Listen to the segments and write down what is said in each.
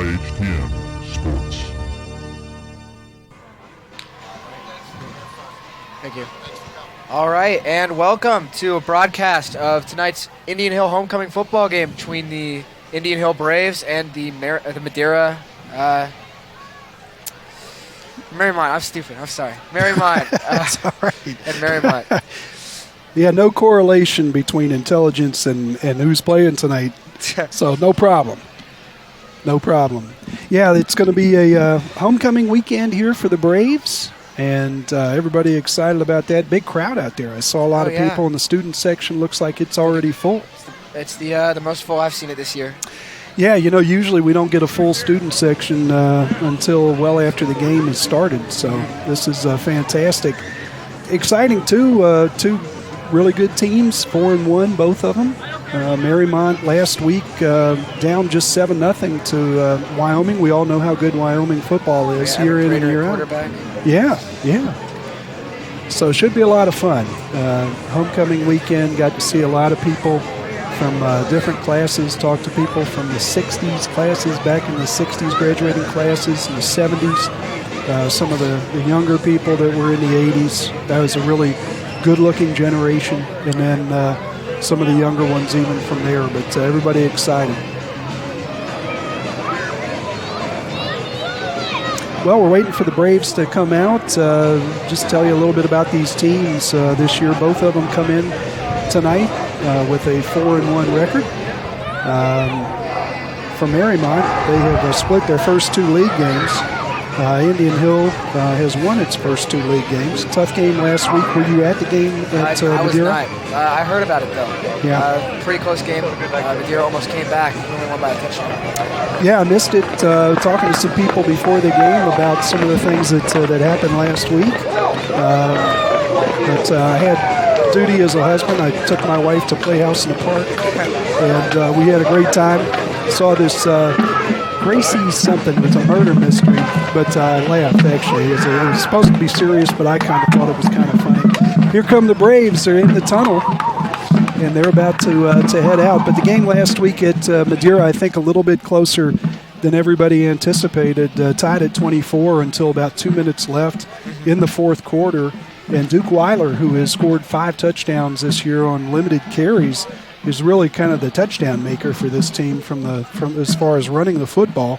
AHTM Sports. Thank you. All right, and welcome to a broadcast of tonight's Indian Hill homecoming football game between the Indian Hill Braves and the Madeira. Mariemont. I'm stupid. I'm sorry. Mariemont. That's all right. And Mariemont. Yeah, no correlation between intelligence and who's playing tonight. So no problem. No problem. Yeah, it's going to be a homecoming weekend here for the Braves, and everybody excited about that. Big crowd out there. I saw a lot of people in the student section. Looks like it's already full. It's the most full I've seen it this year. Yeah, you know, usually we don't get a full student section until well after the game has started. So this is fantastic. Exciting, too. Two really good teams, 4-1, both of them. Mariemont last week down just 7-0 to Wyoming. We all know how good Wyoming football is year in and year out. Yeah. So it should be a lot of fun. Homecoming weekend, got to see a lot of people from different classes, talked to people from the 60s classes, back in the 60s graduating classes, in the 70s, some of the younger people that were in the 80s. That was a really good-looking generation, and then some of the younger ones even from there, but everybody excited. Well, we're waiting for the Braves to come out. Just tell you a little bit about these teams this year. Both of them come in tonight with a 4-1 record. For Mariemont, they have split their first two league games. Indian Hill has won its first two league games. Tough game last week. Were you at the game at I was Madeira? not. I heard about it, though. Yeah. Pretty close game. Madeira almost came back. Only won by a touchdown. Yeah, I missed it. Talking to some people before the game about some of the things that happened last week. But I had duty as a husband. I took my wife to Playhouse in the Park, and we had a great time. Saw this Gracie something. It's a murder mystery, but I laughed, actually. It was supposed to be serious, but I kind of thought it was kind of funny. Here come the Braves. They're in the tunnel, and they're about to head out. But the game last week at Madeira, I think a little bit closer than everybody anticipated. Tied at 24 until about 2 minutes left in the fourth quarter. And Duke Weiler, who has scored 5 touchdowns this year on limited carries, is really kind of the touchdown maker for this team from as far as running the football.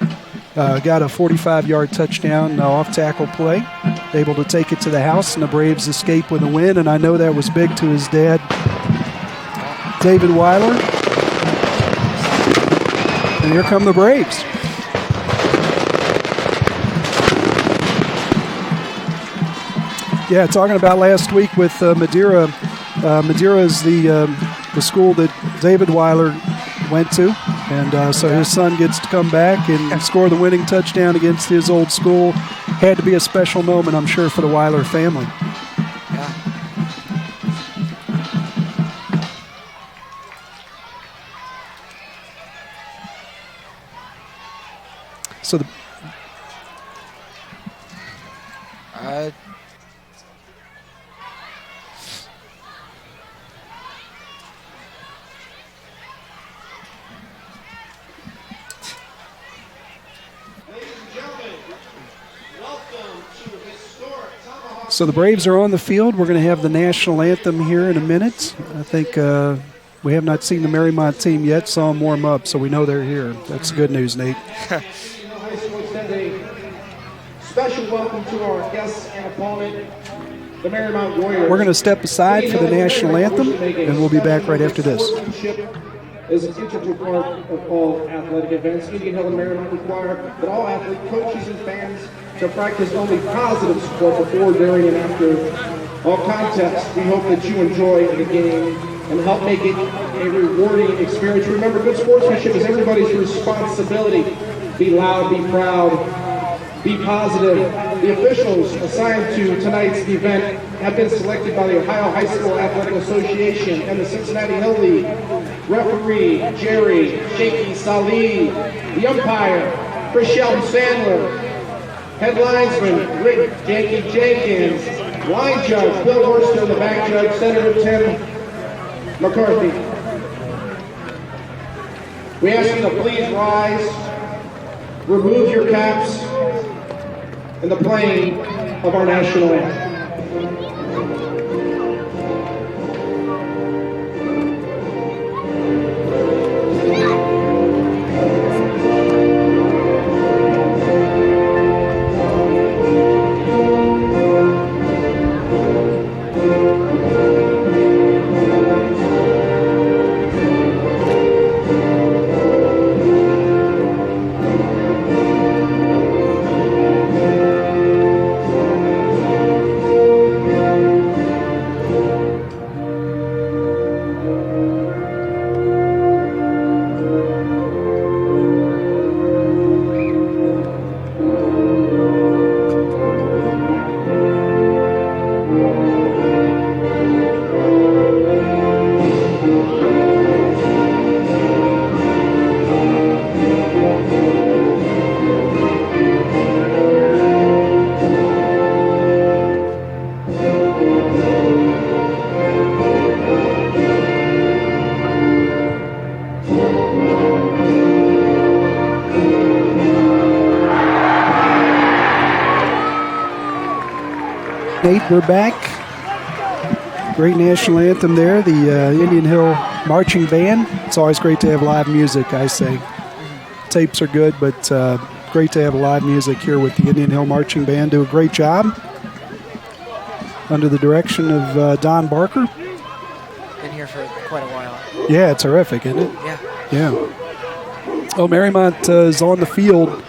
Got a 45-yard touchdown off tackle play, able to take it to the house, and the Braves escape with a win. And I know that was big to his dad, David Weiler. And here come the Braves. Yeah, talking about last week with Madeira. Madeira is the school that David Weiler went to, and so his son gets to come back and score the winning touchdown against his old school. Had to be a special moment, I'm sure, for the Weiler family. Yeah. So So the Braves are on the field. We're going to have the national anthem here in a minute. I think we have not seen the Mariemont team yet. Saw them warm up, so we know they're here. That's good news, Nate. High School extend a special welcome to our guests and opponent, the Mariemont Warriors. We're going to step aside for the national anthem, and we'll be back right after this. Is an integral part of all athletic events. Indian Hill and Mariemont require that all athlete coaches and fans to practice only positive support before, during, and after all contests. We hope that you enjoy the game and help make it a rewarding experience. Remember, good sportsmanship is everybody's responsibility. Be loud, be proud, be positive. The officials assigned to tonight's event have been selected by the Ohio High School Athletic Association and the Cincinnati Hill League. Referee, Jerry Shaky Salih. The umpire, Chris Shelton Sandler. Head linesman, Rick Jakey Jenkins. Line judge, Bill Worcester. The back judge, Senator Tim McCarthy. We ask you to please rise remove your caps in the playing of our national anthem. Nate, we're back. Great national anthem there, the Indian Hill Marching Band. It's always great to have live music, I say. Tapes are good, but great to have live music here with the Indian Hill Marching Band. Do a great job under the direction of Don Barker. Been here for quite a while. Yeah, terrific, isn't it? Yeah. Yeah. Oh, Mariemont is on the field.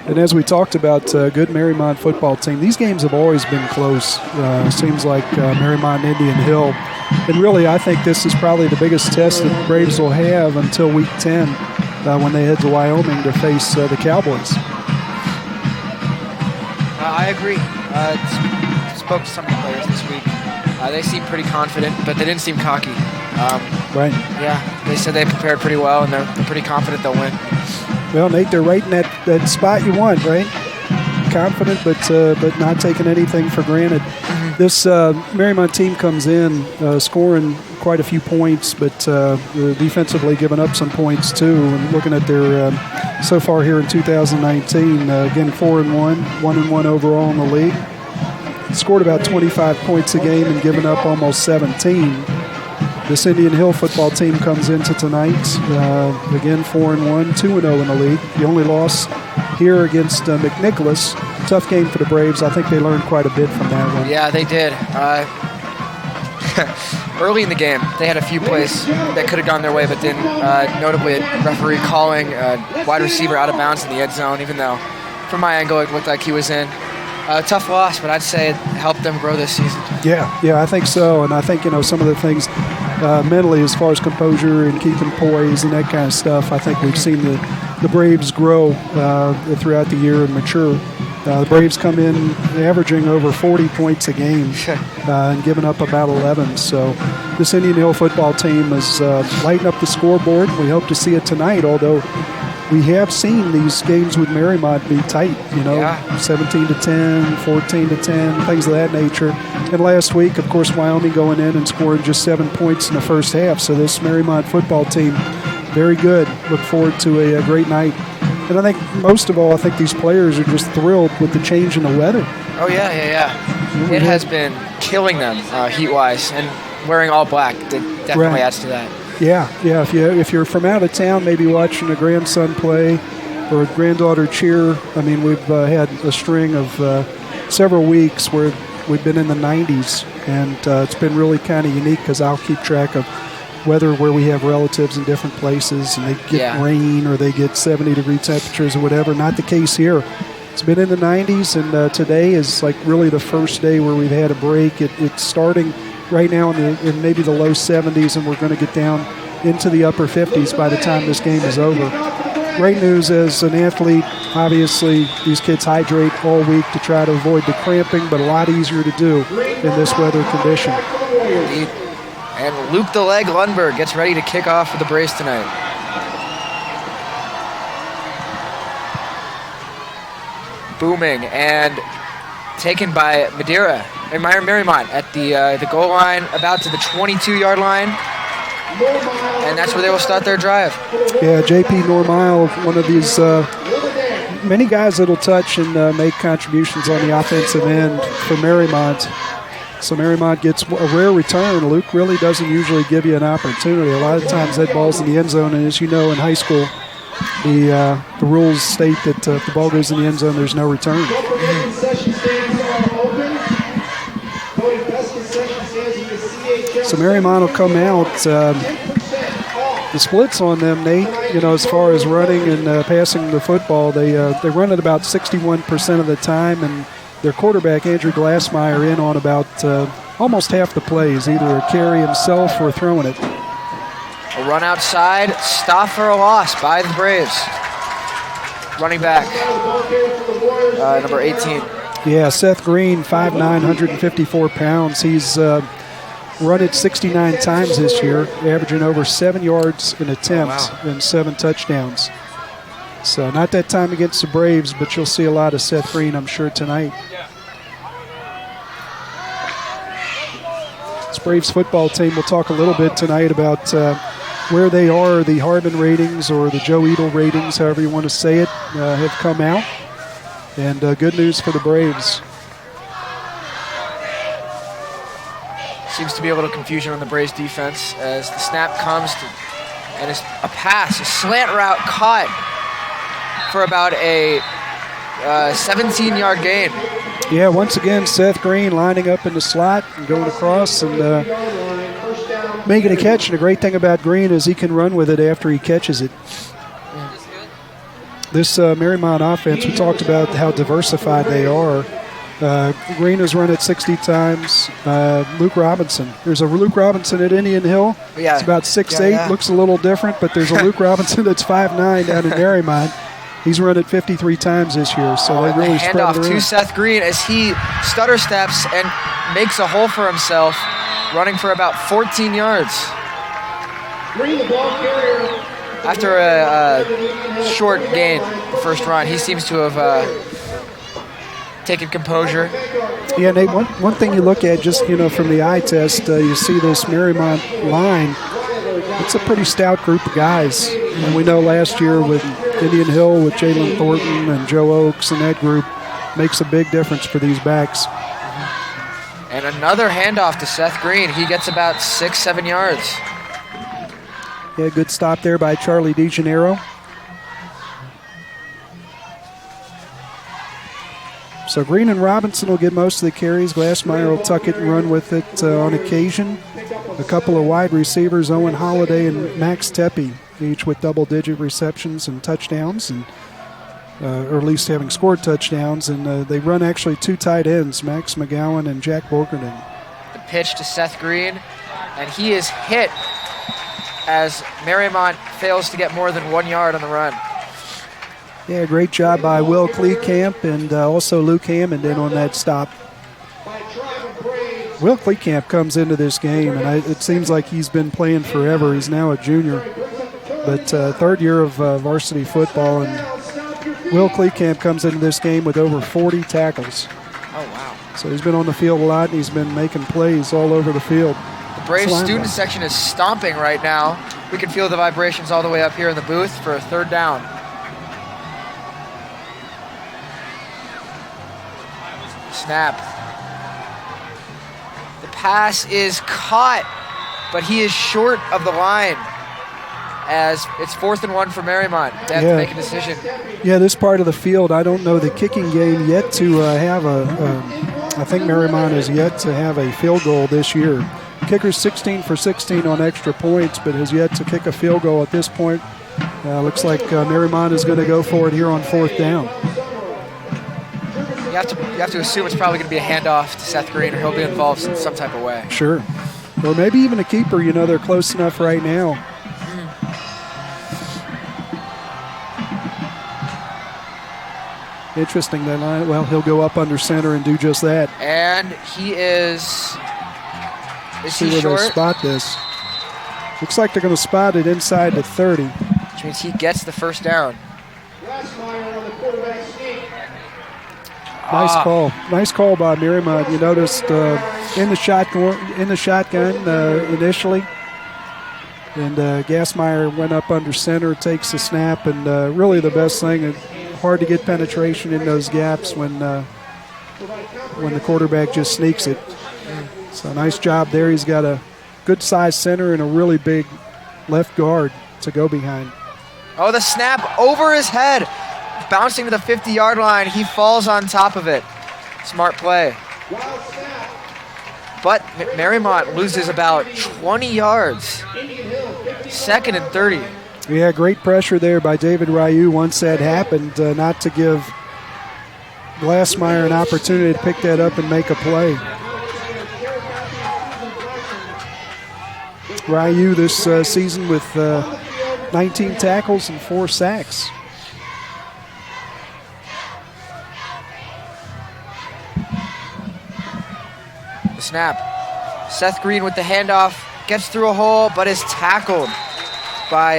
And as we talked about, good Mariemont football team. These games have always been close. Seems like Mariemont and Indian Hill. And really, I think this is probably the biggest test that the Braves will have until Week 10 when they head to Wyoming to face the Cowboys. I agree. Spoke to some of the players this week. They seem pretty confident, but they didn't seem cocky. Right. Yeah, they said they prepared pretty well, and they're pretty confident they'll win. Well, Nate, they're right in that spot you want, right? Confident, but not taking anything for granted. Mm-hmm. This Mariemont team comes in scoring quite a few points, but defensively giving up some points too. And looking at their so far here in 2019, again 4-1, 1-1 overall in the league. Scored about 25 points a game and given up almost 17. This Indian Hill football team comes into tonight, again 4-1, 2-0 in the league. The only loss here against McNicholas. Tough game for the Braves. I think they learned quite a bit from that one. Yeah, they did. Early in the game, they had a few plays that could have gone their way, but then notably a referee calling a wide receiver out of bounds in the end zone, even though from my angle it looked like he was in. Tough loss, but I'd say it helped them grow this season. Yeah, I think so. And I think, some of the things mentally as far as composure and keeping poise and that kind of stuff, I think we've seen the Braves grow throughout the year and mature. The Braves come in averaging over 40 points a game and giving up about 11. So this Indian Hill football team is lighting up the scoreboard. We hope to see it tonight, although we have seen these games with Mariemont be tight, 17-10, 14-10, things of that nature. And last week, of course, Wyoming going in and scoring just 7 points in the first half. So this Mariemont football team, very good. Look forward to a great night. And I think most of all, I think these players are just thrilled with the change in the weather. Oh, yeah. It has been killing them heat-wise, and wearing all black definitely adds to that. Yeah. If you're from out of town, maybe watching a grandson play or a granddaughter cheer. I mean, we've had a string of several weeks where we've been in the 90s, and it's been really kind of unique because I'll keep track of weather where we have relatives in different places, and they get rain or they get 70-degree temperatures or whatever. Not the case here. It's been in the 90s, and today is like really the first day where we've had a break. It's starting right now in maybe the low 70s, and we're going to get down into the upper 50s by the time this game is over. Great news as an athlete. Obviously, these kids hydrate all week to try to avoid the cramping, but a lot easier to do in this weather condition. And Luke the Leg Lundberg gets ready to kick off for the Braves tonight. Booming and taken by Madeira and Mariemont at the goal line, about to the 22-yard line. And that's where they will start their drive. Yeah, J.P. Normile, one of these many guys that'll touch and make contributions on the offensive end for Mariemont. So Mariemont gets a rare return. Luke really doesn't usually give you an opportunity. A lot of times that ball's in the end zone, and as you know in high school, the rules state that if the ball goes in the end zone, there's no return. So Mariemont will come out. The splits on them, Nate, as far as running and passing the football, they run it about 61% of the time, and their quarterback, Andrew Glassmeyer, in on about almost half the plays, either a carry himself or throwing it. A run outside, stop for a loss by the Braves. Running back, number 18. Yeah, Seth Green, 5'9", 154 pounds. He's run it 69 times this year, averaging over 7 yards an attempt and 7 touchdowns. So not that time against the Braves, but you'll see a lot of Seth Green, I'm sure, tonight. This Braves football team will talk a little bit tonight about where they are. The Hardman ratings or the Joe Edel ratings, however you want to say it, have come out. And good news for the Braves. Seems to be a little confusion on the Braves defense as the snap comes to, and it's a pass, a slant route caught for about a 17-yard gain. Yeah, once again, Seth Green lining up in the slot and going across and making a catch. And the great thing about Green is he can run with it after he catches it. This Mariemont offense, we talked about how diversified they are. Green has run it 60 times. Luke Robinson. There's a Luke Robinson at Indian Hill. Yeah. It's about 6'8", looks a little different, but there's a Luke Robinson that's 5'9" down in Mariemont. He's run it 53 times this year, so they really spread it around. Handoff to Seth Green as he stutter steps and makes a hole for himself, running for about 14 yards. Green, the ball carrier. After a short gain, the first run, he seems to have taken composure. Yeah, Nate, one thing you look at just, from the eye test, you see this Mariemont line. It's a pretty stout group of guys. And we know last year with Indian Hill, with Jalen Thornton and Joe Oakes and that group, makes a big difference for these backs. And another handoff to Seth Green. He gets about 6-7 yards. Yeah, good stop there by Charlie DeGennaro. So Green and Robinson will get most of the carries. Glassmeyer will tuck it and run with it on occasion. A couple of wide receivers, Owen Holiday and Max Tepe, each with double-digit receptions and touchdowns, and or at least having scored touchdowns. And they run actually 2 tight ends, Max McGowan and Jack Borgerden. The pitch to Seth Green, and he is hit as Mariemont fails to get more than 1 yard on the run. Yeah, great job by Will Kleekamp and also Luke Hammond in on that stop. Will Kleekamp comes into this game, and it seems like he's been playing forever. He's now a junior, but third year of varsity football, and Will Kleekamp comes into this game with over 40 tackles. Oh, wow. So he's been on the field a lot, and he's been making plays all over the field. The Braves student section is stomping right now. We can feel the vibrations all the way up here in the booth for a third down. Snap. The pass is caught, but he is short of the line as it's 4th and 1 for Mariemont. They have to make a decision. Yeah, this part of the field, I don't know the kicking game yet to have I think Mariemont has yet to have a field goal this year. Kicker's 16 for 16 on extra points, but has yet to kick a field goal at this point. Looks like Mariemont is going to go for it here on 4th down. You have to assume it's probably going to be a handoff to Seth Green, or he'll be involved in some type of way. Sure. Or maybe even a keeper. They're close enough right now. Interesting that line. Well, he'll go up under center and do just that. And he is See he where short? they spot this. Looks like they're going to spot it inside the 30. Which means he gets the first down. Nice call. Nice call by Mariemont. You noticed in the shotgun initially. And Gassmeyer went up under center, takes the snap, and really the best thing, hard to get penetration in those gaps when the quarterback just sneaks it. So nice job there. He's got a good-sized center and a really big left guard to go behind. Oh, the snap over his head. Bouncing to the 50-yard line. He falls on top of it. Smart play. But Mariemont loses about 20 yards. 2nd and 30. Yeah, great pressure there by David Ryu once that happened, not to give Glassmeyer an opportunity to pick that up and make a play. Ryu this season with 19 tackles and 4 sacks. The snap. Seth Green with the handoff. Gets through a hole, but is tackled by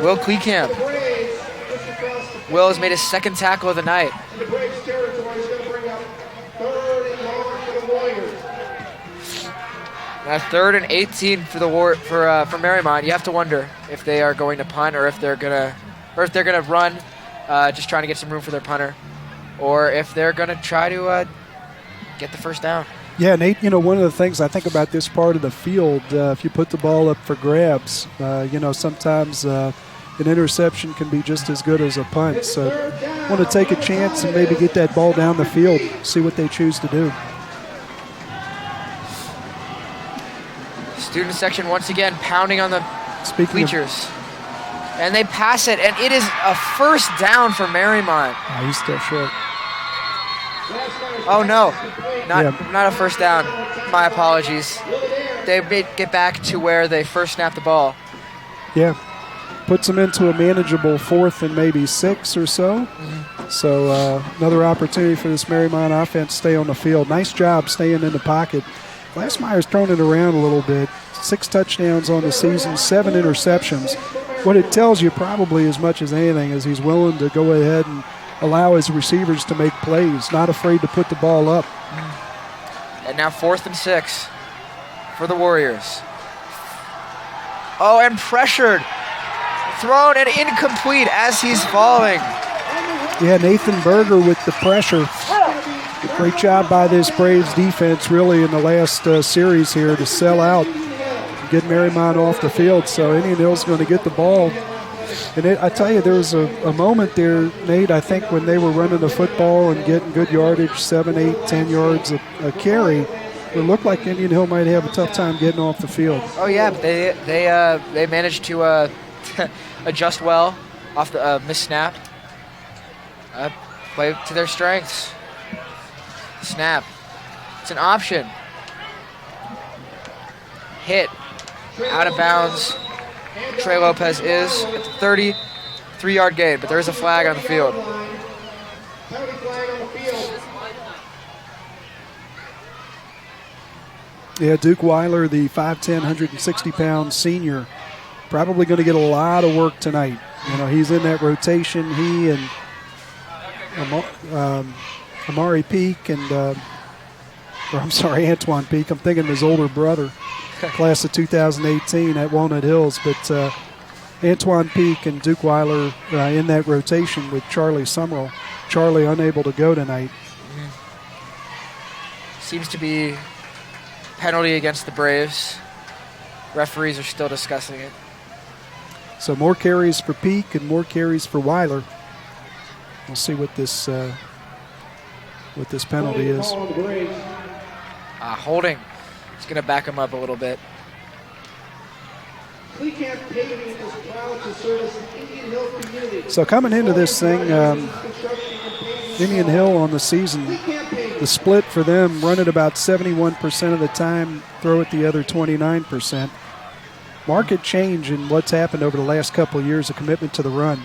Will Kleekamp. Will has made his 2nd tackle of the night. Now 3rd and 18 for Mariemont. You have to wonder if they are going to punt or if they're gonna run, just trying to get some room for their punter, or if they're gonna try to get the first down. Yeah, Nate, one of the things I think about this part of the field, if you put the ball up for grabs, sometimes an interception can be just as good as a punt. So want to take a chance and maybe get that ball down the field, see what they choose to do. Student section once again pounding on the bleachers. And they pass it, and it is a first down for Mariemont. Oh, he's still short. Oh, no. Not a first down. My apologies. They get back to where they first snapped the ball. Yeah. Puts them into a manageable 4th and maybe 6 or so. Mm-hmm. So another opportunity for this Mariemont offense to stay on the field. Nice job staying in the pocket. Glassmeyer's thrown it around a little bit. 6 touchdowns on the season, 7 interceptions. What it tells you probably as much as anything is he's willing to go ahead and allow his receivers to make plays, not afraid to put the ball up. And now 4th and 6 for the Warriors. Oh, and pressured. Thrown and incomplete as he's falling. Yeah, Nathan Berger with the pressure. Great job by this Braves defense really in the last series here to sell out and get Mariemont off the field. So Indian Hill's going to get the ball. And I tell you, there was a moment there, Nate, I think when they were running the football and getting good yardage, 7, 8, 10 yards a carry, it looked like Indian Hill might have a tough time getting off the field. Oh, yeah, but they managed to adjust well off the missed snap. Play to their strengths. Snap. It's an option. Hit. Out of bounds. Trey Lopez is at the 33-yard gain, but there is a flag on the field. Yeah, Duke Weiler, the 5'10", 160-pound senior, probably going to get a lot of work tonight. He's in that rotation. He and Amari Peak and, Antoine Peak. I'm thinking of his older brother. Class of 2018 at Walnut Hills, but Antoine Peak and Duke Weiler in that rotation with Charlie Summerall. Charlie unable to go tonight. Seems to be penalty against the Braves. Referees are still discussing it. So more carries for Peak and more carries for Weiler. We'll see what this penalty is. Holding. It's going to back him up a little bit. So coming into this thing, Indian Hill on the season, the split for them, run it about 71% of the time, throw it the other 29%. Market change in what's happened over the last couple of years, a commitment to the run.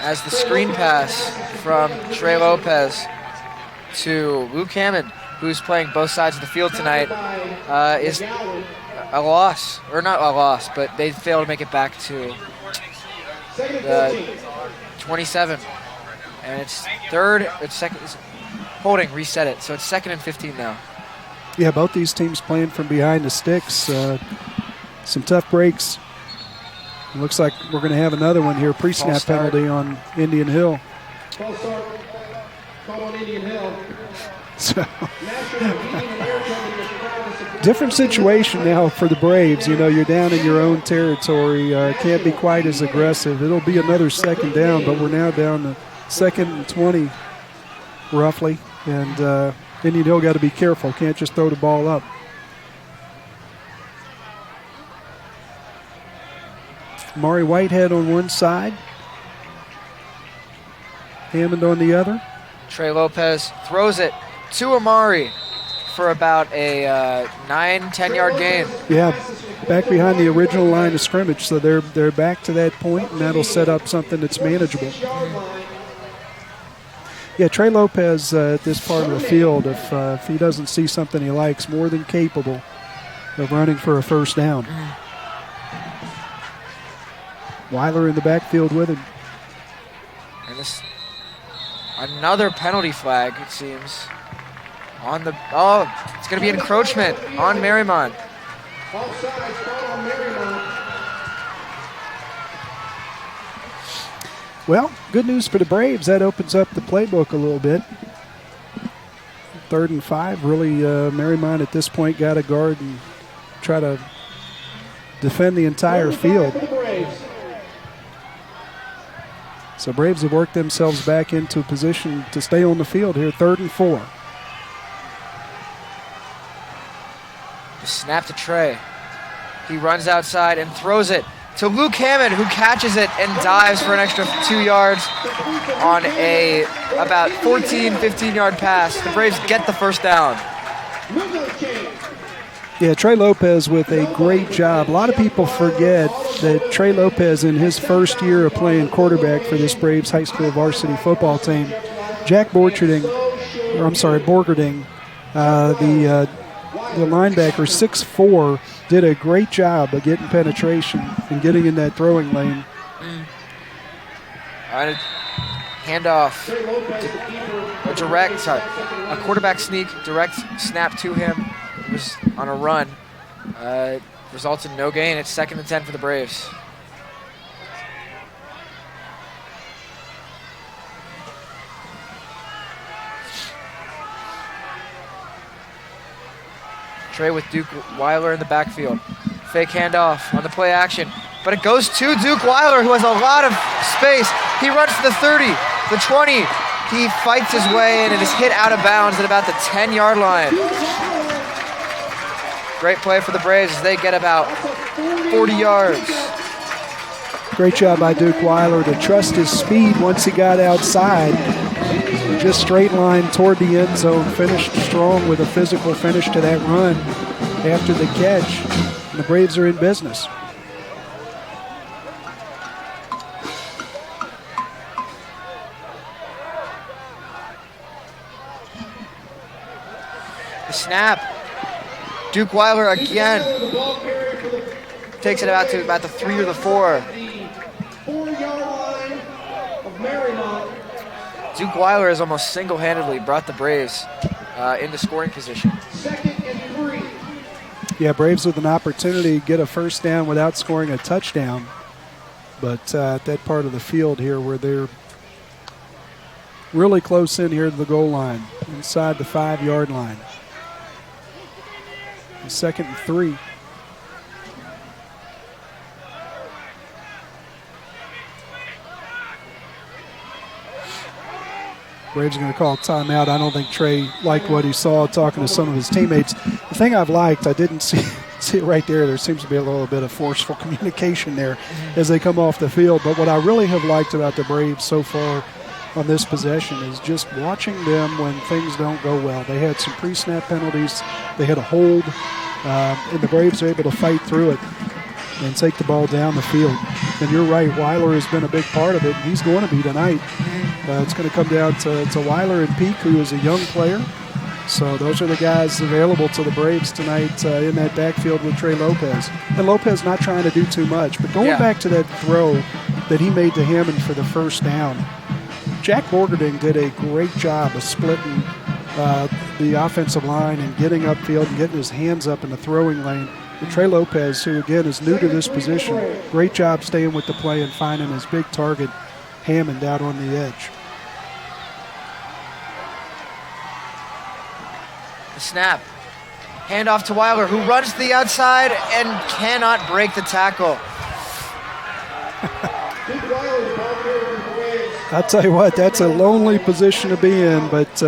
As the screen pass from Trey Lopez to Luke Hammond, who's playing both sides of the field tonight, is a loss. Or not a loss, but they fail to make it back to the 27. And it's second. Holding, reset it. So it's 2nd and 15 now. Yeah, both these teams playing from behind the sticks. Some tough breaks Looks like we're going to have another one here, pre-snap penalty on Indian Hill. False start. Call on Indian Hill. So, different situation now for the Braves. You know, you're down in your own territory. Can't be quite as aggressive. It'll be another second down, but we're now down to 2nd and 20, roughly. And Indian Hill got to be careful. Can't just throw the ball up. Mari Whitehead on one side. Hammond on the other. Trey Lopez throws it to Amari for about a 9-10 yard gain. Yeah, back behind the original line of scrimmage, so they're back to that point, and that'll set up something that's manageable. Yeah, Trey Lopez at this part of the field, if he doesn't see something he likes, more than capable of running for a first down. Weiler in the backfield with him. And this another penalty flag, it seems. On the it's going to be encroachment on Mariemont. Offside, call on Mariemont. Well, good news for the Braves. That opens up the playbook a little bit. 3rd and 5. Really, Mariemont at this point got to guard and try to defend the entire field. So Braves have worked themselves back into a position to stay on the field here, 3rd and 4. The snap to Trey. He runs outside and throws it to Luke Hammond, who catches it and dives for an extra 2 yards on a about 14, 15-yard pass. The Braves get the first down. Yeah, Trey Lopez with a great job. A lot of people forget that Trey Lopez, in his first year of playing quarterback for this Braves high school varsity football team, Jack Borgerding, the linebacker, 6'4", did a great job of getting penetration and getting in that throwing lane. All right, handoff, a quarterback sneak, direct snap to him. It was on a run. Results in no gain. It's 2nd and 10 for the Braves. Trey with Duke Weiler in the backfield. Fake handoff on the play action. But it goes to Duke Weiler, who has a lot of space. He runs to the 30, the 20. He fights his way in and is hit out of bounds at about the 10-yard line. Great play for the Braves as they get about 40 yards. Great job by Duke Weiler to trust his speed once he got outside. Just straight line toward the end zone, finished strong with a physical finish to that run after the catch. And the Braves are in business. The snap. Duke Weiler again. Takes it out to about the 3 or the 4. 4-yard line of Mariemont. Duke Weiler has almost single-handedly brought the Braves into scoring position. 2nd and 3. Yeah, Braves with an opportunity to get a first down without scoring a touchdown. But at that part of the field here where they're really close in here to the goal line, inside the 5-yard line. 2nd and 3. Braves are going to call timeout. I don't think Trey liked what he saw talking to some of his teammates. The thing I've liked, I didn't see it right there. There seems to be a little bit of forceful communication there as they come off the field. But what I really have liked about the Braves so far on this possession is just watching them when things don't go well. They had some pre-snap penalties. They had a hold, and the Braves are able to fight through it and take the ball down the field. And you're right, Weiler has been a big part of it. He's going to be tonight. It's going to come down to Weiler and Peak, who is a young player. So those are the guys available to the Braves tonight in that backfield with Trey Lopez. And Lopez not trying to do too much. But going back to that throw that he made to Hammond for the first down, Jack Borgerding did a great job of splitting the offensive line and getting upfield and getting his hands up in the throwing lane Trey Lopez, who again is new to this position, great job staying with the play and finding his big target, Hammond, out on the edge. The snap. Handoff to Weiler, who runs to the outside and cannot break the tackle. I'll tell you what, that's a lonely position to be in, but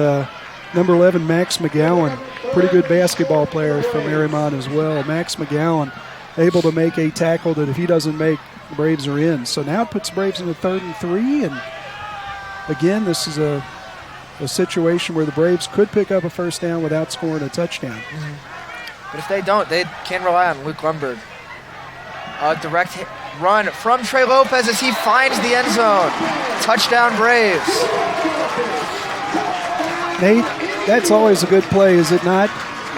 number 11, Max McGowan, pretty good basketball player from Mariemont as well. Max McGowan able to make a tackle that if he doesn't make, the Braves are in. So now it puts Braves in the 3rd and 3, and again, this is a situation where the Braves could pick up a first down without scoring a touchdown. But if they don't, they can rely on Luke Lundberg. A direct run from Trey Lopez as he finds the end zone. Touchdown, Braves. Nate, that's always a good play, is it not?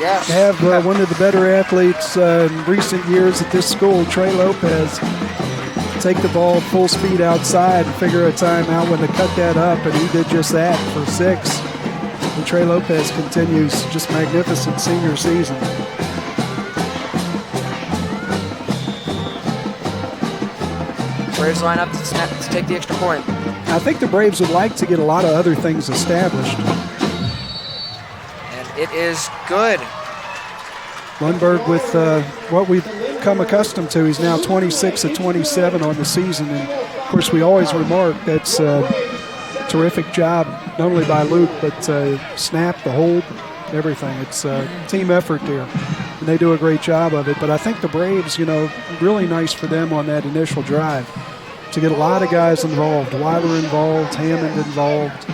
Yes. To have one of the better athletes in recent years at this school, Trey Lopez, take the ball full speed outside and figure a time out when to cut that up, and he did just that for 6. And Trey Lopez continues just magnificent senior season. Braves line up to take the extra point. I think the Braves would like to get a lot of other things established. And it is good. Lundberg with what we've come accustomed to. He's now 26 of 27 on the season. And, of course, we always remark that's a terrific job, not only by Luke, but snap, the hold, everything. It's a team effort there, and they do a great job of it. But I think the Braves, really nice for them on that initial drive to get a lot of guys involved, Weiler involved, Hammond involved,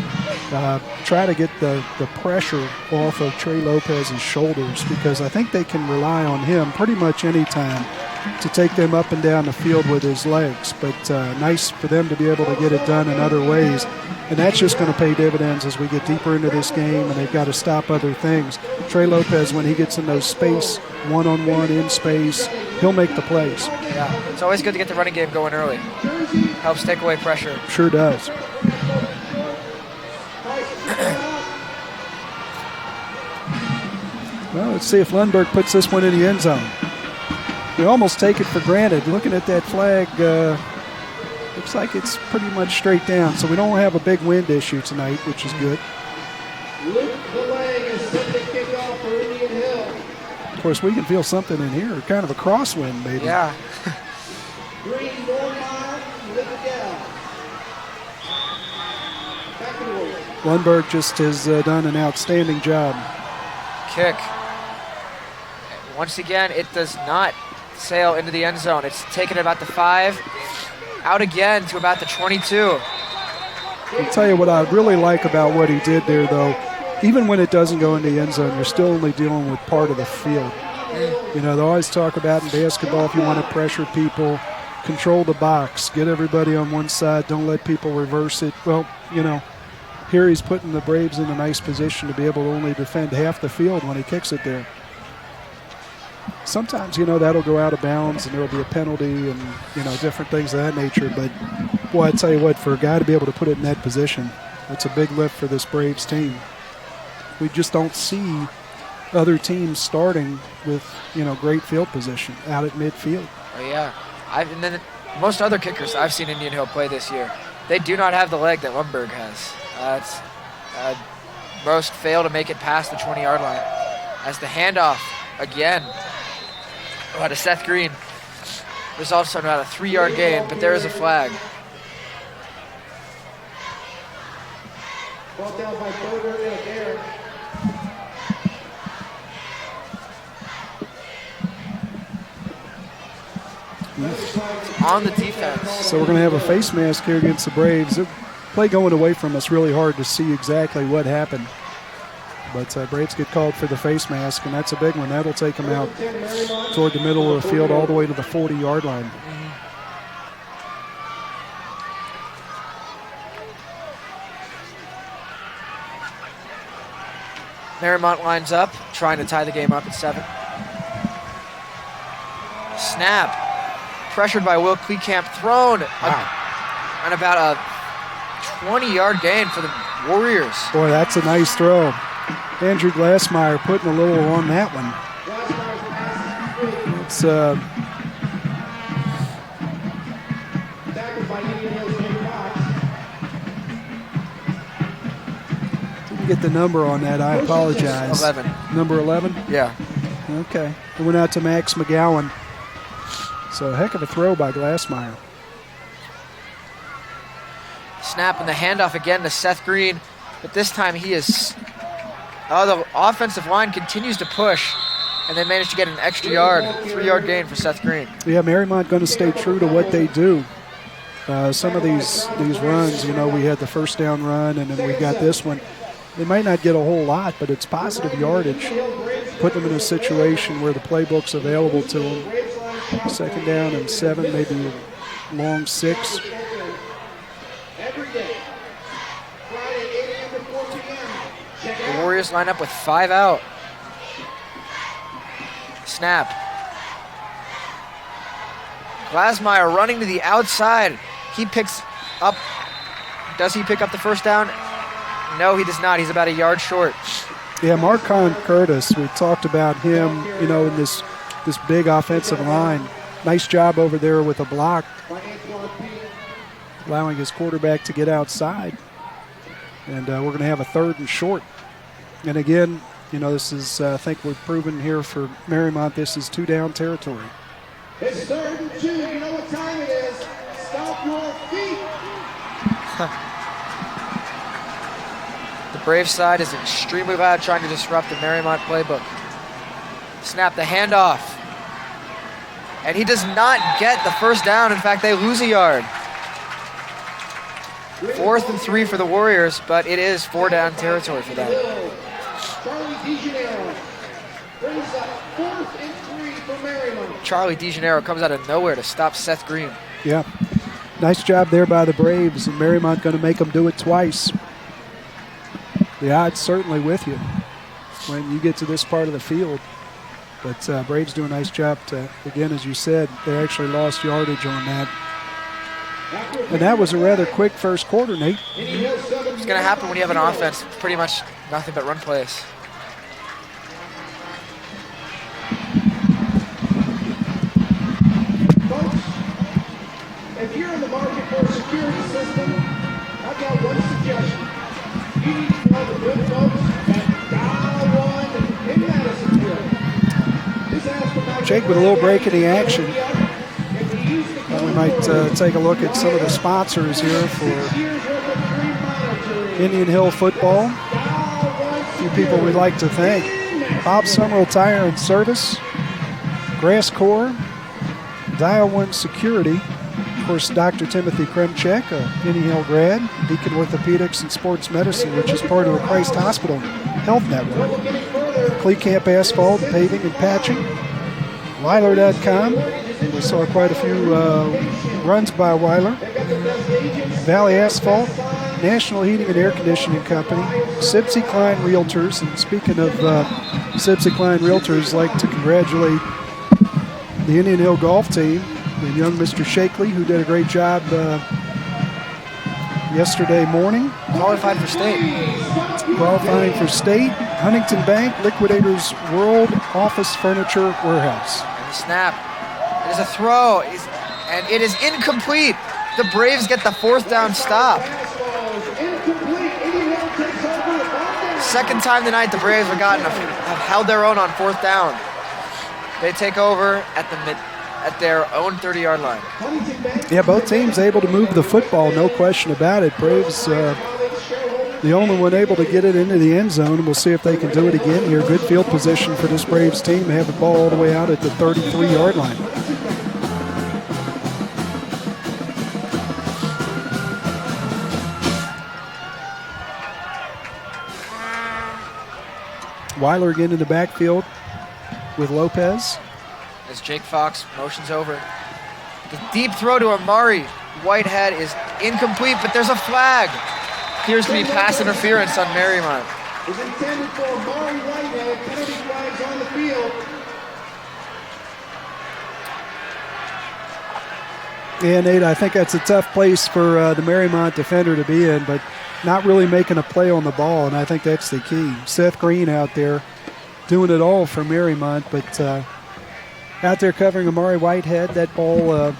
try to get the pressure off of Trey Lopez's shoulders, because I think they can rely on him pretty much any time to take them up and down the field with his legs. But nice for them to be able to get it done in other ways. And that's just going to pay dividends as we get deeper into this game, and they've got to stop other things. Trey Lopez, when he gets in those space, one-on-one in space, he'll make the plays. Yeah, it's always good to get the running game going early. Helps take away pressure. Sure does. Well, let's see if Lundberg puts this one in the end zone. We almost take it for granted. Looking at that flag, looks like it's pretty much straight down, so we don't have a big wind issue tonight, which is good. Of course, we can feel something in here, kind of a crosswind maybe. Yeah. Lundberg just has done an outstanding job. Kick. Once again, it does not sail into the end zone. It's taken about the 5, out again to about the 22. I'll tell you what I really like about what he did there, though. Even when it doesn't go into the end zone, you're still only dealing with part of the field. They always talk about in basketball, if you want to pressure people, control the box, get everybody on one side, don't let people reverse it. Well, here he's putting the Braves in a nice position to be able to only defend half the field when he kicks it there. Sometimes, that'll go out of bounds and there'll be a penalty and, different things of that nature. But, boy, I tell you what, for a guy to be able to put it in that position, that's a big lift for this Braves team. We just don't see other teams starting with, great field position out at midfield. Oh, yeah. And then most other kickers I've seen Indian Hill play this year, they do not have the leg that Lundberg has. Most fail to make it past the 20-yard line. As the handoff, again, to Seth Green. Results on about a 3-yard gain, but there is a flag. Ball down by Berger in there. On the defense. So we're going to have a face mask here against the Braves. The play going away from us, really hard to see exactly what happened. But Braves get called for the face mask, and that's a big one. That'll take them out toward the middle of the field all the way to the 40-yard line. Mariemont lines up, trying to tie the game up at 7. Snap. Pressured by Will Kleekamp. Thrown on about a 20-yard gain for the Warriors. Boy, that's a nice throw. Andrew Glassmeyer putting a little on that one. I'll It's didn't get the number on that. I apologize. 11. Number 11? Yeah. Okay. It went out to Max McGowan. So a heck of a throw by Glassmeyer. Snap and the handoff again to Seth Green, but this time he is. Oh, the offensive line continues to push, and they managed to get an extra yard, 3-yard gain for Seth Green. Yeah, Mariemont going to stay true to what they do. Some of these runs, you know, we had the first down run, and then we got this one. They might not get a whole lot, but it's positive yardage. Put them in a situation where the playbook's available to them. 2nd down and 7, maybe a long 6. The Warriors line up with 5 out. Snap. Glassmeyer running to the outside. He picks up. Does he pick up the first down? No, he does not. He's about a yard short. Yeah, Marcon Curtis, we talked about him, you know, in this big offensive line. Nice job over there with a block, allowing his quarterback to get outside. And we're going to have a 3rd and short. And again, you know, this is, I think we've proven here for Mariemont, this is 2-down territory. It's 3rd and 2. You know what time it is. Stop your feet. The Braves side is extremely loud, trying to disrupt the Mariemont playbook. Snap the handoff. And he does not get the first down. In fact, they lose a yard. 4th and 3 for the Warriors, but it is 4-down territory for them. Charlie DeGeneiro comes out of nowhere to stop Seth Green. Yeah. Nice job there by the Braves, and Mariemont going to make them do it twice. The odds certainly with you when you get to this part of the field. But Braves do a nice job to, again, as you said, they actually lost yardage on that. And that was a rather quick first quarter, Nate. It's going to happen when you have an offense, pretty much nothing but run plays. If you're in the market for a security system, I've got one suggestion. You need to know the good folks at Dial One in Madisonville. Jake with a little break in the action. We might take a look at some of the sponsors here for Indian Hill football. A few people we'd like to thank. Bob Summerall Tire and Service, Grass Corps, Dial One Security, of course, Dr. Timothy Kremchek, a Indian Hill grad, Deacon Orthopedics and Sports Medicine, which is part of the Christ Hospital Health Network, Clee Camp Asphalt, Paving and Patching, Weiler.com. We saw quite a few runs by Weiler. Valley Asphalt, National Heating and Air Conditioning Company, Sibsy Klein Realtors. And speaking of Sibsy Klein Realtors, I'd like to congratulate the Indian Hill golf team and young Mr. Shakely, who did a great job yesterday morning. Qualified for state. Qualifying for state. Huntington Bank, Liquidators World Office Furniture Warehouse. And the snap. It is a throw, and it is incomplete. The Braves get the 4th down stop. Second time tonight the Braves have held their own on 4th down. They take over at their own 30-yard line. Yeah, both teams able to move the football, no question about it. Braves, the only one able to get it into the end zone, and we'll see if they can do it again here. Good field position for this Braves team. They have the ball all the way out at the 33-yard line. Weiler again in the backfield with Lopez. As Jake Fox motions over. The deep throw to Amari Whitehead is incomplete, but there's a flag. Appears to be pass interference on Mariemont. Is intended for Amari Whitehead. Penalty flags on the field. Yeah, Nate, I think that's a tough place for the Mariemont defender to be in, but not really making a play on the ball, and I think that's the key. Seth Green out there doing it all for Mariemont, but out there covering Amari Whitehead. That ball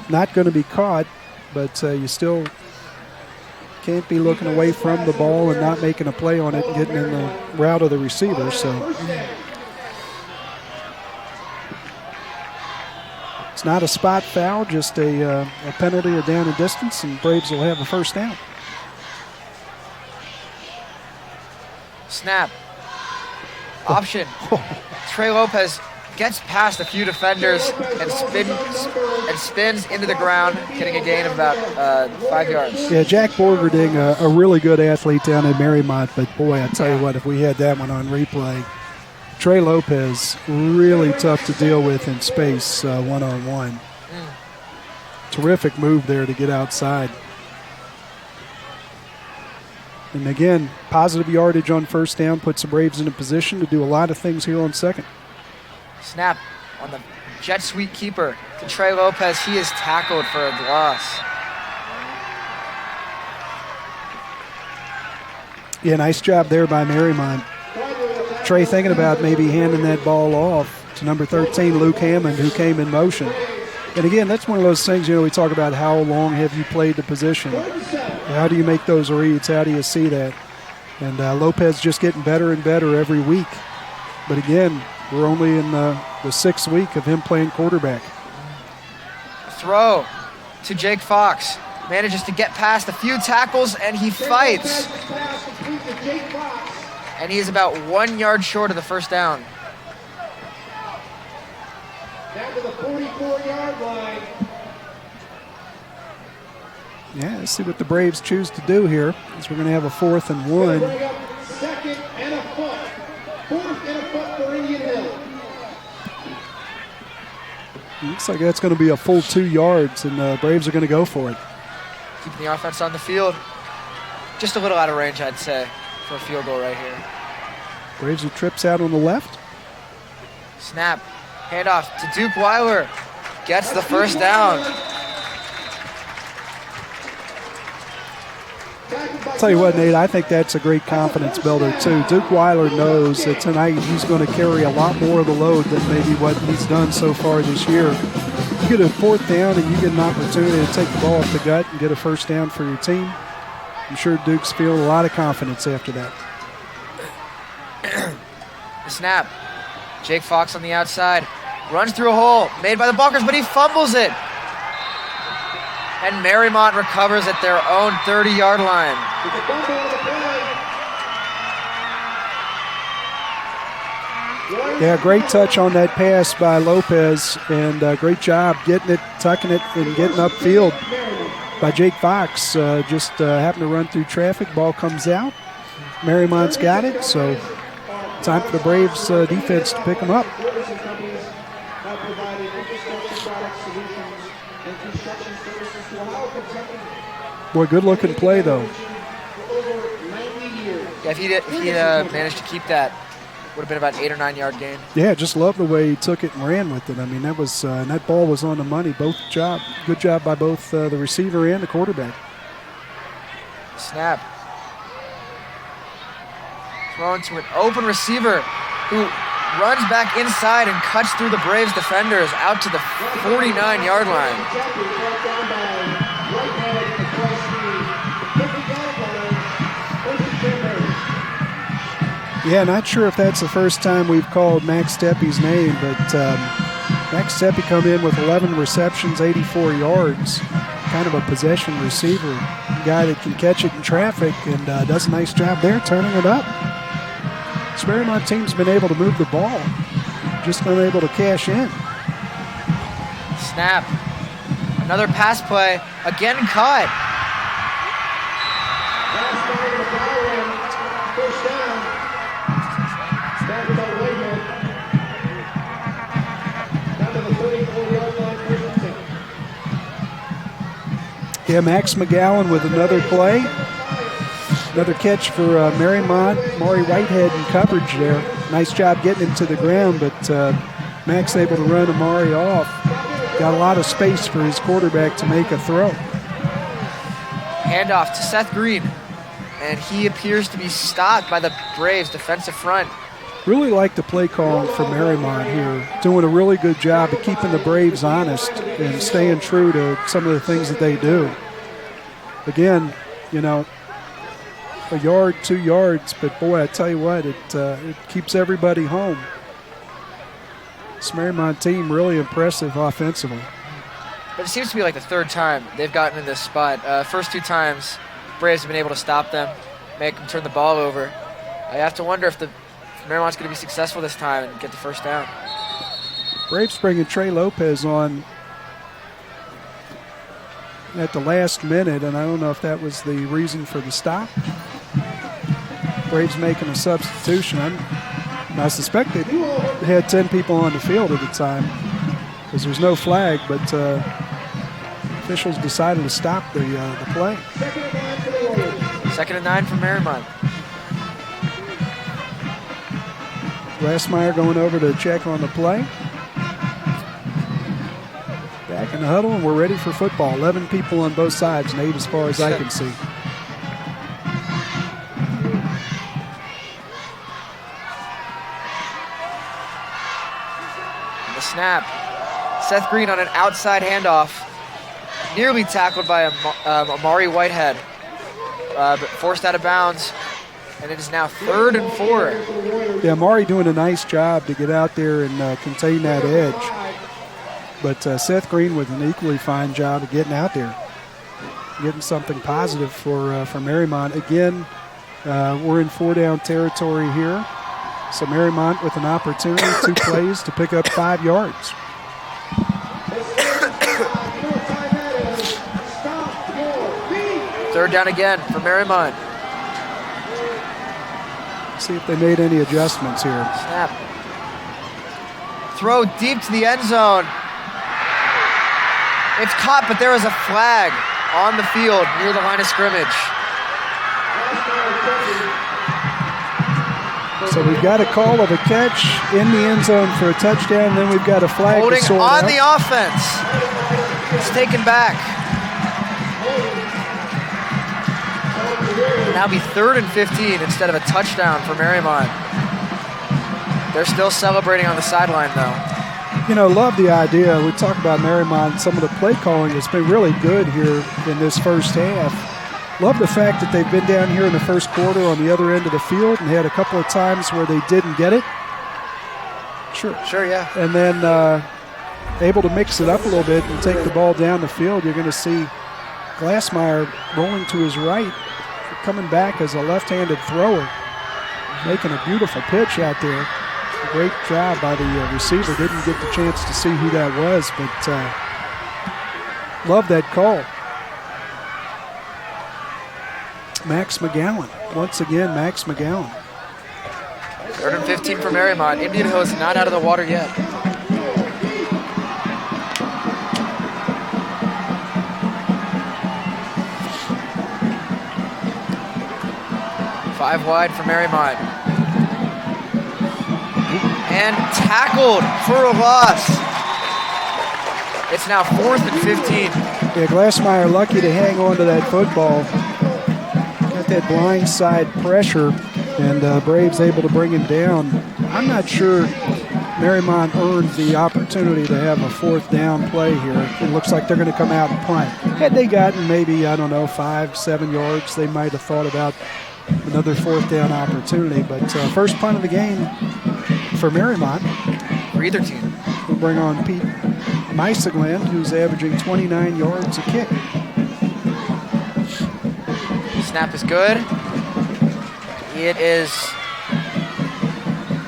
not going to be caught, but you still can't be looking away from the ball and not making a play on it and getting in the route of the receiver. So it's not a spot foul, just a penalty or down and distance, and Braves will have a first down. Snap. Option. Trey Lopez gets past a few defenders and spins into the ground, getting a gain of about 5 yards. Yeah, Jack Borgerding, a really good athlete down in Mariemont, but boy, I tell you what, if we had that one on replay, Trey Lopez, really tough to deal with in space one-on-one. Terrific move there to get outside. And again, positive yardage on first down puts the Braves in a position to do a lot of things here on second. Snap on the jet sweep keeper to Trey Lopez. He is tackled for a loss. Yeah, nice job there by Mariemont. Trey thinking about maybe handing that ball off to number 13, Luke Hammond, who came in motion. And again, that's one of those things, we talk about how long have you played the position. How do you make those reads? How do you see that? And Lopez just getting better and better every week. But again, we're only in the 6th week of him playing quarterback. Throw to Jake Fox. Manages to get past a few tackles, and he fights. And he is about 1 yard short of the first down. Down to the 44-yard line. Yeah, let's see what the Braves choose to do here. As we're going to have a 4th and 1. Second and a foot. 4th and a foot for Indian Hill. Looks like that's going to be a full 2 yards, and the Braves are going to go for it. Keeping the offense on the field. Just a little out of range, I'd say, for a field goal right here. Braves with trips out on the left. Snap. Handoff to Duke Weiler. Gets the first down. Tell you what, Nate, I think that's a great confidence builder, too. Duke Weiler knows that tonight he's going to carry a lot more of the load than maybe what he's done so far this year. You get a 4th down and you get an opportunity to take the ball off the gut and get a first down for your team. I'm sure Duke's feeling a lot of confidence after that. The snap. Jake Fox on the outside. Runs through a hole made by the Bunkers, but he fumbles it. And Mariemont recovers at their own 30-yard line. Yeah, great touch on that pass by Lopez, and great job getting it, tucking it, and getting upfield by Jake Fox. Just happened to run through traffic. Ball comes out. Mariemont's got it, so time for the Braves defense to pick them up. Boy, good-looking play, though. Yeah, if he managed to keep that, would have been about 8 or 9 yard gain. Yeah, just love the way he took it and ran with it. I mean, that was that ball was on the money. Good job by both the receiver and the quarterback. Snap. Thrown to an open receiver who runs back inside and cuts through the Braves defenders out to the 49-yard line. Yeah, not sure if that's the first time we've called Max Steppe's name, but Max Steppe come in with 11 receptions, 84 yards. Kind of a possession receiver, a guy that can catch it in traffic and does a nice job there turning it up. This Mariemont team's been able to move the ball, just not able to cash in. Snap. Another pass play, again caught. First down. Started by Whitehead. Down to the 34-yard line, first and 10. Yeah, Max McGowan with another play. Another catch for Mariemont. Maury Whitehead in coverage there. Nice job getting him to the ground, but Max able to run Amari off. Got a lot of space for his quarterback to make a throw. Handoff to Seth Green, and he appears to be stopped by the Braves defensive front. Really like the play calling for Mariemont here. Doing a really good job of keeping the Braves honest and staying true to some of the things that they do. Again, you know, a yard, 2 yards, but boy, I tell you what, it keeps everybody home. This Mariemont team really impressive offensively. But it seems to be like the third time they've gotten in this spot. First 2 times, Braves have been able to stop them, make them turn the ball over. I have to wonder if Mariemont's going to be successful this time and get the first down. Braves bringing Trey Lopez on at the last minute, and I don't know if that was the reason for the stop. Braves making a substitution. I suspect they had 10 people on the field at the time because there's no flag, but officials decided to stop the play. 2nd and 9 for Mariemont. Glassmeyer going over to check on the play. Back in the huddle, and we're ready for football. 11 people on both sides, Nate, as far as I can see. The snap. Seth Green on an outside handoff. Nearly tackled by Amari Whitehead, but forced out of bounds. And it is now 3rd and 4. Yeah, Amari doing a nice job to get out there and contain that edge. But Seth Green with an equally fine job of getting out there, getting something positive for Mariemont. Again, we're in 4-down territory here. So Mariemont with an opportunity, 2 plays to pick up 5 yards. Third down again for Mariemont. See if they made any adjustments here. Snap. Throw deep to the end zone. It's caught, but there is a flag on the field near the line of scrimmage. So we've got a call of a catch in the end zone for a touchdown, and then we've got a flag holding to sort on out. the offense. It's taken back. Now be 3rd and 15 instead of a touchdown for Mariemont. They're still celebrating on the sideline, though. You know, love the idea. We talk about Mariemont, some of the play calling has been really good here in this first half. Love the fact that they've been down here in the first quarter on the other end of the field and had a couple of times where they didn't get it. Sure, yeah. And then able to mix it up a little bit and take the ball down the field. You're going to see Glassmeyer rolling to his right, coming back as a left-handed thrower, making a beautiful pitch out there. Great job by the receiver. Didn't get the chance to see who that was, but love that call. Max McGowan. Once again, Max McGowan. 3rd and 15 for Mariemont. Indian Hill is not out of the water yet. Five wide for Mariemont. And tackled for a loss. It's now 4th and 15. Yeah, Glassmeyer lucky to hang on to that football. Got that blind side pressure, and Braves able to bring him down. I'm not sure Mariemont earned the opportunity to have a 4th down play here. It looks like they're going to come out and punt. Had they gotten maybe, 5-7 yards, they might have thought about another 4th down opportunity. But first punt of the game for Mariemont. For either team. We'll bring on Pete Meisegland, who's averaging 29 yards a kick. Snap is good. It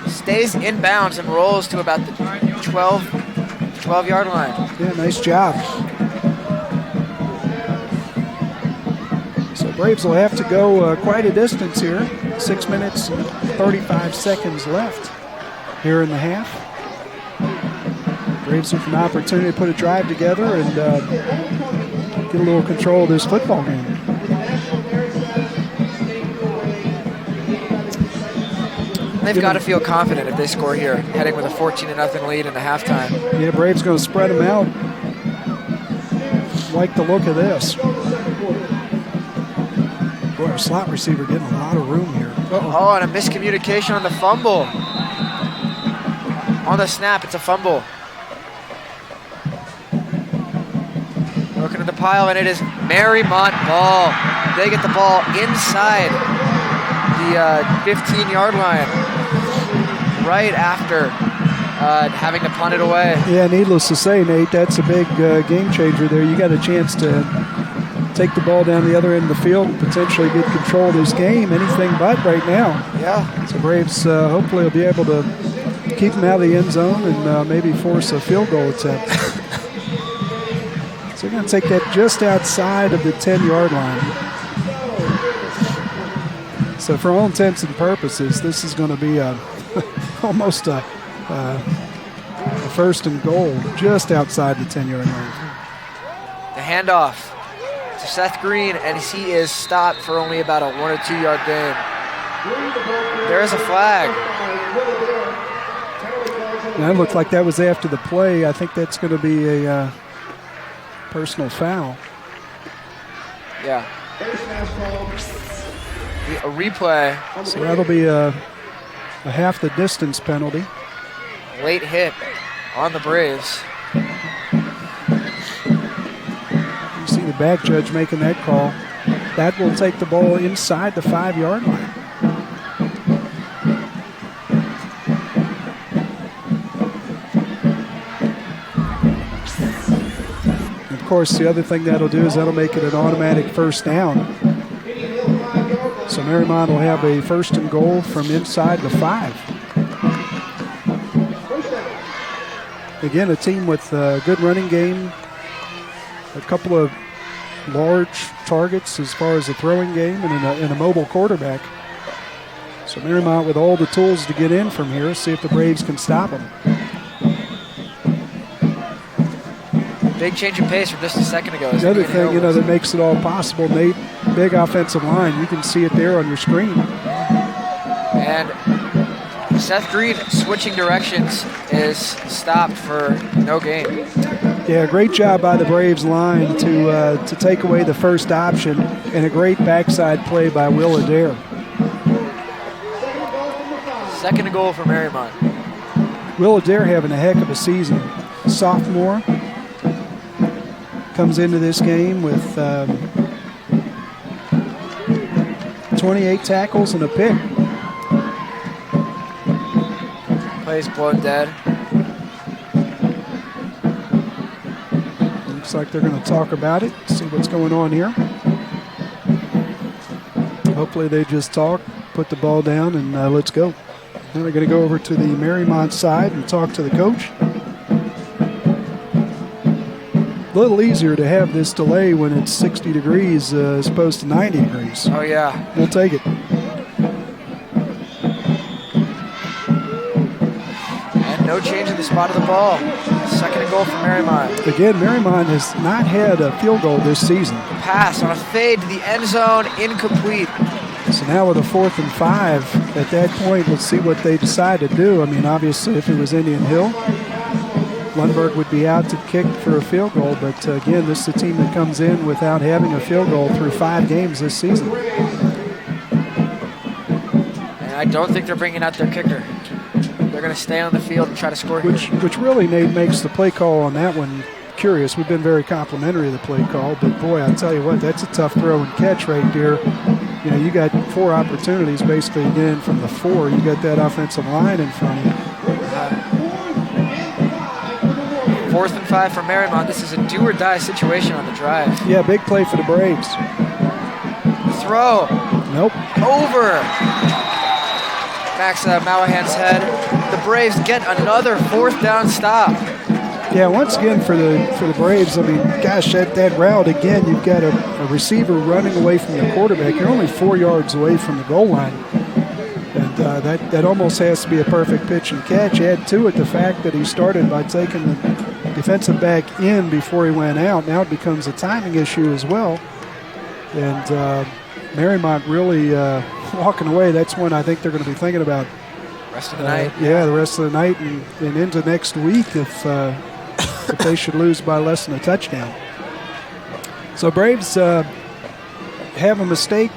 stays in bounds and rolls to about the 12-yard line. Yeah, nice job. So Braves will have to go quite a distance here. 6 minutes and 35 seconds left here in the half. Braves with an opportunity to put a drive together and get a little control of this football game. They've got to feel confident if they score here, heading with a 14-0 lead in the halftime. Yeah, Braves going to spread them out. Like the look of this. Boy, our slot receiver getting a lot of room here. Oh, and a miscommunication on the fumble. On the snap, it's a fumble. Looking at the pile, and it is Mariemont ball. They get the ball inside the 15-yard line right after having to punt it away. Yeah, needless to say, Nate, that's a big game changer there. You got a chance to take the ball down the other end of the field and potentially get control of this game. Anything but right now. Yeah. So Braves hopefully will be able to keep them out of the end zone and maybe force a field goal attempt. So they're going to take that just outside of the 10-yard line. So for all intents and purposes, this is going to be almost a first and goal just outside the 10-yard line. The handoff to Seth Green, and he is stopped for only about a 1 or 2 yard gain. There is a flag. Now, it looked like that was after the play. I think that's going to be a personal foul. Yeah. A replay. So that'll be a half the distance penalty. Late hit on the Braves. You see the back judge making that call. That will take the ball inside the 5-yard line. Of course, the other thing that'll do is that'll make it an automatic first down. So Mariemont will have a first and goal from inside the 5. Again, a team with a good running game, a couple of large targets as far as the throwing game, and a mobile quarterback. So Mariemont with all the tools to get in from here, see if the Braves can stop them. Big change of pace from just a second ago. The other thing, that makes it all possible, Nate, big offensive line. You can see it there on your screen. And Seth Green switching directions is stopped for no gain. Yeah, great job by the Braves line to take away the first option, and a great backside play by Will Adair. Second and goal for Mariemont. Will Adair having a heck of a season. Sophomore. Comes into this game with 28 tackles and a pick. Plays blown dead. Looks like they're going to talk about it, see what's going on here. Hopefully they just talk, put the ball down, and let's go. Now they're going to go over to the Mariemont side and talk to the coach. A little easier to have this delay when it's 60 degrees as opposed to 90 degrees. Oh, yeah. We'll take it. And no change in the spot of the ball. Second and goal for Mariemont. Again, Mariemont has not had a field goal this season. The pass on a fade to the end zone, incomplete. So now with a 4th and 5, at that point, let's see what they decide to do. I mean, obviously, if it was Indian Hill, Lundberg would be out to kick for a field goal, but again, this is a team that comes in without having a field goal through 5 games this season. And I don't think they're bringing out their kicker. They're going to stay on the field and try to score here. Which really, Nate, makes the play call on that one curious. We've been very complimentary of the play call, but boy, I'll tell you what, that's a tough throw and catch right there. You know, you got 4 opportunities basically again from the 4. You got that offensive line in front of you. 4th and 5 for Mariemont. This is a do-or-die situation on the drive. Yeah, big play for the Braves. Throw. Nope. Over. Max Malahan's head. The Braves get another 4th down stop. Yeah, once again for the Braves, I mean, gosh, that route, again, you've got a receiver running away from the quarterback. You're only 4 yards away from the goal line. And that almost has to be a perfect pitch and catch. Add to it the fact that he started by taking the defensive back in before he went out. Now it becomes a timing issue as well. And Mariemont really walking away. That's one I think they're going to be thinking about. Rest of the night. Yeah, the rest of the night and into next week if they should lose by less than a touchdown. So Braves have a mistake,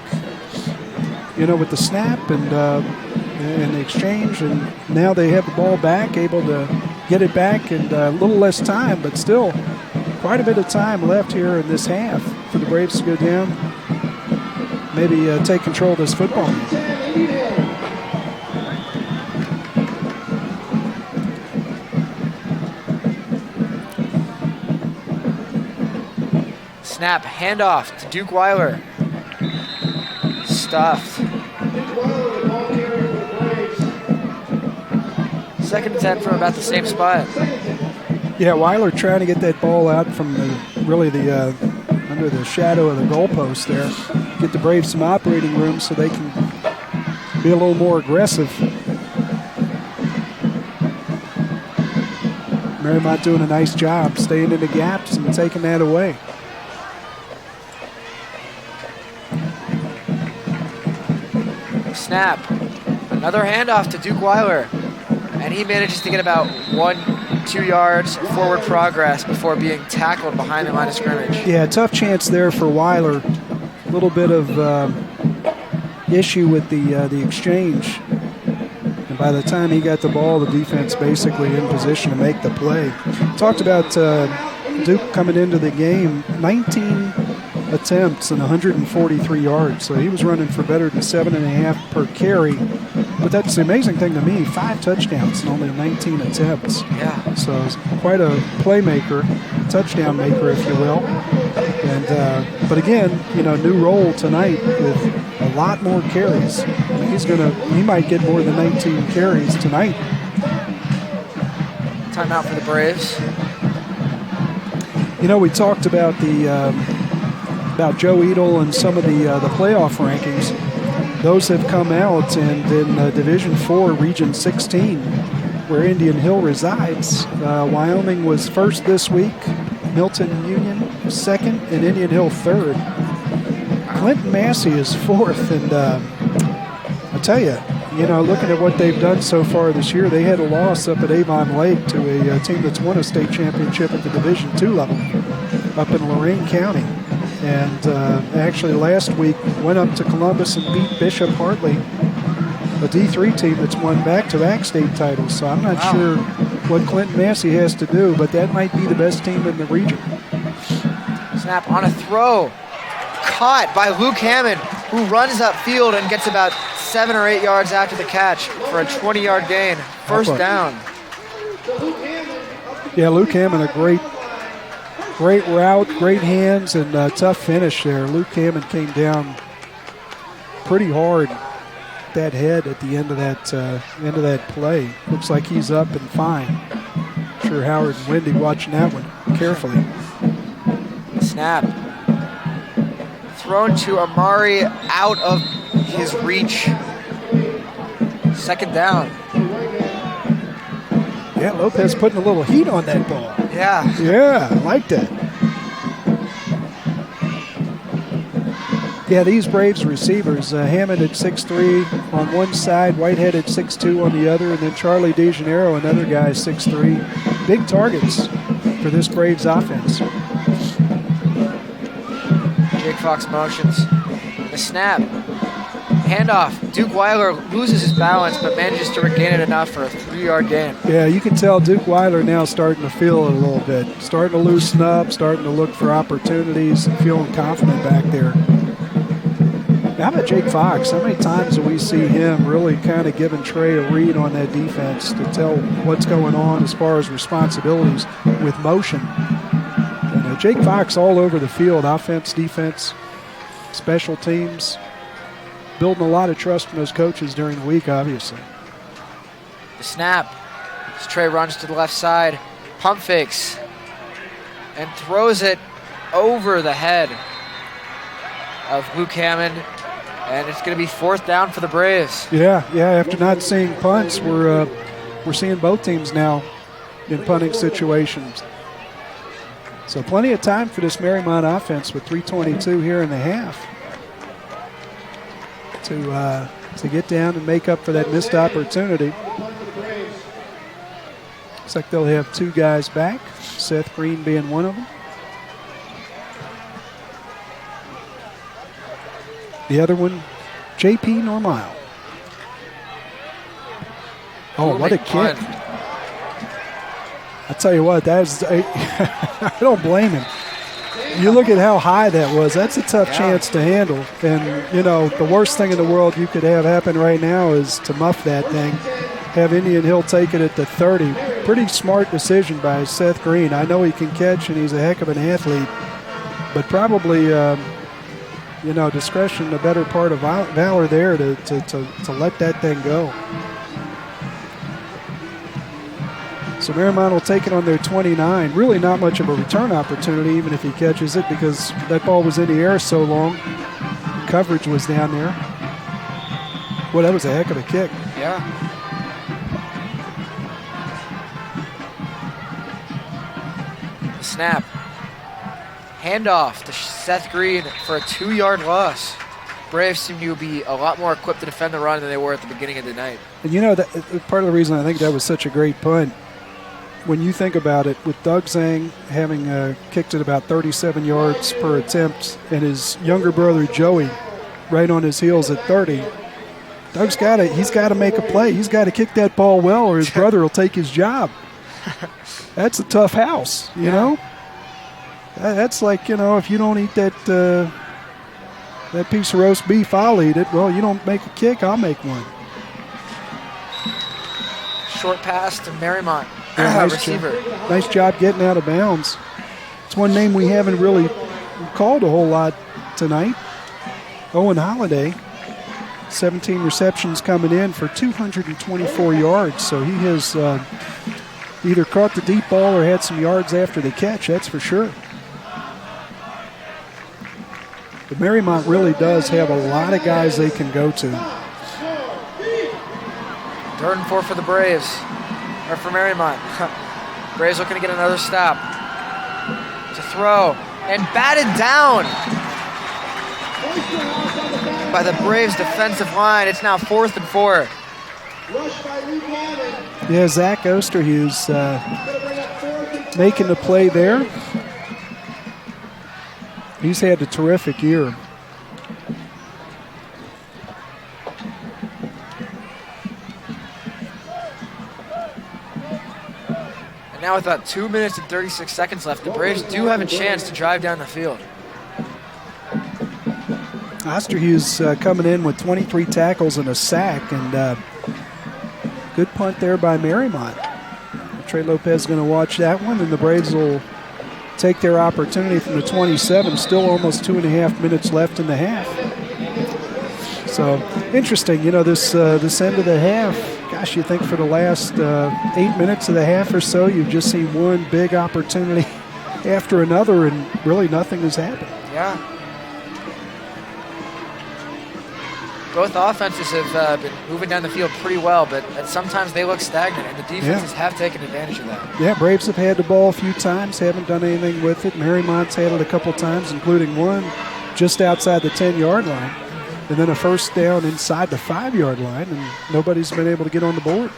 with the snap, and in the exchange, and now they have the ball back, able to get it back, and a little less time, but still quite a bit of time left here in this half for the Braves to go down, maybe take control of this football. Snap, handoff to Duke Weiler. Stuffed. Second and 10 from about the same spot. Yeah, Weiler trying to get that ball out from the under the shadow of the goalpost there. Get the Braves some operating room so they can be a little more aggressive. Mariemont doing a nice job staying in the gaps and taking that away. Snap. Another handoff to Duke Weiler. And he manages to get about 1-2 yards forward progress before being tackled behind the line of scrimmage. Yeah, tough chance there for Weiler. A little bit of issue with the exchange. And by the time he got the ball, the defense basically in position to make the play. Talked about Duke coming into the game, 19 attempts and 143 yards. So he was running for better than 7.5 per carry. But that's the amazing thing to me, 5 touchdowns and only 19 attempts. Yeah. So it's quite a playmaker, touchdown maker, if you will. And but again, new role tonight with a lot more carries. He might get more than 19 carries tonight. Timeout for the Braves. We talked about about Joe Edel and some of the playoff rankings. Those have come out, and in Division 4, Region 16, where Indian Hill resides, Wyoming was first this week, Milton Union second, and Indian Hill third. Clinton Massey is fourth, and I tell you, looking at what they've done so far this year, they had a loss up at Avon Lake to a team that's won a state championship at the Division II level up in Lorain County. And actually last week went up to Columbus and beat Bishop Hartley, a D3 team that's won back-to-back state titles. So I'm not sure what Clinton Massey has to do, but that might be the best team in the region. Snap on a throw. Caught by Luke Hammond, who runs upfield and gets about 7 or 8 yards after the catch for a 20-yard gain. First down. Yeah, Luke Hammond, a great route, great hands, and tough finish there. Luke Hammond came down pretty hard, that head at the end of that play. Looks like he's up and fine. I'm sure Howard and Wendy watching that one carefully. Snap. Thrown to Amari out of his reach. Second down. Yeah, Lopez putting a little heat on that ball. Yeah. Yeah, I like that. Yeah, these Braves receivers, Hammond at 6'3" on one side, Whitehead at 6'2" on the other, and then Charlie DeJaneiro, another guy, 6'3". Big targets for this Braves offense. Jake Fox motions. The snap. Handoff. Duke Weiler loses his balance, but manages to regain it enough for a 3-yard gain. Yeah, you can tell Duke Weiler now starting to feel it a little bit. Starting to loosen up, starting to look for opportunities, feeling confident back there. How about Jake Fox? How many times do we see him really kind of giving Trey a read on that defense to tell what's going on as far as responsibilities with motion? And Jake Fox all over the field, offense, defense, special teams, building a lot of trust from those coaches during the week, obviously. The snap. As Trey runs to the left side, pump fakes, and throws it over the head of Luke Hammond, and it's going to be 4th down for the Braves. Yeah. After not seeing punts, we're seeing both teams now in punting situations. So plenty of time for this Mariemont offense with 3:22 here in the half to get down and make up for that missed opportunity. Looks like they'll have 2 guys back, Seth Green being one of them. The other one, J.P. Normile. Oh, what a kick. I tell you what, I don't blame him. You look at how high that was. That's a tough chance to handle. And, you know, the worst thing in the world you could have happen right now is to muff that thing. Have Indian Hill take it at the 30. Pretty smart decision by Seth Green. I know he can catch and he's a heck of an athlete. But probably, you know, discretion, the better part of valor there to let that thing go. So Mariemont will take it on their 29. Really not much of a return opportunity, even if he catches it, because that ball was in the air so long. Coverage was down there. Well, that was a heck of a kick. Yeah. The snap. Handoff to Seth Green for a 2-yard loss. Braves seem to be a lot more equipped to defend the run than they were at the beginning of the night. And you know, that part of the reason I think that was such a great punt, when you think about it, with Doug Zhang having kicked it about 37 yards per attempt and his younger brother Joey right on his heels at 30, he's got to make a play. He's got to kick that ball well or his brother will take his job. That's a tough house, you know? That's like, you know, if you don't eat that piece of roast beef, I'll eat it. Well, you don't make a kick, I'll make one. Short pass to Mariemont. Nice job getting out of bounds. It's one name we haven't really called a whole lot tonight. Owen Holiday, 17 receptions coming in for 224 yards. So he has either caught the deep ball or had some yards after the catch, that's for sure. But Mariemont really does have a lot of guys they can go to. 3rd and 4 for the Braves. Or for Mariemont. Braves looking to get another stop. To throw. And batted down by the Braves defensive line. It's now 4th and 4. Yeah, Zach Osterhues making the play there. He's had a terrific year. Now with about 2 minutes and 36 seconds left, the Braves do have a chance to drive down the field. Osterhues coming in with 23 tackles and a sack, and good punt there by Mariemont. Trey Lopez is going to watch that one, and the Braves will take their opportunity from the 27. Still almost 2.5 minutes left in the half. So interesting, you know, this end of the half. Gosh, you think for the last 8 minutes of the half or so, you've just seen one big opportunity after another, and really nothing has happened. Yeah. Both offenses have been moving down the field pretty well, but sometimes they look stagnant, and the defenses have taken advantage of that. Yeah, Braves have had the ball a few times, haven't done anything with it. Mariemont's had it a couple times, including one just outside the 10-yard line. And then a first down inside the 5-yard line, and nobody's been able to get on the board.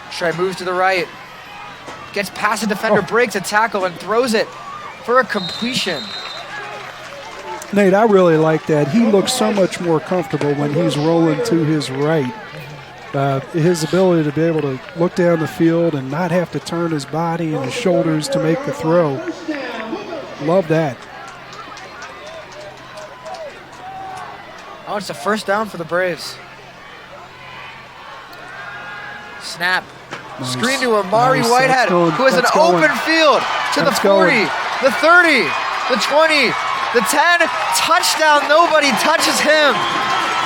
Trey moves to the right, gets past the defender, breaks a tackle, and throws it for a completion. Nate, I really like that. He looks so much more comfortable when he's rolling to his right. His ability to be able to look down the field and not have to turn his body and his shoulders to make the throw. Love that. Oh, it's a first down for the Braves. Snap. Nice. Screen to Amari Nice. Whitehead, who has an open field to the 40, the 30, the 20, the 10. Touchdown. Nobody touches him.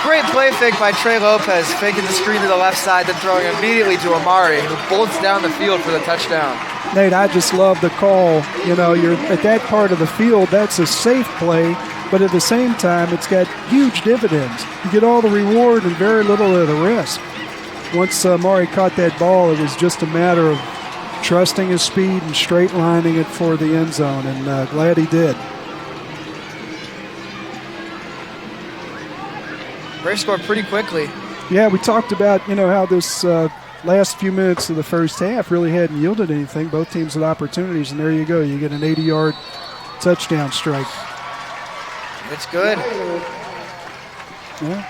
Great play fake by Trey Lopez, faking the screen to the left side, then throwing immediately to Amari, who bolts down the field for the touchdown. Nate, I just love the call. You know, you're at that part of the field, that's a safe play. But at the same time, it's got huge dividends. You get all the reward and very little of the risk. Once Maury caught that ball, it was just a matter of trusting his speed and straight lining it for the end zone, and glad he did. Braves scored pretty quickly. Yeah, we talked about, you know, how this last few minutes of the first half really hadn't yielded anything. Both teams had opportunities, and there you go. You get an 80-yard touchdown strike. It's good. Yeah.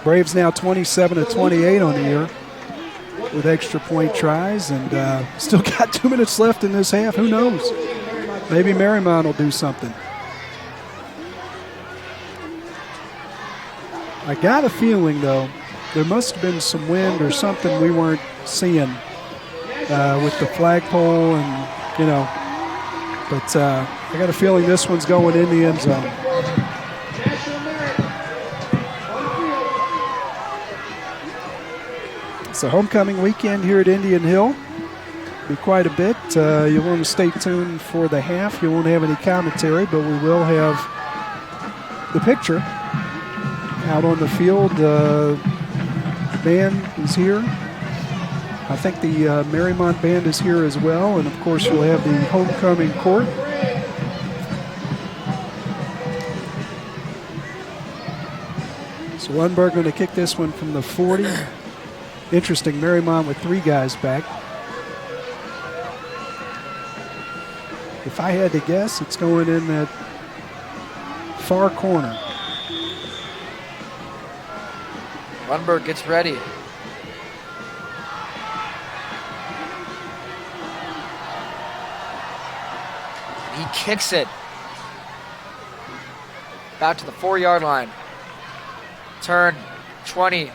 Braves now 27 of 28 on the year with extra point tries, and still got 2 minutes left in this half. Who knows? Maybe Mariemont will do something. I got a feeling, though, there must have been some wind or something we weren't seeing with the flagpole and, you know. But I got a feeling this one's going in the end zone. It's a homecoming weekend here at Indian Hill. Be quite a bit. You'll want to stay tuned for the half. You won't have any commentary, but we will have the picture out on the field. The band is here. I think the Mariemont band is here as well, and of course you'll have the homecoming court. So Lundberg going to kick this one from the 40. Interesting, Mariemont with 3 guys back. If I had to guess, it's going in that far corner. Lundberg gets ready. He kicks it. About to the 4-yard line. Turn, 20.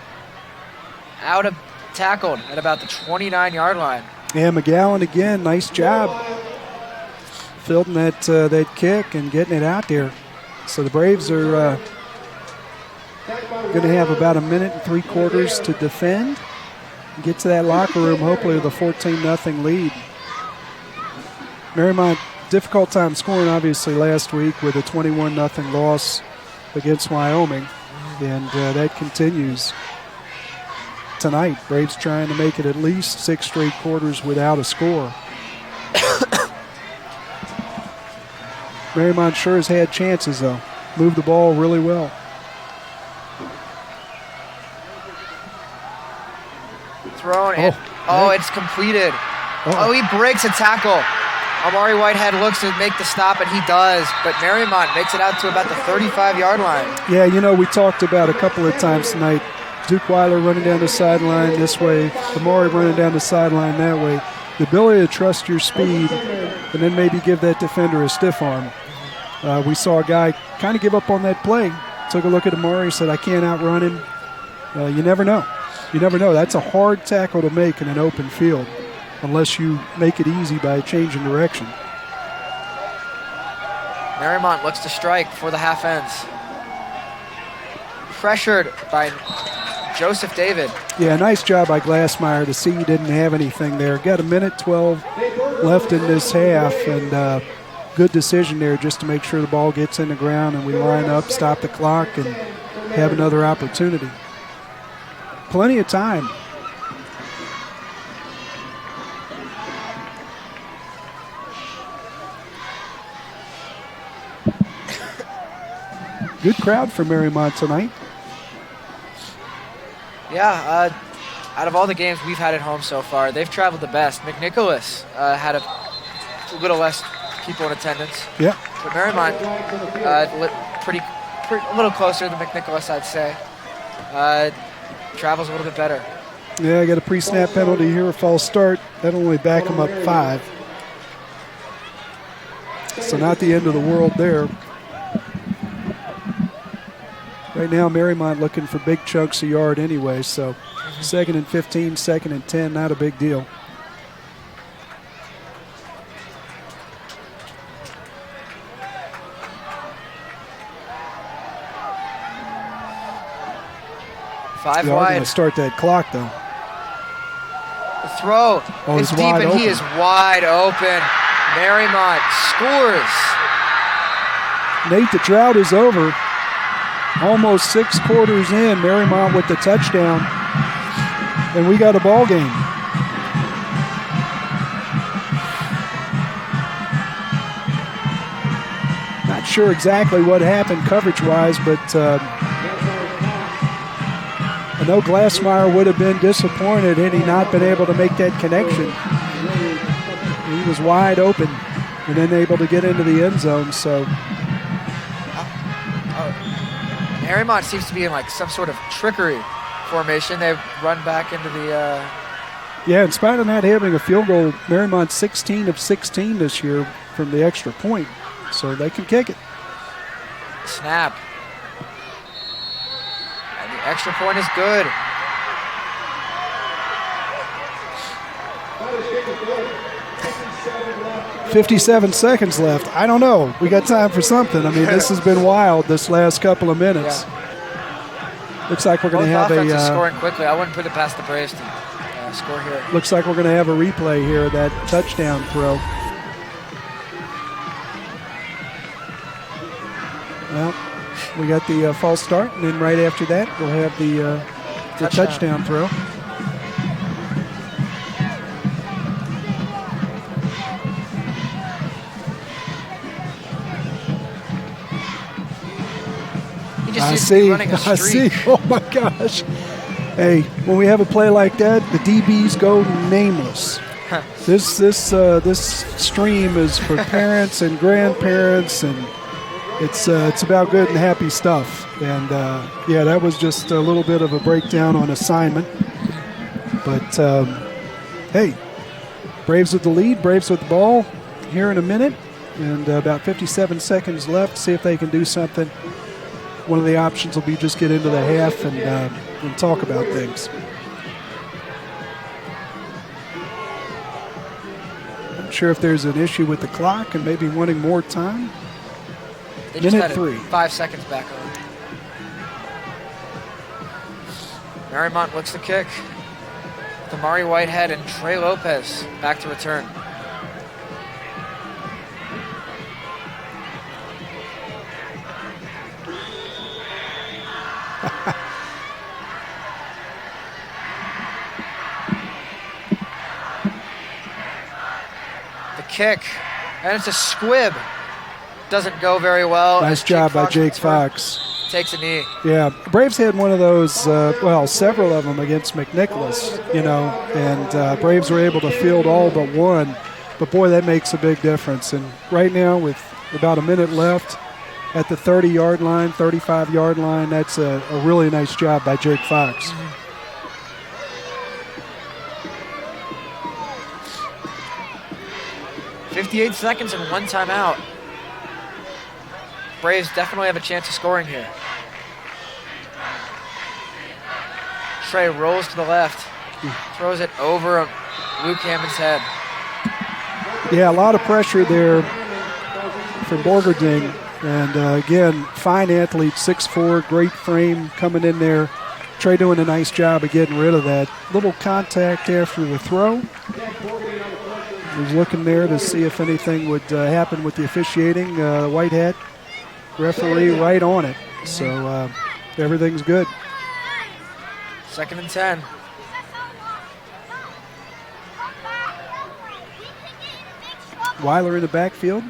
Out of tackled at about the 29-yard line. Yeah, McGowan again, nice job fielding that kick and getting it out there. So the Braves are going to have about 1 minute and 3/4 to defend. Get to that locker room, hopefully with a 14-0 lead. Mariemont, difficult time scoring, obviously, last week with a 21-0 loss against Wyoming. And that continues tonight. Braves trying to make it at least 6 straight quarters without a score. Mariemont sure has had chances, though. Moved the ball really well. Thrown. It's completed. Oh, he breaks a tackle. Amari Whitehead looks to make the stop, and he does. But Mariemont makes it out to about the 35-yard line. Yeah, you know, we talked about a couple of times tonight. Duke Weiler running down the sideline this way, Amari running down the sideline that way. The ability to trust your speed and then maybe give that defender a stiff arm. We saw a guy kind of give up on that play. Took a look at Amari, said, I can't outrun him. You never know. You never know. That's a hard tackle to make in an open field unless you make it easy by changing direction. Mariemont looks to strike for the half ends. Pressured by Joseph David. Yeah, nice job by Glassmeyer to see he didn't have anything there. Got 1:12 left in this half, and good decision there just to make sure the ball gets in the ground and we line up, stop the clock, and have another opportunity. Plenty of time. Good crowd for Mariemont tonight. Yeah, out of all the games we've had at home so far, they've traveled the best. McNicholas had a little less people in attendance. Yeah. But Mariemont, a little closer than McNicholas, I'd say. Travels a little bit better. Yeah, I got a pre-snap penalty here, a false start. That'll only back them up 5. So not the end of the world there. Right now, Mariemont looking for big chunks of yard anyway, so 2nd and 15, 2nd and 10, not a big deal. Five They are wide. going to start that clock, though. The throw is deep, and he is wide open. Mariemont scores. Nate, the drought is over. Almost 6 quarters in, Mariemont with the touchdown, and we got a ball game. Not sure exactly what happened coverage-wise, but I know Glassmeyer would have been disappointed had he not been able to make that connection. He was wide open and then able to get into the end zone, so. Mariemont seems to be in like some sort of trickery formation. They've run back into the... Yeah, in spite of not having a field goal, Mariemont 16 of 16 this year from the extra point, so they can kick it. Snap. And the extra point is good. "57 seconds left. I don't know. We got time for something. I mean, this has been wild this last couple of minutes. Yeah. Looks like we're going to Both have offenses a... scoring quickly. I wouldn't put it past the Braves to score here. Looks like we're going to have a replay here of that touchdown throw. Well, we got the false start, and then right after that, we'll have the touchdown throw. Just seems to be running a I streak. see. Oh, my gosh. Hey, when we have a play like that, the DBs go nameless. This stream is for parents and grandparents, and it's about good and happy stuff. And, yeah, that was just a little bit of a breakdown on assignment. But, hey, Braves with the lead, Braves with the ball here in a minute, and about 57 seconds left. See if they can do something. One of the options will be just get into the half and talk about things. Not sure if there's an issue with the clock and maybe wanting more time. They just Minute had 3. 5 seconds back on. Mariemont looks to kick. Damari Whitehead and Trey Lopez back to return. The kick, and it's a squib. Doesn't go very well. Nice job by Jake Fox. Takes a knee. Yeah, Braves had one of those, well, several of them against McNicholas, you know, and Braves were able to field all but one. But, boy, that makes a big difference. And right now, with about a minute left at the 30-yard line, 35-yard line, that's a really nice job by Jake Fox. 58 seconds and 1 timeout. Braves definitely have a chance of scoring here. Trey rolls to the left, throws it over Luke Hammond's head. Yeah, a lot of pressure there for Borgerding. And, again, fine athlete, 6'4", great frame coming in there. Trey doing a nice job of getting rid of that. Little contact after the throw. He's looking there to see if anything would happen with the officiating. Whitehead, referee right on it. So everything's good. 2nd and 10. Weiler in the backfield.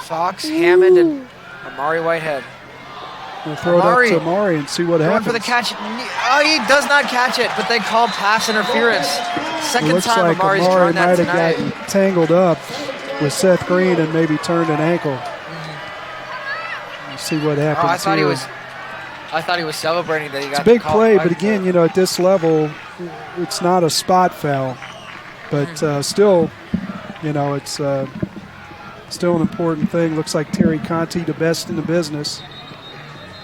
Fox, Hammond, and Amari Whitehead. We'll throw it up to Amari and see what Going happens. for the catch. Oh, he does not catch it, but they call pass interference. Second Looks time like Amari's Amari drawn that might tonight. have gotten tangled up with Seth Green and maybe turned an ankle. We'll see what happens. Oh, I thought here. I thought he was celebrating that he got It's a big the call. play, but again, you know, at this level, it's not a spot foul. But still, you know, it's still an important thing. Looks like Terry Conti, the best in the business,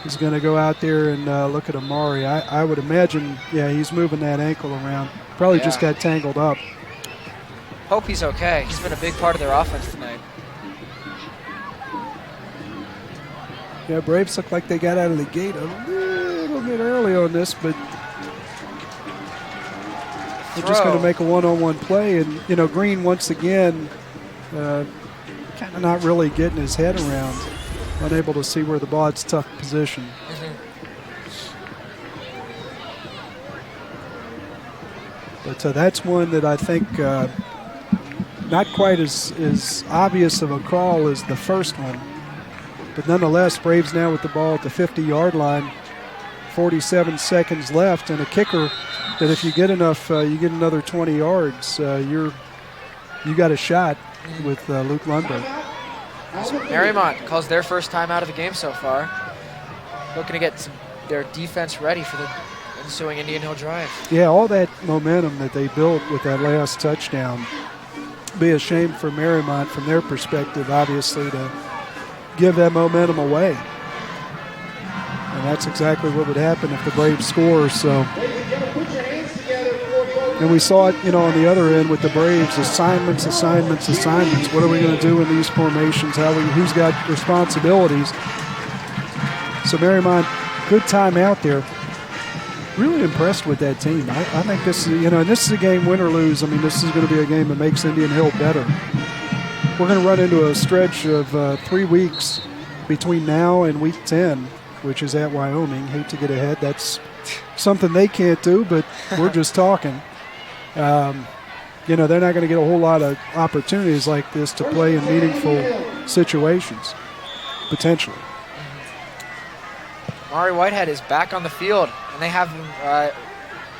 is going to go out there and look at Amari. I would imagine, yeah, he's moving that ankle around. Probably just got tangled up. Hope he's okay. He's been a big part of their offense tonight. Yeah, Braves look like they got out of the gate a little bit early on this, but they're just going to make a one-on-one play. And, you know, Green, once again, kind of not really getting his head around, unable to see where the ball. It's a tough position. But that's one that I think not quite as obvious of a call as the first one. But nonetheless, Braves now with the ball at the 50-yard line, 47 seconds left, and a kicker that if you get enough, you get another 20 yards, you got a shot with Luke Lundberg. Mariemont calls their first time out of the game so far. looking to get their defense ready for the ensuing Indian Hill drive. Yeah, all that momentum that they built with that last touchdown. Be a shame for Mariemont from their perspective, obviously, to give that momentum away. And that's exactly what would happen if the Braves score. So, and we saw it, on the other end with the Braves, assignments. What are we going to do in these formations? Who's got responsibilities? So Mariemont, good time out there. Really impressed with that team. I think this is, and this is a game, win or lose. I mean, this is going to be a game that makes Indian Hill better. We're going to run into a stretch of 3 weeks between now and week 10, which is at Wyoming. Hate to get ahead. That's something they can't do, but we're just talking. They're not going to get a whole lot of opportunities like this to play in meaningful situations, potentially. Mari Whitehead is back on the field, and they have him,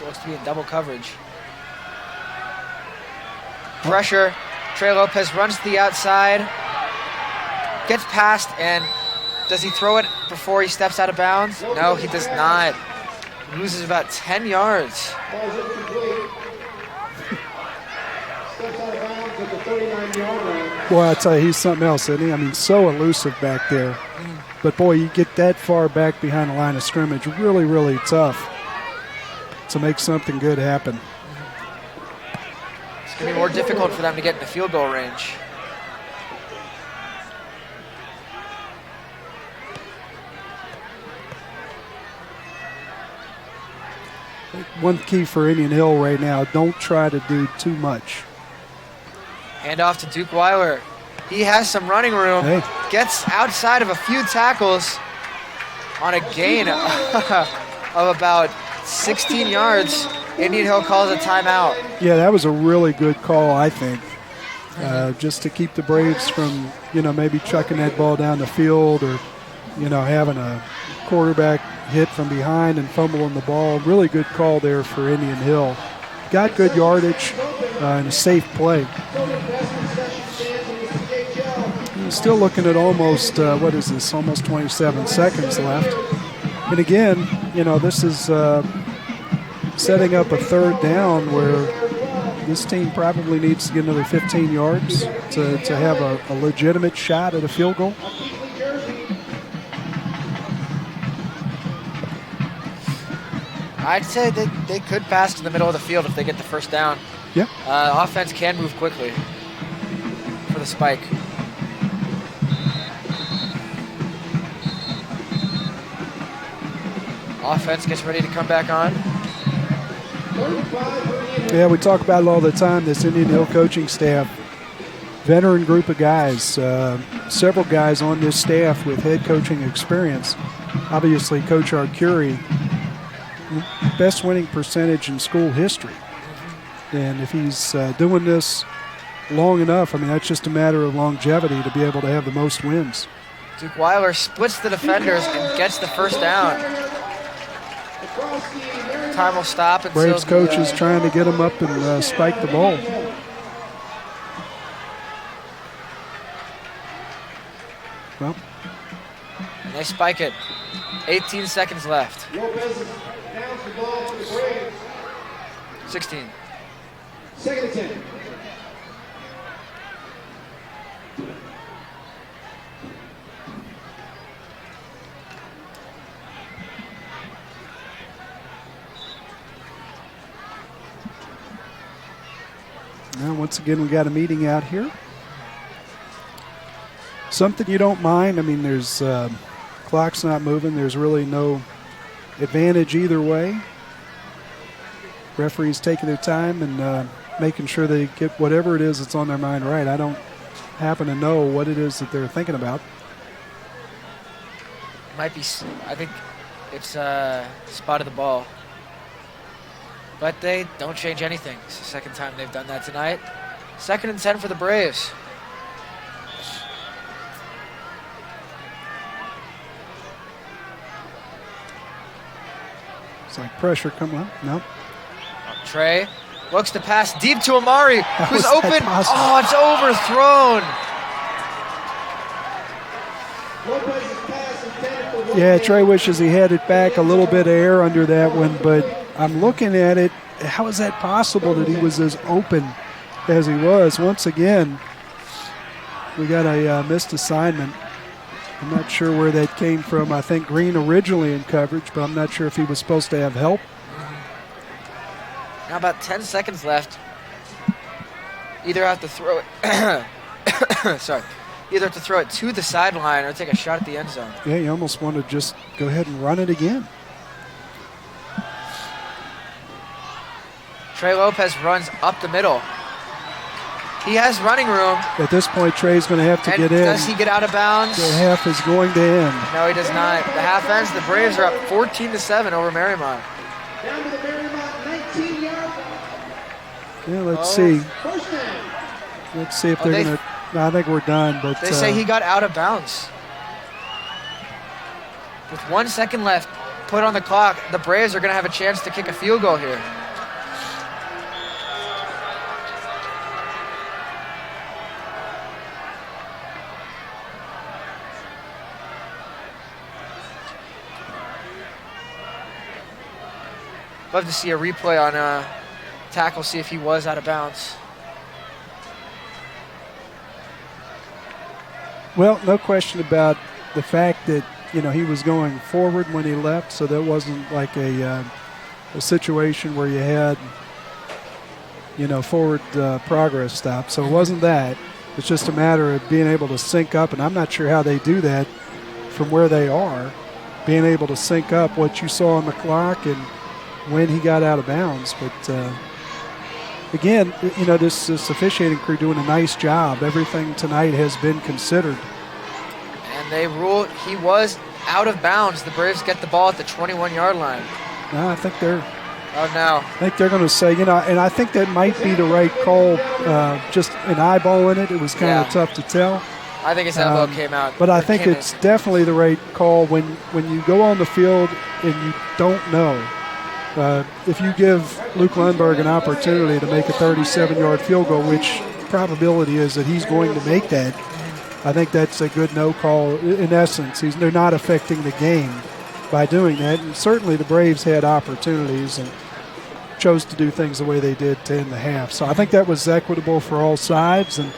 looks to be in double coverage. Pressure. Trey Lopez runs to the outside, gets past, and does he throw it before he steps out of bounds? No, he does not. He loses about 10 yards. Boy, I tell you, he's something else, isn't he? I mean, so elusive back there. But, boy, you get that far back behind the line of scrimmage, really, really tough to make something good happen. It's going to be more difficult for them to get in the field goal range. One key for Indian Hill right now, don't try to do too much. Hand off to Duke Weiler. He has some running room. Hey. Gets outside of a few tackles on a gain of about 16 yards. Indian Hill calls a timeout. Yeah, that was a really good call, I think. Just to keep the Braves from, maybe chucking that ball down the field or, having a quarterback hit from behind and fumbling the ball. Really good call there for Indian Hill. Got good yardage and a safe play. Still looking at almost, almost 27 seconds left. And again, this is setting up a third down where this team probably needs to get another 15 yards to have a legitimate shot at a field goal. I'd say that they could pass to the middle of the field if they get the first down. Yeah. Offense can move quickly for the spike. Offense gets ready to come back on. Yeah, we talk about it all the time, this Indian Hill coaching staff. Veteran group of guys. Several guys on this staff with head coaching experience. Obviously, Coach Arcuri, best winning percentage in school history. And if he's doing this long enough, that's just a matter of longevity to be able to have the most wins. Duke Weiler splits the defenders and gets the first down. Time will stop. Braves coach is trying to get him up and spike the ball. Well, and they spike it. 18 seconds left. 16. Second and 10. Now, once again, we got a meeting out here. Something you don't mind. There's clock's not moving. There's really no advantage either way. Referees taking their time and making sure they get whatever it is that's on their mind right. I don't happen to know what it is that they're thinking about. Might be, I think it's spotted the ball. But they don't change anything. It's the second time they've done that tonight. 2nd and 10 for the Braves. It's like pressure coming up. No. Trey looks to pass deep to Amari, who's was open. possible? Oh, it's overthrown. Lopez's pass intended for Yeah, Trey wishes he had it back, a little bit of air under that one, but I'm looking at it. How is that possible that he was as open as he was? Once again, we got a missed assignment. I'm not sure where that came from. I think Green originally in coverage, but I'm not sure if he was supposed to have help. Now about 10 seconds left. Either have to throw it. Sorry. Either have to throw it to the sideline or take a shot at the end zone. Yeah, you almost want to just go ahead and run it again. Trey Lopez runs up the middle. He has running room. At this point, Trey's going to have to get in. Does he get out of bounds? The half is going to end. No, he does not. The half ends. The Braves are up 14-7 over Mariemont. Down to the Mariemont 19-yard. Yeah, let's see. Let's see if they're going to. No, I think we're done. But they say he got out of bounds. With 1 second left, put on the clock, the Braves are going to have a chance to kick a field goal here. Love to see a replay on tackle, see if he was out of bounds. Well, no question about the fact that, you know, he was going forward when he left, so that wasn't like a situation where you had, you know, forward progress stop. So it wasn't that. It's just a matter of being able to sync up, and I'm not sure how they do that from where they are, being able to sync up what you saw on the clock and when he got out of bounds. But again, you know, this officiating crew doing a nice job. Everything tonight has been considered. And they ruled he was out of bounds. The Braves get the ball at the 21-yard line. No, I think they're. Oh, no. I think they're going to say, you know, and I think that might be the right call. Just an eyeballing it, it was kind of tough to tell. I think his elbow came out. But I think it's definitely the right call when you go on the field and you don't know. If you give Luke Lundberg an opportunity to make a 37-yard field goal, which probability is that he's going to make that, I think that's a good no call. In essence, they're not affecting the game by doing that. And certainly the Braves had opportunities and chose to do things the way they did to end the half. So I think that was equitable for all sides. And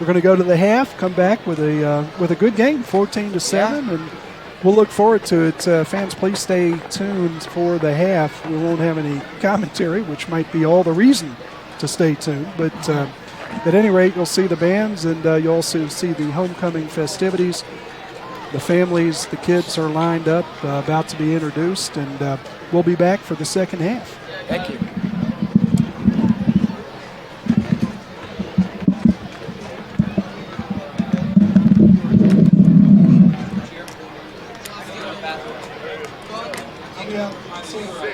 we're going to go to the half, come back with a good game, 14-7, and we'll look forward to it. Fans, please stay tuned for the half. We won't have any commentary, which might be all the reason to stay tuned. But at any rate, you'll see the bands, and you'll also see the homecoming festivities. The families, the kids are lined up, about to be introduced, and we'll be back for the second half. Thank you.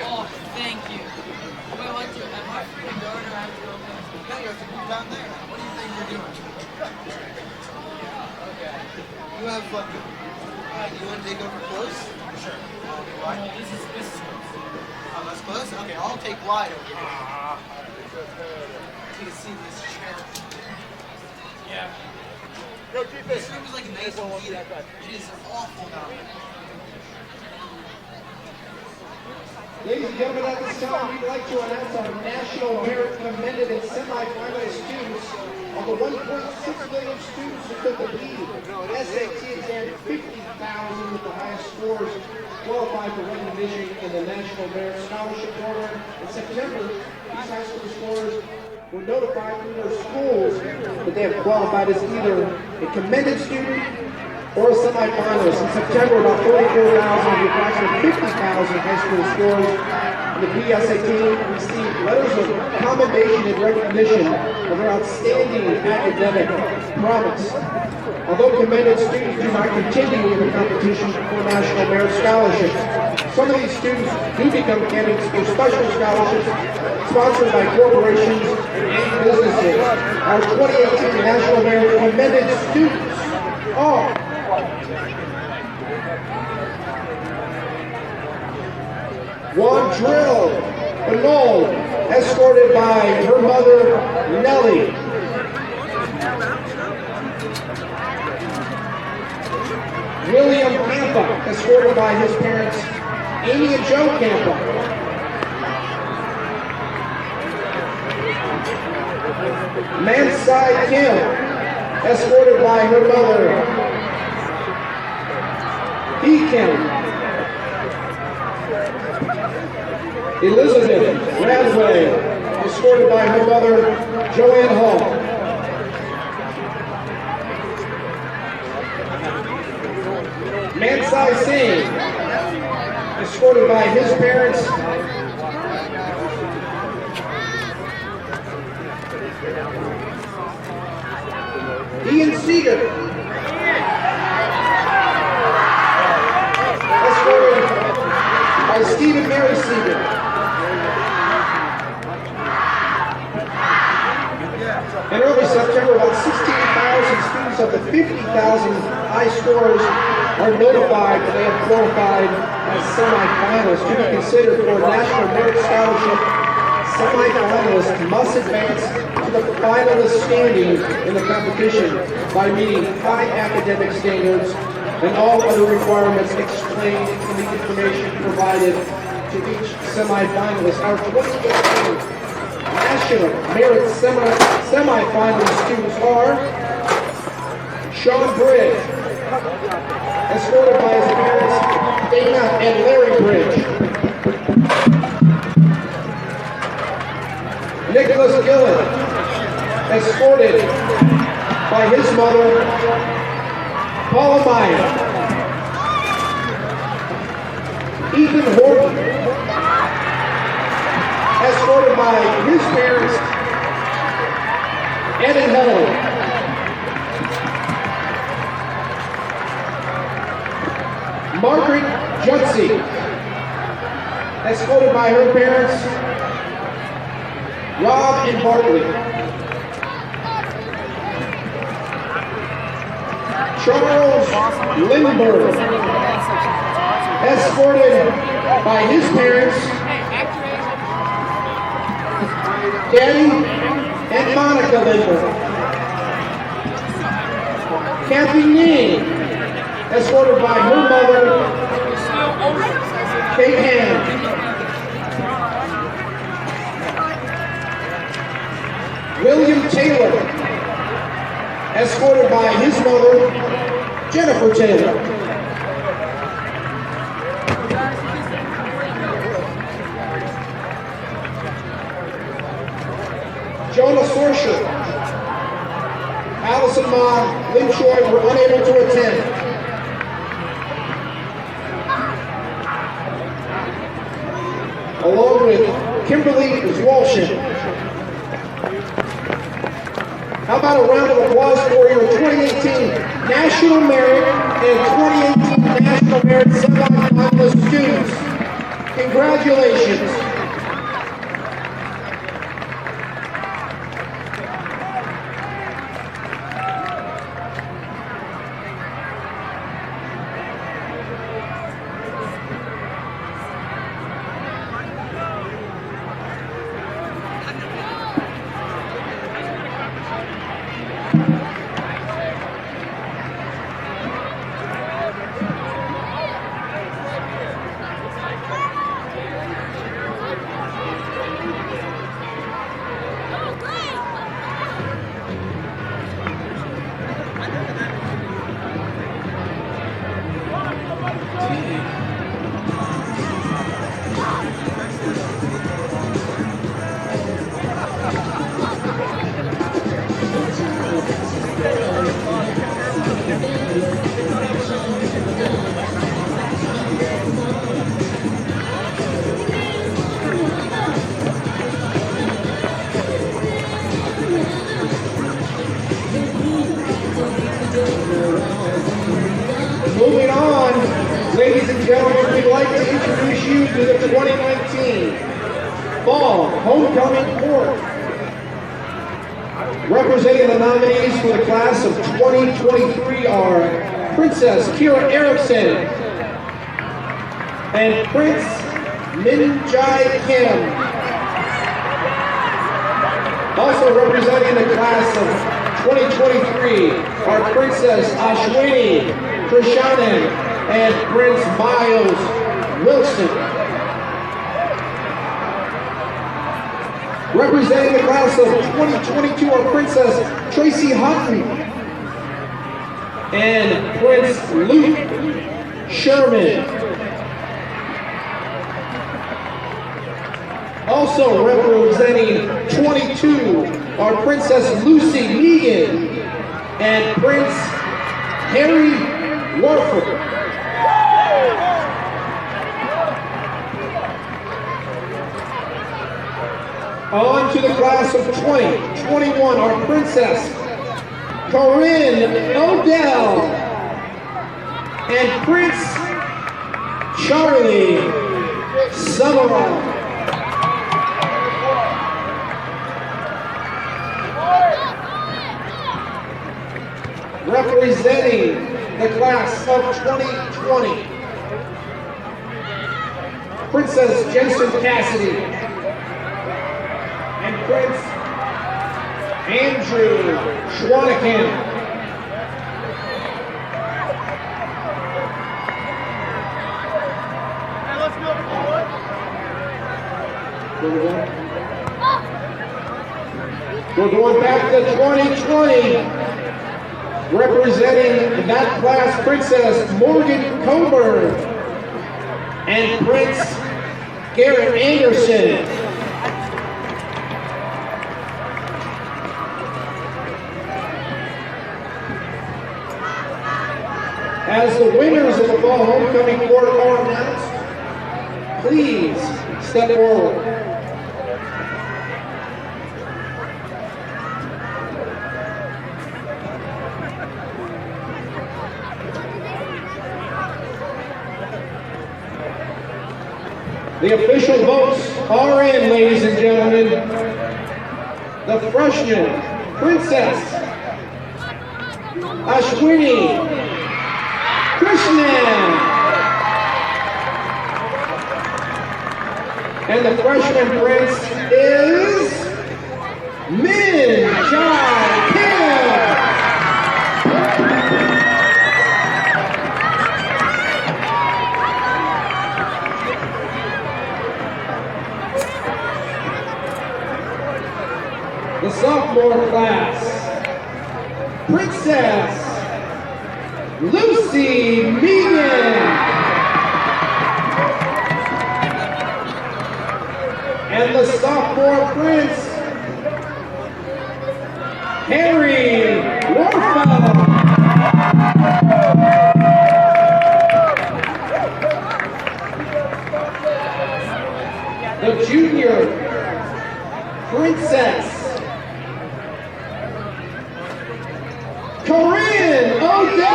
Oh, thank you. Am I free to go or do I have to go? No, you have to move down there. What do you think you're doing? Okay. You have fun. You want to take over close? Sure. Why? This is close. Oh, that's close? Okay, I'll take wide over here. You can see this chair. Yeah. This room is like nice and neat. It is awful now. Ladies and gentlemen, at this time, we'd like to announce our National Merit Commended and Semi-Finalist students. Of the 1.6 million students who took the SAT exam, 50,000 with the highest scores qualified for recognition in the National Merit Scholarship Program. In September, these high school scholars were notified through their schools that they have qualified as either a commended student or a semi-finalist. In September, about 44,000 of the approximately 50,000 high school scholars in the PSAT received letters of commendation and recognition of their outstanding academic prowess. Although commended students do not continue in the competition for National Merit Scholarships, some of these students do become candidates for special scholarships sponsored by corporations and businesses. Our 2018 National Merit Commended students are Wandrill Benold, escorted by her mother, Nellie. William Campa, escorted by his parents, Amy and Joe Campa. Mansai Kim, escorted by her mother, He Kim. Elizabeth Radway, escorted by her mother, Joanne Hall. Mansai Singh, escorted by his parents, Ian Seeger, escorted by Stephen Mary Seeger. In early September, about 16,000 students of the 50,000 high scorers are notified that they have qualified as semifinalists to be considered for a National Merit Scholarship. Semifinalists must advance to the finalist standing in the competition by meeting high academic standards and all other requirements explained in the information provided to each semifinalist. Our 2015 National Merit semifinalist students are Sean Bridge, escorted by his parents, Dana and Larry Bridge. Nicholas Gillen, escorted by his mother, Paula Meyer. Ethan Horton, escorted by his parents, Ed and Helen. Margaret Jutsi, escorted by her parents, Rob and Bartley. Charles Lindbergh, escorted by his parents, Daddy and Monica Lindbergh. Kathy Ning, escorted by her mother, Kate Hand. William Taylor, escorted by his mother, Jennifer Taylor. Jonah Sorsher, Allison Ma, Lynn Choi were unable to attend. Along with Kimberly Zwalshin. How about a round of applause for your 2018 National Merit and 2018 National Merit semifinalist students? Congratulations. Moving on, ladies and gentlemen, we'd like to introduce you to the 2019 Fall Homecoming Court. Representing the nominees for the class of 2023 are Princess Kira Erickson and Prince Minjai Kim. Also representing the class of 2023 are Princess Ashwini Krishanen and Prince Miles Wilson. Representing the class of 2022 are Princess Tracy Hutton and Prince Luke Sherman. Also representing 22 are Princess Lucy Megan and Prince Harry Warford. On to the class of 2021 are Princess Corinne Odell and Prince Charlie Summerall. Representing the class of 2020, Princess Jensen Cassidy and Prince Andrew Schwanacan. Hey, let's go, boy. We're going back to 2020. Representing that class, Princess Morgan Coburn and Prince Garrett Anderson. As the winners of the fall homecoming court are announced, please step forward. The official votes are in, ladies and gentlemen. The freshman, Princess Ashwini Krishnan. And the freshman prince is Min Jai Kim. The sophomore class, Princess Lucy Megan and the sophomore prince, Harry Warfeld. The junior princess, Corinne Odell.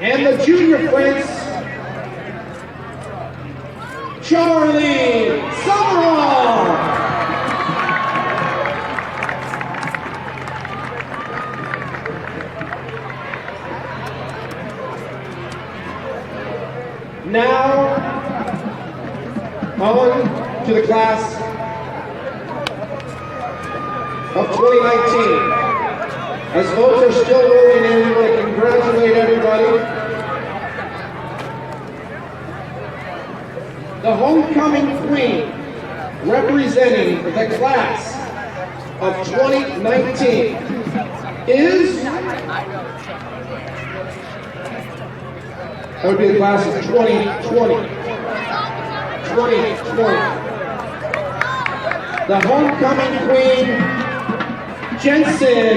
And the junior prince, Charlie Summerall. Now, on to the class of 2019. As votes are still rolling in, we want to congratulate everybody. The homecoming queen representing the class of 2019 is, that would be the class of 2020. The homecoming queen, Jensen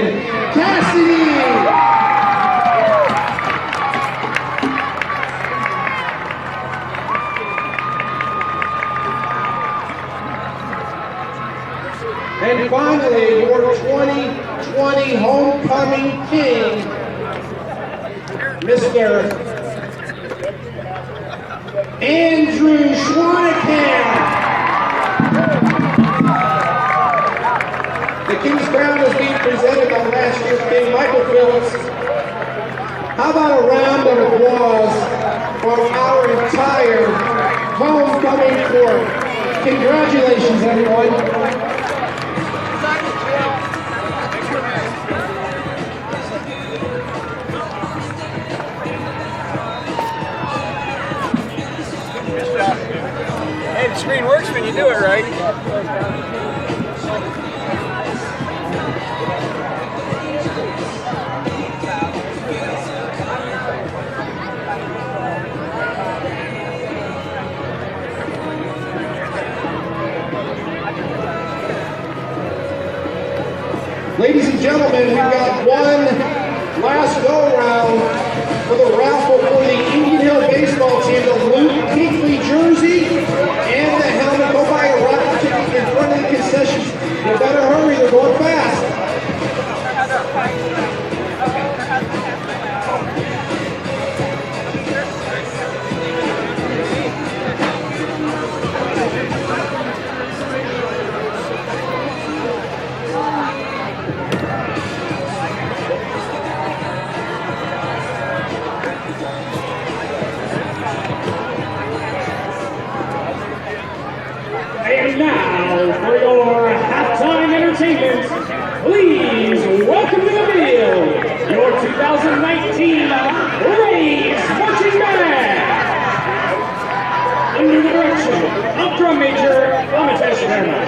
Cassidy. And finally, your 2020 homecoming king, Mr. Andrew Schwanacan. The King's Crown is being presented by last year's King, Michael Phillips. How about a round of applause for our entire homecoming court? Congratulations, everyone. you do it right. Ladies and gentlemen, we've got one last go-around for the raffle for the Indian Hill baseball team, the Luke Kuechly jersey and the helmet. Go buy a raffle ticket in front of the concessions. You better hurry, they're going fast. And now, for your halftime entertainment, please welcome to the field your 2019 Braves Marching Band! Under the direction of Drum Major Amitesh Verma.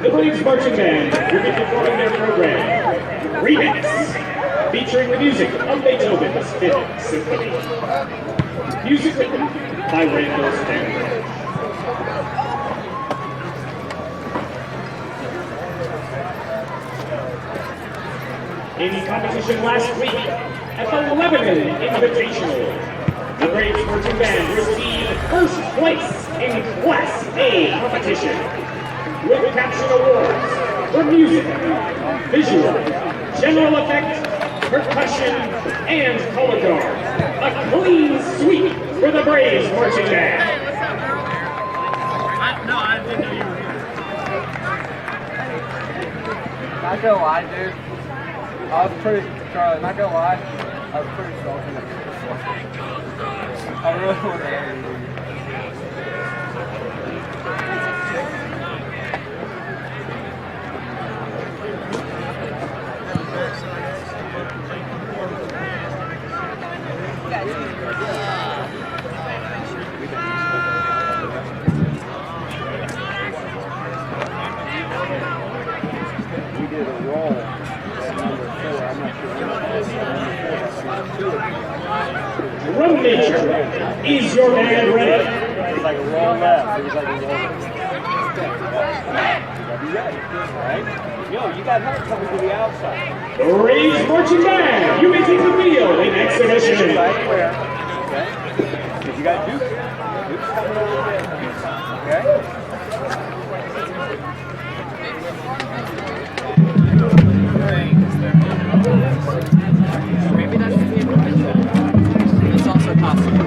The Braves Marching Band will be performing their program, Remix, featuring the music of Beethoven's Fifth Symphony. Music written by Randall Stanley. In competition last week at the Lebanon Invitational, the Braves Marching Band received first place in Class A competition with caption awards for music, visual, general effect, percussion, and color guard. A clean sweep for the Braves Marching Band. I didn't know you were here. Not gonna lie, dude. I was pretty, Charlie, not gonna lie, I was pretty salty. I really want to hear you. We did a roll at number 4. I'm not sure. Drum Major, is your band ready? It was like a roll left. It was like a roll left. You gotta be ready, right? Yo, you got help coming to the outside. Braves Marching Band, you may take the field in exhibition. Right where? Okay? You got Duke. Duke's coming over there. Okay? Maybe that's the It's also possible.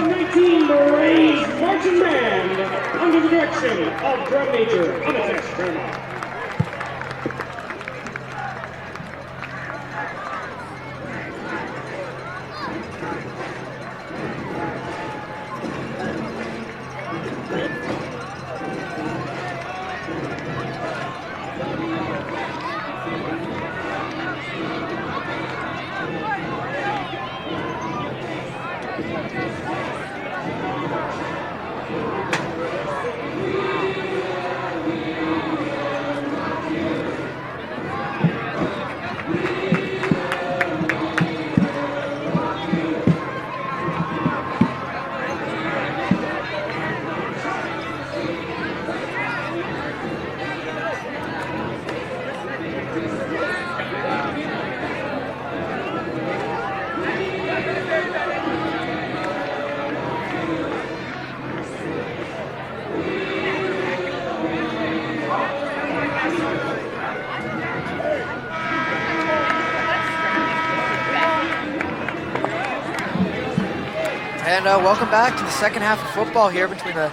2019 Braves Marching Band under the direction of drum major Amatesh Verma. And welcome back to the second half of football here between the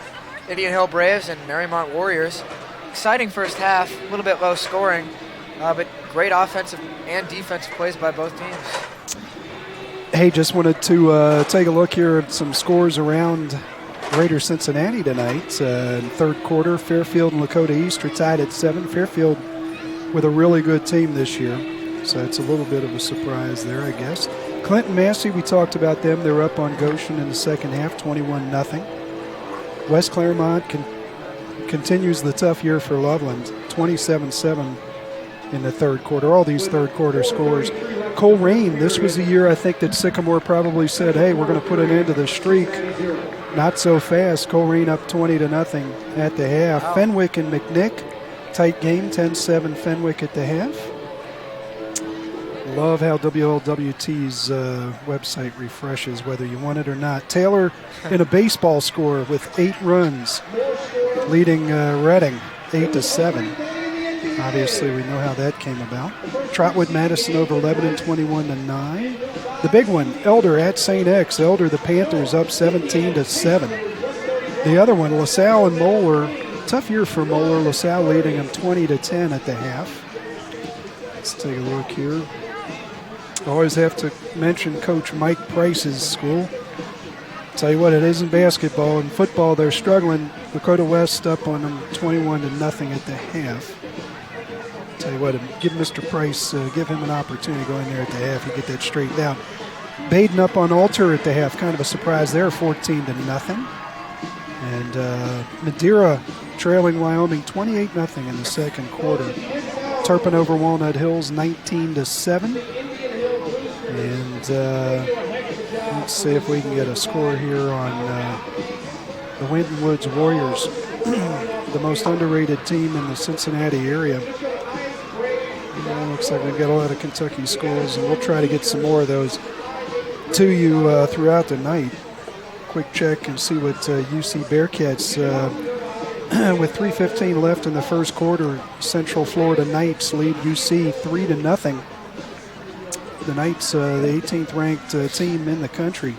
Indian Hill Braves and Mariemont Warriors. Exciting first half, a little bit low scoring, but great offensive and defensive plays by both teams. Hey, just wanted to take a look here at some scores around Greater Cincinnati tonight. In third quarter, Fairfield and Lakota East are tied at 7. Fairfield with a really good team this year, so it's a little bit of a surprise there, I guess. Clinton Massey, we talked about them. They're up on Goshen in the second half, 21-0. West Claremont continues the tough year for Loveland, 27-7 in the third quarter. All these third quarter scores. Coleraine, this was the year I think that Sycamore probably said, hey, we're going to put an end to the streak. Not so fast. Coleraine up 20-0 at the half. Fenwick and McNick, tight game, 10-7 Fenwick at the half. Love how WLWT's website refreshes whether you want it or not. Taylor in a baseball score with 8 runs, leading Reading 8-7. Obviously, we know how that came about. Trotwood Madison over Lebanon 21-9. The big one, Elder at St. X. Elder, the Panthers up 17-7. The other one, LaSalle and Moeller. Tough year for Moeller. LaSalle leading them 20-10 at the half. Let's take a look here. Always have to mention Coach Mike Price's school. Tell you what, it isn't basketball. In football, they're struggling. Dakota West up on them 21-0 at the half. Tell you what, give Mr. Price, give him an opportunity to go in there at the half and get that straightened out. Baden up on Alter at the half, kind of a surprise there, 14-0. And Madeira trailing Wyoming 28-0 in the second quarter. Turpin over Walnut Hills 19-7. And let's see if we can get a score here on the Winton Woods Warriors, the most underrated team in the Cincinnati area. Looks like we've got a lot of Kentucky schools, and we'll try to get some more of those to you throughout the night. Quick check and see what UC Bearcats, with 3:15 left in the first quarter, Central Florida Knights lead UC 3-0. The Knights, the 18th ranked team in the country.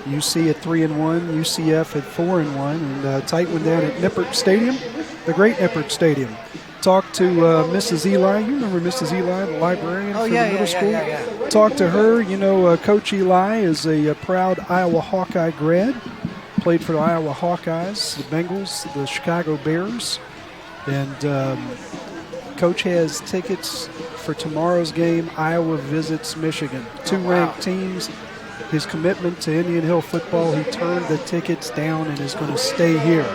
UC at 3-1, UCF at 4-1, and tight one down at Nippert Stadium, the great Nippert Stadium. Talked to Mrs. Eli. You remember Mrs. Eli, the librarian for the middle school? Yeah. Talked to her. You know, Coach Eli is a proud Iowa Hawkeye grad. Played for the Iowa Hawkeyes, the Bengals, the Chicago Bears. And Coach has tickets for tomorrow's game, Iowa visits Michigan. 2 ranked teams. His commitment to Indian Hill football, he turned the tickets down and is going to stay here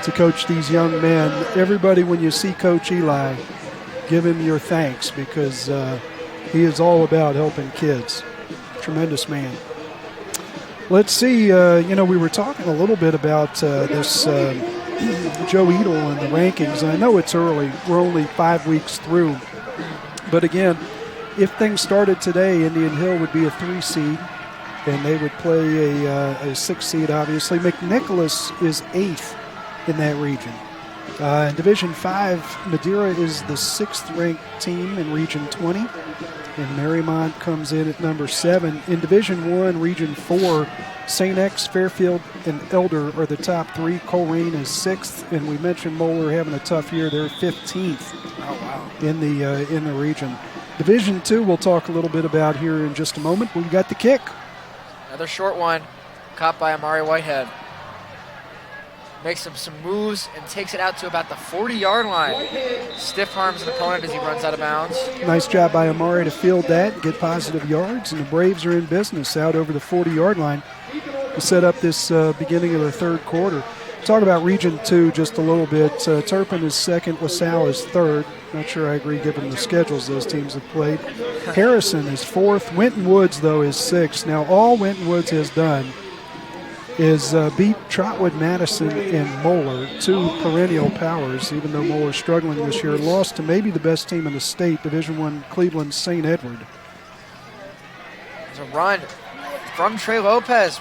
to coach these young men. Everybody, when you see Coach Eli, give him your thanks because he is all about helping kids. Tremendous man. Let's see, we were talking a little bit about this Joe Edel and the rankings. And I know it's early. We're only 5 weeks through. But again, if things started today, Indian Hill would be a 3 seed, and they would play a 6 seed, obviously. McNicholas is 8th in that region. In Division 5, Madeira is the 6th-ranked team in Region 20, and Mariemont comes in at number 7. In Division 1, Region 4, St. X, Fairfield, and Elder are the top 3. Coleraine is 6th, and we mentioned Moeller having a tough year. They're 15th in the region. Division 2 we'll talk a little bit about here in just a moment. We've got the kick. Another short one, caught by Amari Whitehead. Makes some moves and takes it out to about the 40-yard line. Stiff arms an opponent as he runs out of bounds. Nice job by Amari to field that, get positive yards, and the Braves are in business out over the 40-yard line to set up this beginning of the third quarter. Talk about Region 2 just a little bit. Turpin is 2nd, LaSalle is 3rd. Not sure I agree given the schedules those teams have played. Harrison is 4th. Winton Woods, though, is 6th. Now, all Winton Woods has done is beat Trotwood, Madison, and Moeller, 2 perennial powers, even though Moeller's struggling this year. Lost to maybe the best team in the state, Division I Cleveland St. Edward. There's a run from Trey Lopez.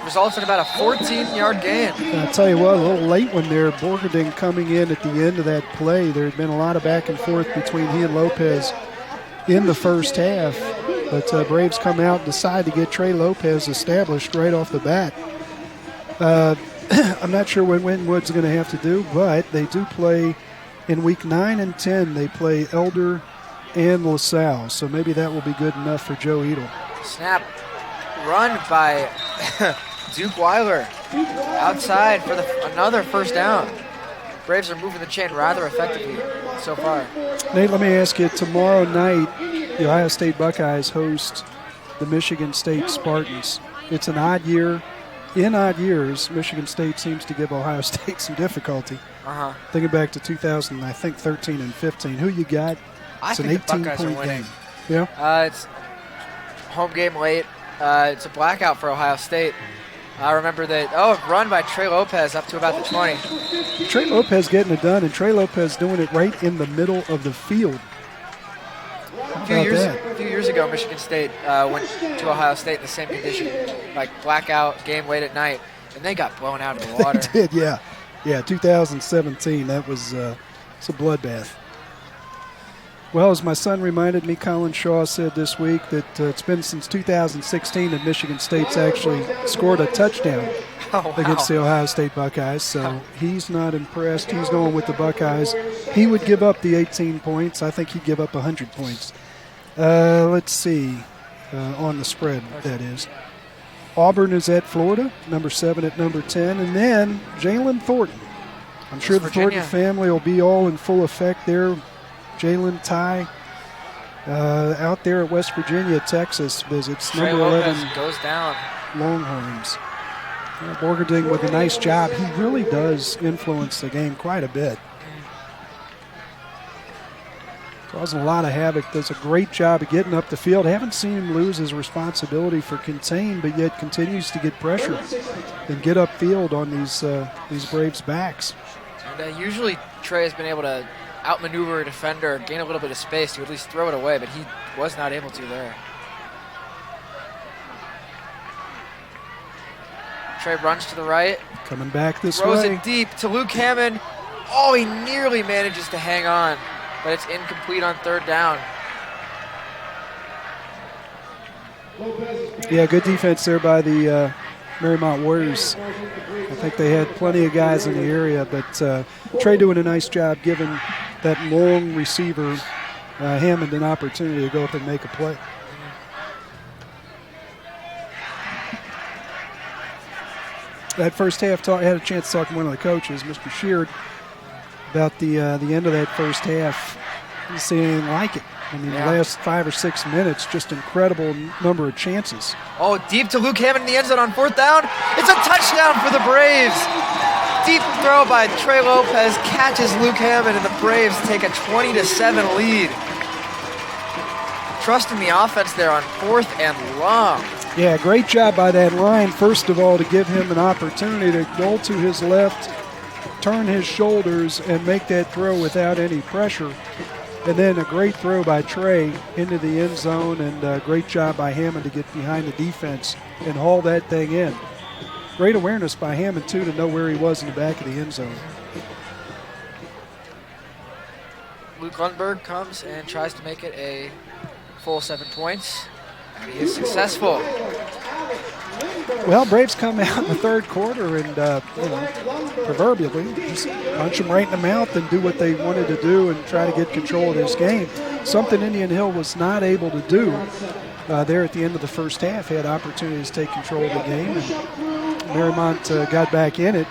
Results in about a 14-yard gain. I'll tell you what, a little late one there. Borgerding coming in at the end of that play. There had been a lot of back and forth between he and Lopez in the first half. But Braves come out and decide to get Trey Lopez established right off the bat. I'm not sure what Winton Woods is going to have to do, but they do play in week 9 and 10. They play Elder and LaSalle, so maybe that will be good enough for Joe Edel. Snap run by Duke Weiler outside for another first down. Braves are moving the chain rather effectively so far. Nate, let me ask you, tomorrow night the Ohio State Buckeyes host the Michigan State Spartans. It's an odd year. In odd years, Michigan State seems to give Ohio State some difficulty. Thinking back to 2013 and 15. Who you got? I think the Buckeyes are winning. Game. Yeah? It's home game late. It's a blackout for Ohio State. I remember that, run by Trey Lopez up to about the 20. Trey Lopez getting it done, and Trey Lopez doing it right in the middle of the field. A few years ago, Michigan State went to Ohio State in the same condition, like blackout game late at night, and they got blown out of the water. They did, yeah. Yeah, 2017, that was it's a bloodbath. Well, as my son reminded me, Colin Shaw said this week that it's been since 2016 that Michigan State's actually scored a touchdown against the Ohio State Buckeyes, so he's not impressed. He's going with the Buckeyes. He would give up the 18 points. I think he'd give up 100 points. Let's see, on the spread, that is. Auburn is at Florida, number 7 at number 10, and then Jalen Thornton. I'm sure the Thornton family will be all in full effect there. Jalen Ty out there at West Virginia, Texas visits Trey number 11 Lopez goes down. Longhorns. Borgerding with a nice job. He really does influence the game quite a bit. Causing a lot of havoc. Does a great job of getting up the field. Haven't seen him lose his responsibility for contain, but yet continues to get pressure and get upfield on these Braves' backs. And usually Trey has been able to outmaneuver a defender, gain a little bit of space to at least throw it away, but he was not able to there. Trey runs to the right. Coming back this throws way. It deep to Luke Hammond. Oh, he nearly manages to hang on, but it's incomplete on third down. Yeah, good defense there by the Mariemont Warriors. I think they had plenty of guys in the area, but Trey doing a nice job giving that long receiver Hammond an opportunity to go up and make a play. That first half, I had a chance to talk to one of the coaches, Mr. Sheard, about the end of that first half. Didn't see anything like it. I mean, the last 5 or 6 minutes, just incredible number of chances. Oh, deep to Luke Hammond in the end zone on fourth down. It's a touchdown for the Braves. Deep throw by Trey Lopez catches Luke Hammond, and the Braves take a 20-7 lead. Trusting the offense there on fourth and long. Yeah, great job by that line, first of all, to give him an opportunity to go to his left, turn his shoulders, and make that throw without any pressure. And then a great throw by Trey into the end zone, and a great job by Hammond to get behind the defense and haul that thing in. Great awareness by Hammond, too, to know where he was in the back of the end zone. Luke Lundberg comes and tries to make it a full 7 points. And he is successful. Well, Braves come out in the third quarter and, proverbially, just punch them right in the mouth and do what they wanted to do and try to get control of this game. Something Indian Hill was not able to do there at the end of the first half. Had opportunities to take control of the game, and Mariemont got back in it.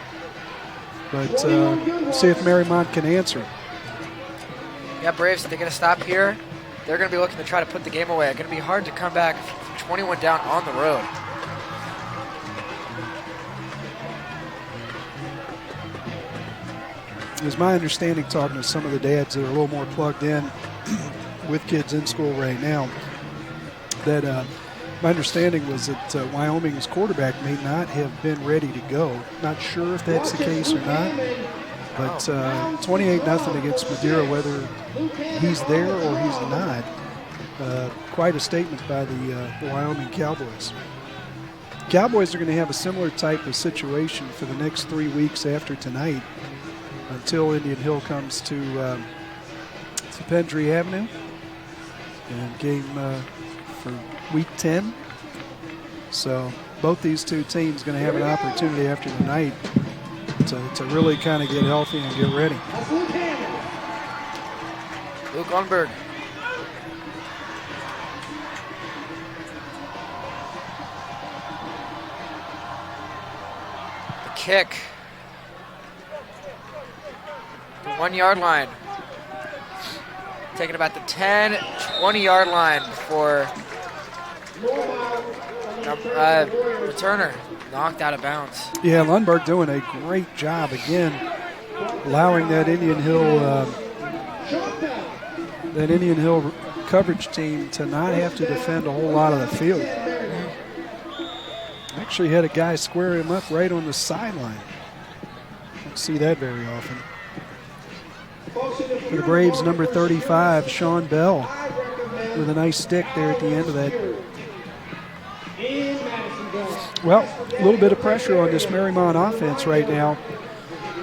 But see if Mariemont can answer. Yeah, Braves, they're going to stop here. They're going to be looking to try to put the game away. It's going to be hard to come back from 21 down on the road. It was my understanding, talking to some of the dads that are a little more plugged in with kids in school right now, that my understanding was that Wyoming's quarterback may not have been ready to go. Not sure if that's the case or not, but 28-0 against Madeira, whether he's there or he's not, quite a statement by the Wyoming Cowboys. Cowboys are going to have a similar type of situation for the next 3 weeks after tonight, until Indian Hill comes to Pendry Avenue, and game for week 10. So both these two teams going to have an opportunity after tonight to really kind of get healthy and get ready. Luke Lundberg. The kick. The 1 yard line. Taking about the 10, 20-yard line for returner. Knocked out of bounds. Yeah, Lundberg doing a great job again, allowing that Indian Hill coverage team to not have to defend a whole lot of the field. Actually had a guy square him up right on the sideline. Don't see that very often. For the Braves, number 35, Sean Bell, with a nice stick there at the end of that. Well, a little bit of pressure on this Mariemont offense right now.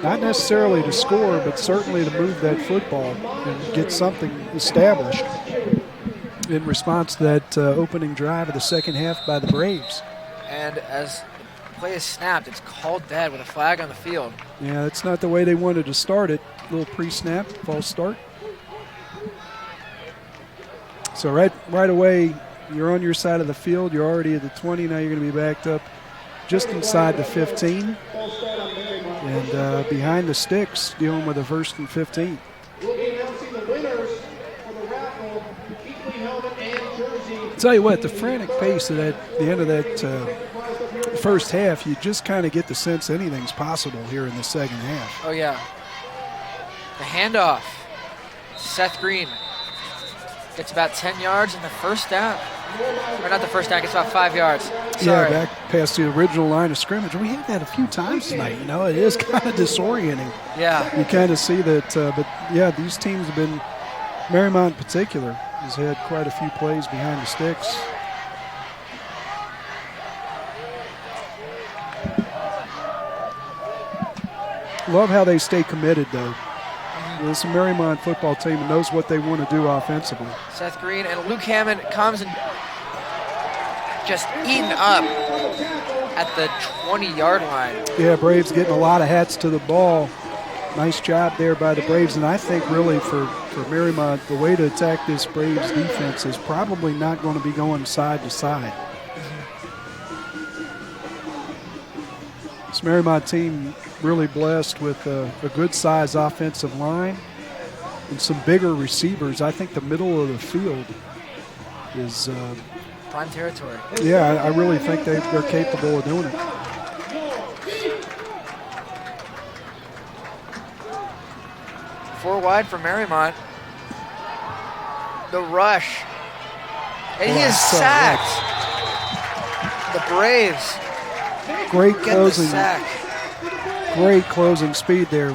Not necessarily to score, but certainly to move that football and get something established in response to that opening drive of the second half by the Braves. And as the play is snapped, it's called dead with a flag on the field. Yeah, that's not the way they wanted to start it. Little pre-snap, false start. So right away, you're on your side of the field. You're already at the 20. Now you're going to be backed up just inside the 15. And behind the sticks, dealing with a 1st and 15. Tell you what, the frantic pace at the end of that first half, you just kind of get the sense anything's possible here in the second half. Oh, yeah. The handoff. Seth Green gets about 10 yards in the first down. Or not the first down, gets about 5 yards. Sorry. Yeah, back past the original line of scrimmage. We had that a few times tonight. It is kind of disorienting. Yeah. You kind of see that. But, yeah, these teams have been, Mariemont in particular, has had quite a few plays behind the sticks. Love how they stay committed, though. This Mariemont football team knows what they want to do offensively. Seth Green and Luke Hammond comes and just eaten up at the 20-yard line. Yeah, Braves getting a lot of hats to the ball. Nice job there by the Braves. And I think really for Mariemont, the way to attack this Braves defense is probably not going to be going side to side. This Mariemont team really blessed with a good-sized offensive line and some bigger receivers. I think the middle of the field is prime territory. Yeah, I really think they're capable of doing it. Four wide for Mariemont. The rush. And he is sacked. The Braves great get closing. the sack. Great closing speed there.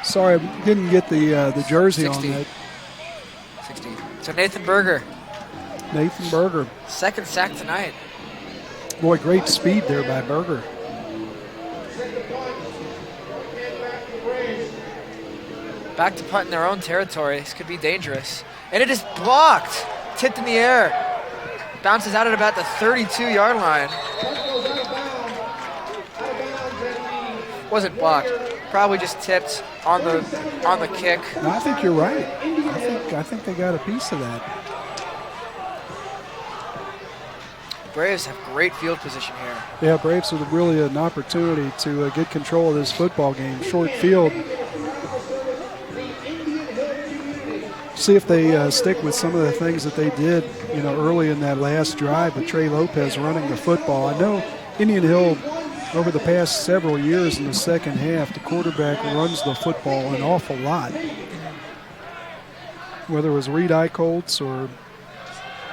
Sorry, I didn't get the jersey 60. on that. 60. So Nathan Berger. Nathan Berger. Second sack tonight. Boy, great speed there by Berger. Back to punt in their own territory. This could be dangerous. And it is blocked. Tipped in the air. Bounces out at about the 32-yard line. Wasn't blocked. Probably just tipped on the kick. No, I think you're right. I think they got a piece of that. Braves have great field position here. Yeah, Braves with really an opportunity to get control of this football game. Short field. See if they stick with some of the things that they did, early in that last drive with Trey Lopez running the football. I know Indian Hill, over the past several years in the second half, the quarterback runs the football an awful lot. Whether it was Reed Eichholtz or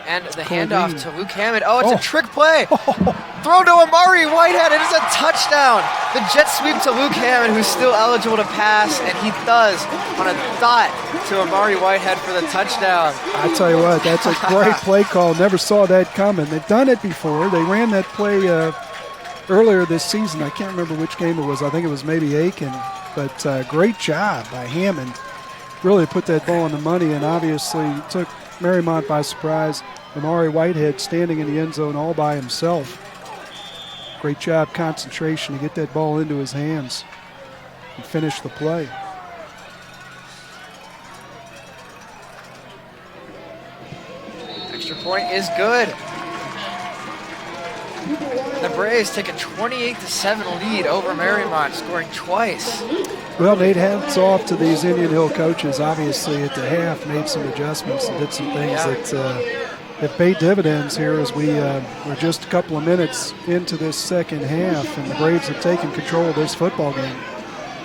And the handoff to Luke Hammond. Oh, it's a trick play. Throw to Amari Whitehead. It is a touchdown. The jet sweep to Luke Hammond, who's still eligible to pass, and he does on a dot to Amari Whitehead for the touchdown. I tell you what, that's a great play call. Never saw that coming. They've done it before. They ran that play earlier this season. I can't remember which game it was. I think it was maybe Aiken. But great job by Hammond. Really put that ball on the money and obviously took Mariemont by surprise. Amari Whitehead standing in the end zone all by himself. Great job, concentration to get that ball into his hands and finish the play. Extra point is good. The Braves take a 28-7 lead over Mariemont, scoring twice. Well, Nate, hats off to these Indian Hill coaches. Obviously, at the half, made some adjustments and did some things that paid dividends here as we're just a couple of minutes into this second half, and the Braves have taken control of this football game.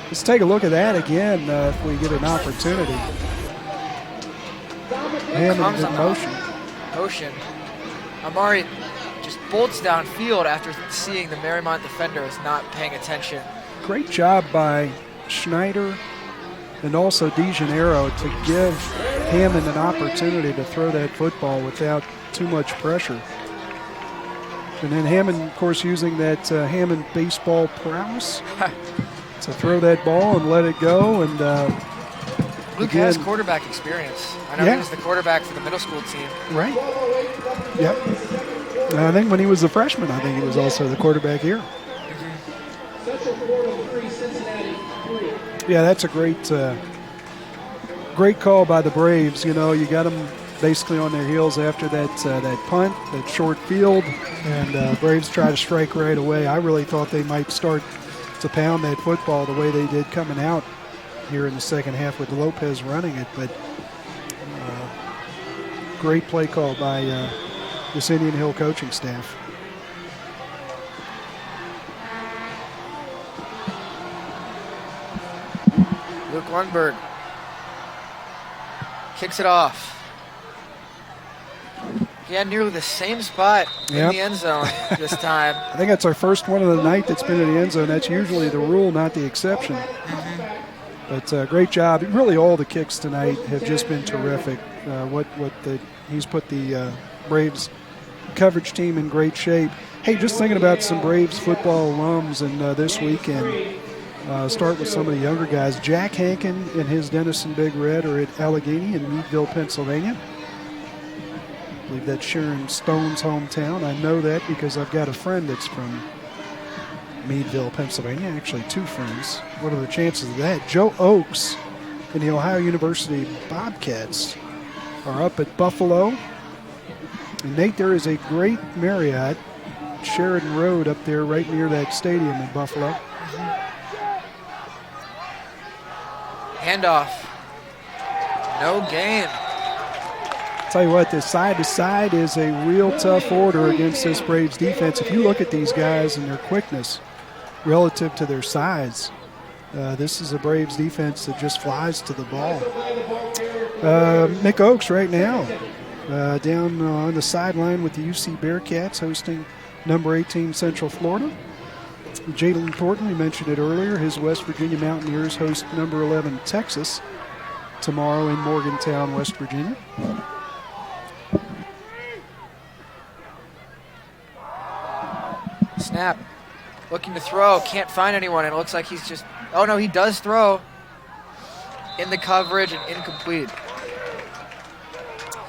Let's take a look at that again if we get an opportunity. Hammond in motion. Amari just bolts downfield after seeing the Mariemont defenders not paying attention. Great job by Schneider and also DeGennaro to give Hammond an opportunity to throw that football without too much pressure. And then Hammond, of course, using that Hammond baseball prowess to throw that ball and let it go. And Luke has quarterback experience. I know he was the quarterback for the middle school team. Right. Yep. I think when he was a freshman, I think he was also the quarterback here. Yeah, that's a great call by the Braves. You got them basically on their heels after that punt, that short field, and Braves try to strike right away. I really thought they might start to pound that football the way they did coming out here in the second half with Lopez running it, but great play call by this Indian Hill coaching staff. Luke Lundberg kicks it off. He had nearly the same spot in the end zone this time. I think that's our first one of the night that's been in the end zone. That's usually the rule, not the exception. But great job. Really, all the kicks tonight have just been terrific. He's put the Braves coverage team in great shape. Hey, just thinking about some Braves football alums and this weekend. Start with some of the younger guys. Jack Hankin and his Denison Big Red are at Allegheny in Meadville, Pennsylvania. I believe that's Sharon Stone's hometown. I know that because I've got a friend that's from Meadville, Pennsylvania. Actually, two friends. What are the chances of that? Joe Oakes and the Ohio University Bobcats are up at Buffalo. And Nate, there is a great Marriott, Sheridan Road, up there right near that stadium in Buffalo. Handoff. No gain. Tell you what, this side-to-side is a real tough order against this Braves defense. If you look at these guys and their quickness relative to their size, this is a Braves defense that just flies to the ball. Nick Oakes right now down on the sideline with the UC Bearcats hosting number 18 Central Florida. Jalen Thornton, we mentioned it earlier, his West Virginia Mountaineers host number 11 Texas tomorrow in Morgantown, West Virginia. Snap. Looking to throw. Can't find anyone. It looks like he's just... Oh, no, he does throw. in the coverage and incomplete.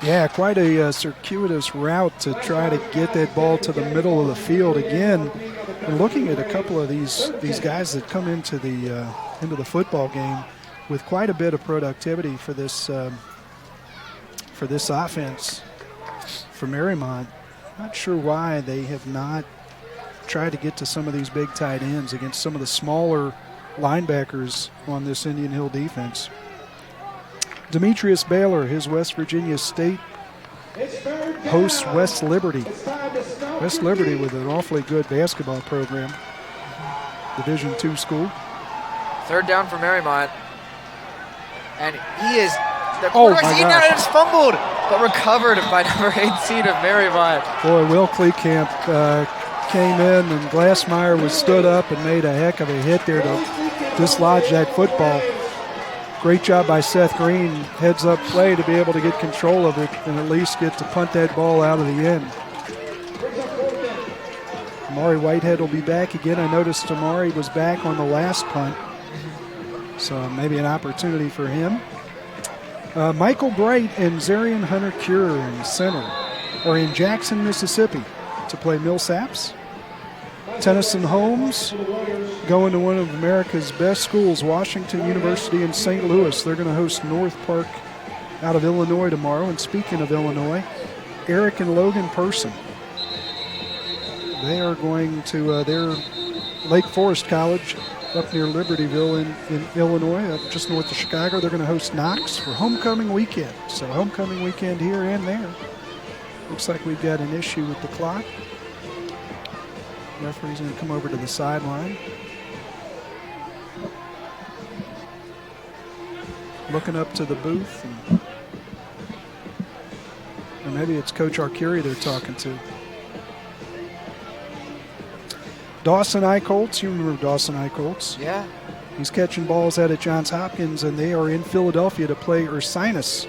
Yeah, quite a circuitous route to try to get that ball to the middle of the field. Again, we're looking at a couple of these guys that come into the football game with quite a bit of productivity for this offense for Mariemont. Not sure why they have not tried to get to some of these big tight ends against some of the smaller linebackers on this Indian Hill defense. Demetrius Baylor, his West Virginia State, hosts West Liberty. West Liberty with an awfully good basketball program. Division II school. Third down for Mariemont. And he is, the Oh, quarterback's my eaten out gosh. and it's fumbled, but recovered by number 18 of Mariemont. Boy, Will Kleekamp came in, and Glassmeyer was stood up and made a heck of a hit there to dislodge that football. Great job by Seth Green, heads up play to be able to get control of it and at least get to punt that ball out of the end. Amari Whitehead will be back again. I noticed Amari was back on the last punt, so maybe an opportunity for him. Michael Bright and Zarian Hunter Cure in center are in Jackson, Mississippi to play Millsaps. Tennyson Holmes going to one of America's best schools, Washington University in St. Louis. They're going to host North Park out of Illinois tomorrow. And speaking of Illinois, Eric and Logan Person. They are going to their Lake Forest College up near Libertyville in Illinois, just north of Chicago. They're going to host Knox for homecoming weekend. So homecoming weekend here and there. Looks like we've got an issue with the clock. Referee's going to come over to the sideline. Looking up to the booth. Or maybe it's Coach Arcuri they're talking to. Dawson Eichholtz, you remember Dawson Eichholtz? Yeah. He's catching balls out at Johns Hopkins, and they are in Philadelphia to play Ursinus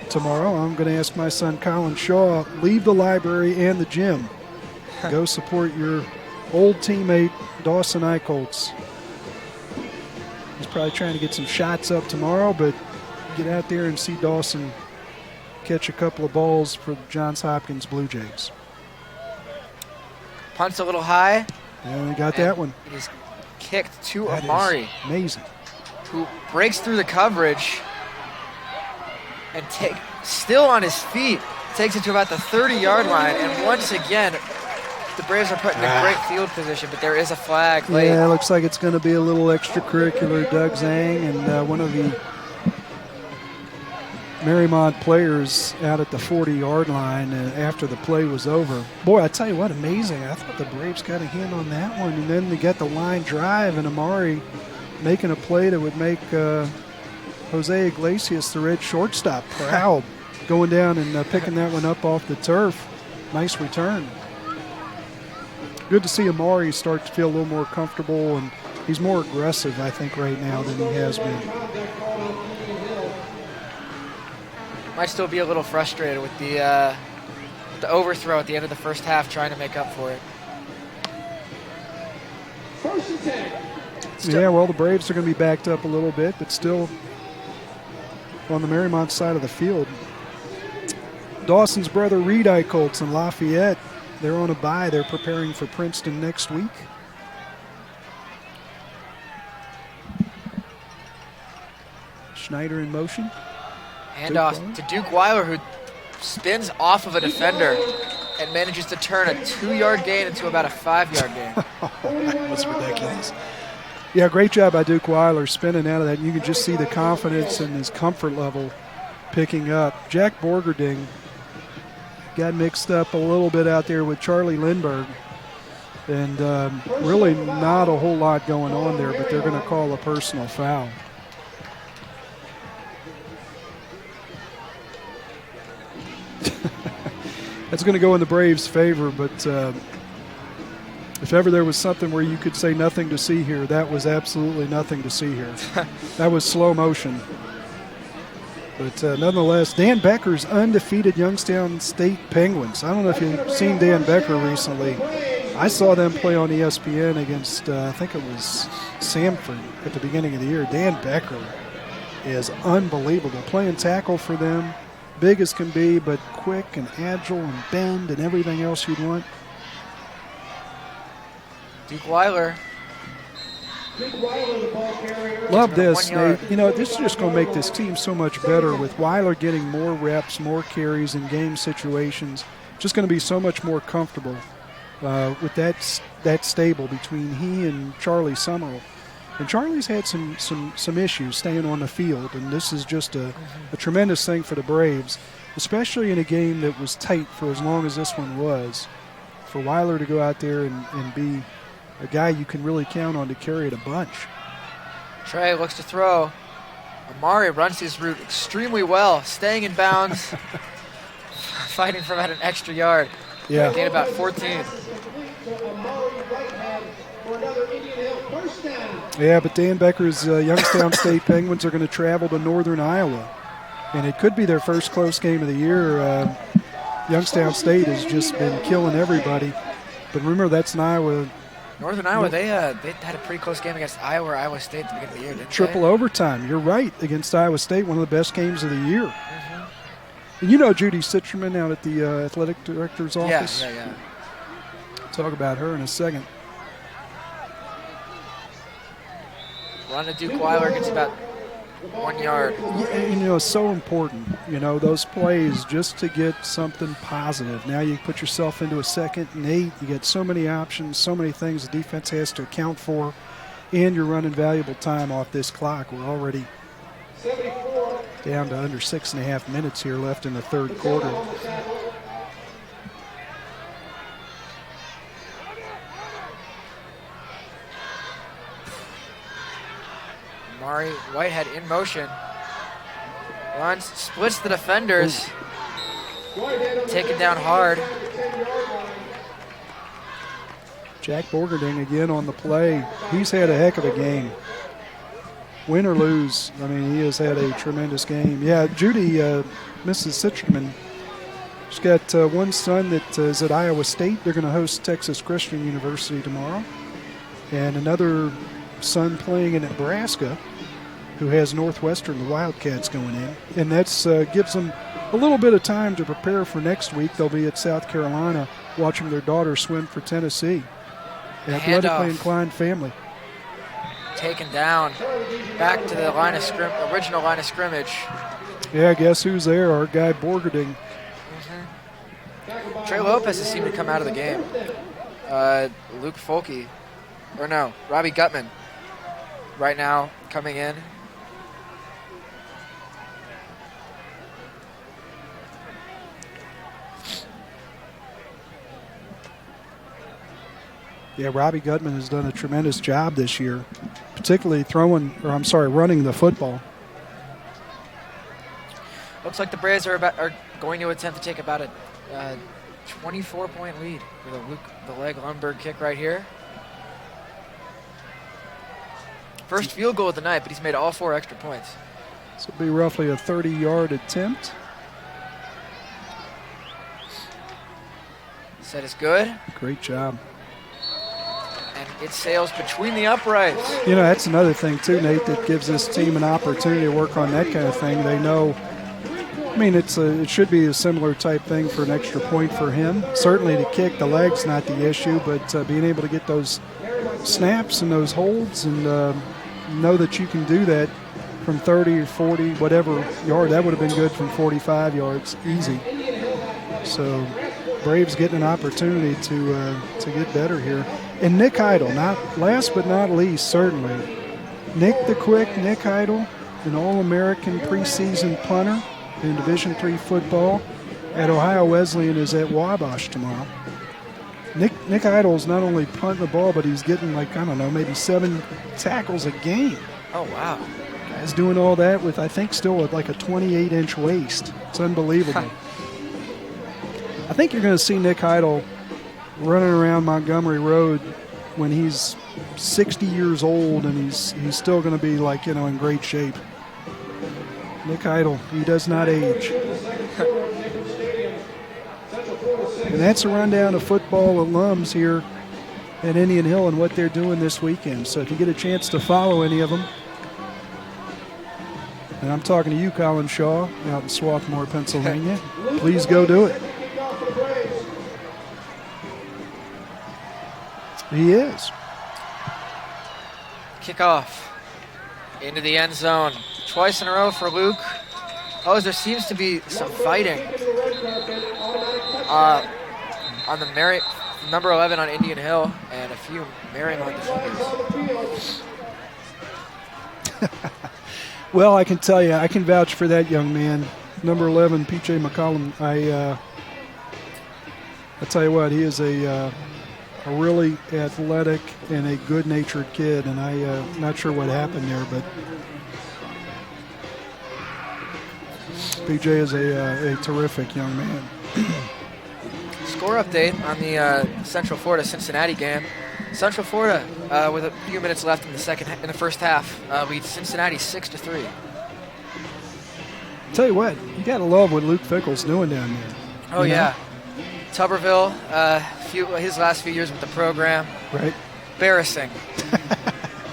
tomorrow. I'm going to ask my son Colin Shaw, leave the library and the gym. Go support your old teammate Dawson Eichholtz. He's probably trying to get some shots up tomorrow, but get out there and see Dawson catch a couple of balls for the Johns Hopkins Blue Jays. Punt's a little high. And we got that one. It is kicked to That is Amari, amazing. who breaks through the coverage and still on his feet, takes it to about the 30-yard line. And once again, the Braves are put in a great field position, but there is a flag late. Yeah, it looks like it's going to be a little extracurricular. Doug Zhang and one of the Mariemont players out at the 40-yard line after the play was over. Boy, I tell you what, amazing. I thought the Braves got a hand on that one, and then they got the line drive, and Amari making a play that would make Jose Iglesias, the red shortstop, proud, going down and picking that one up off the turf. Nice return. Good to see Amari start to feel a little more comfortable, and he's more aggressive, I think, right now than he has been. Might still be a little frustrated with the overthrow at the end of the first half, trying to make up for it. Yeah, well, the Braves are going to be backed up a little bit, but still on the Mariemont side of the field. Dawson's brother Reed Eichholtz in Lafayette, they're on a bye. They're preparing for Princeton next week. Schneider in motion. Handoff to Duke Weiler, who spins off of a defender and manages to turn a 2-yard gain into about a 5-yard gain. That was ridiculous. Yeah, great job by Duke Weiler spinning out of that. You can just see the confidence and his comfort level picking up. Jack Borgerding got mixed up a little bit out there with Charlie Lindbergh. And really not a whole lot going on there, but they're going to call a personal foul. That's going to go in the Braves' favor, but if ever there was something where you could say nothing to see here, that was absolutely nothing to see here. That was slow motion. But nonetheless, Dan Becker's undefeated Youngstown State Penguins. I don't know if you've seen Dan Becker recently. I saw them play on ESPN against, I think it was Samford at the beginning of the year. Dan Becker is unbelievable. Playing tackle for them, big as can be, but quick and agile and bend and everything else you'd want. Duke Weiler. Love this, Nate. You know, this is just going to make this team so much better with Weiler getting more reps, more carries in game situations. Just going to be so much more comfortable with that stable between he and Charlie Summerall. And Charlie's had some issues staying on the field, and this is just a tremendous thing for the Braves, especially in a game that was tight for as long as this one was. For Weiler to go out there and be a guy you can really count on to carry it a bunch. Trey looks to throw. Amari runs his route extremely well, staying in bounds, fighting for about an extra yard. Yeah. Gain about 14. Yeah, but Dan Becker's Youngstown State Penguins are going to travel to northern Iowa, and it could be their first close game of the year. Youngstown State has just been killing everybody, but remember that's in Iowa. Northern Iowa, they had a pretty close game against Iowa or Iowa State at the beginning of the year, didn't Triple they? overtime. You're right, against Iowa State, one of the best games of the year. And you know Judy Sitcherman out at the athletic director's office? Yeah. Talk about her in a second. Run to Duke Weiler gets about 1 yard. Yeah, you know, it's so important, you know, those plays just to get something positive. Now you put yourself into a 2nd and 8. You get so many options, so many things the defense has to account for, and you're running valuable time off this clock. We're already down to under 6.5 minutes here left in the third quarter. Amari Whitehead in motion. Runs, splits the defenders. Taken down hard. Jack Borgerding again on the play. He's had a heck of a game. Win or lose, I mean, he has had a tremendous game. Yeah, Judy, Mrs. Sitcherman, she's got one son that is at Iowa State. They're going to host Texas Christian University tomorrow. And another son playing in Nebraska who has Northwestern, the Wildcats, going in. And that's gives them a little bit of time to prepare for next week. They'll be at South Carolina watching their daughter swim for Tennessee. Athletically inclined family. Taken down. Back to the original line of scrimmage. Yeah, guess who's there? Our guy Borgerding. Trey Lopez has seemed to come out of the game. Luke Folke. Or no, Robbie Gutman. Right now, coming in. Yeah, Robbie Gutman has done a tremendous job this year, particularly running the football. Looks like the Braves are going to attempt to take about a 24-point lead with the leg Lundberg kick right here. First field goal of the night, but he's made all 4 extra points. This will be roughly a 30-yard attempt. Set is good. Great job. And it sails between the uprights. You know, that's another thing, too, Nate, that gives this team an opportunity to work on that kind of thing. They know, I mean, it should be a similar type thing for an extra point for him. Certainly to kick, the leg's not the issue, but being able to get those snaps and those holds and know that you can do that from 30 or 40, whatever yard. That would have been good from 45 yards, easy. So Braves getting an opportunity to get better here. And Nick Idle, not last but not least, certainly. Nick Idle, an All-American preseason punter in Division III football at Ohio Wesleyan, is at Wabash tomorrow. Nick Idle's not only punting the ball, but he's getting maybe 7 tackles a game. Oh, wow. Guy's doing all that with, I think, still with like a 28-inch waist. It's unbelievable. I think you're going to see Nick Idle running around Montgomery Road when he's 60 years old, and he's still going to be in great shape. Nick Idle, he does not age. And that's a rundown of football alums here at Indian Hill and what they're doing this weekend. So if you get a chance to follow any of them, And I'm talking to you, Colin Shaw, out in Swarthmore, Pennsylvania. Please go do it. He is. Kickoff into the end zone. Twice in a row for Luke. Oh, there seems to be some fighting on the number 11 on Indian Hill and a few Mariemont defenders. Well, I can tell you, I can vouch for that young man. Number 11, P.J. McCollum. I tell you what, he is a really athletic and a good-natured kid, and I'm not sure what happened there, but P.J. is a terrific young man. Score update on the Central Florida-Cincinnati game. Central Florida, with a few minutes left in the first half, leads Cincinnati 6-3. Tell you what, you gotta love what Luke Fickle's doing down there. Oh yeah, Tuberville, his last few years with the program, right? Embarrassing.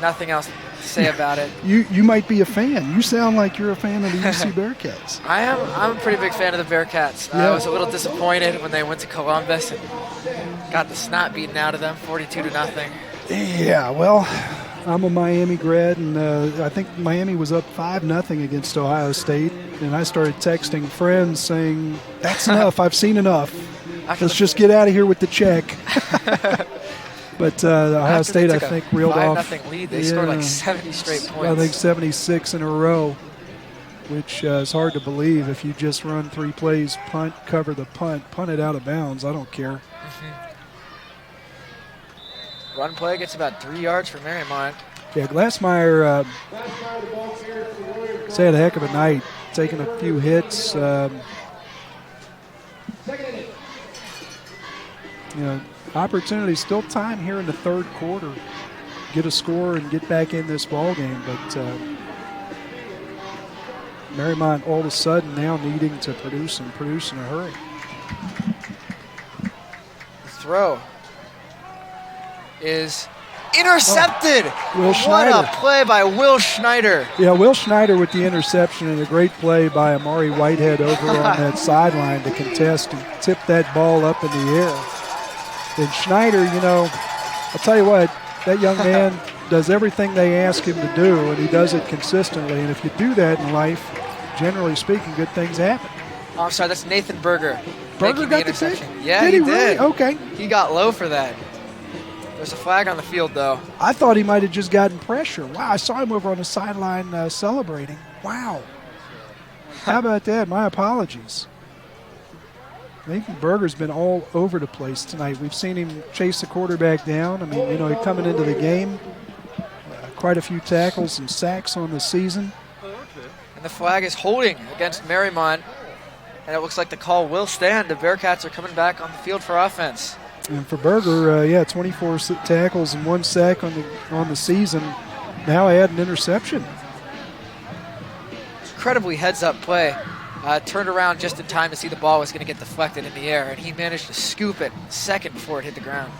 Nothing else to say about it. You might be a fan. You sound like you're a fan of the UC Bearcats. I am. I'm a pretty big fan of the Bearcats. Yeah. I was a little disappointed when they went to Columbus and got the snot beaten out of them, 42-0. Yeah, well, I'm a Miami grad, and I think Miami was up 5-0 against Ohio State, and I started texting friends saying, "That's enough. I've seen enough. Let's just get out of here with the check." But Ohio State, I think, reeled off. 5-0 lead. They scored like 70 straight points. I think 76 in a row, which is hard to believe. If you just run 3 plays, punt, cover the punt it out of bounds, I don't care. Run play gets about 3 yards for Mariemont. Yeah, Glassmeyer had a heck of a night, taking a few hits. Opportunity, still time here in the third quarter. Get a score and get back in this ball game, but Mariemont all of a sudden now needing to produce in a hurry. The throw is intercepted. Will Schneider. What a play by Will Schneider. Yeah, Will Schneider with the interception and a great play by Amari Whitehead over on that sideline to contest and tip that ball up in the air. And Schneider, I'll tell you what, that young man does everything they ask him to do, and he does it consistently. And if you do that in life, generally speaking, good things happen. Oh, I'm sorry, that's Nathan Berger. Berger got the interception. pick? Yeah, did he did. did. Okay. He got low for that. There's a flag on the field, though. I thought he might have just gotten pressure. Wow, I saw him over on the sideline celebrating. Wow. How about that? My apologies. Nathan Berger's been all over the place tonight. We've seen him chase the quarterback down. I mean, he's coming into the game. Quite a few tackles and sacks on the season. And the flag is holding against Mariemont. And it looks like the call will stand. The Bearcats are coming back on the field for offense. And for Berger, 24 tackles and 1 sack on the season. Now add an interception. Incredibly heads-up play. Turned around just in time to see the ball was going to get deflected in the air, and he managed to scoop it second before it hit the ground.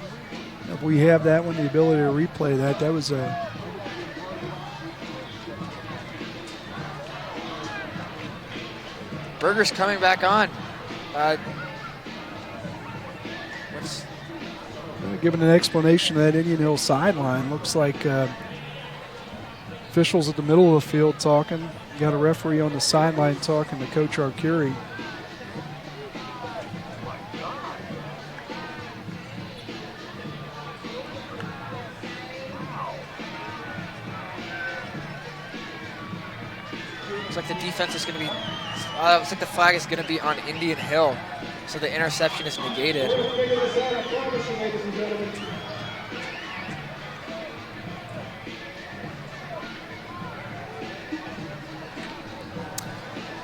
If we have that one, the ability to replay that, that was a... Berger's coming back on. Giving an explanation of that Indian Hill sideline. Looks like officials at the middle of the field talking. Got a referee on the sideline talking to Coach Arcuri. Looks like the defense is going to be, looks like the flag is going to be on Indian Hill. So the interception is negated.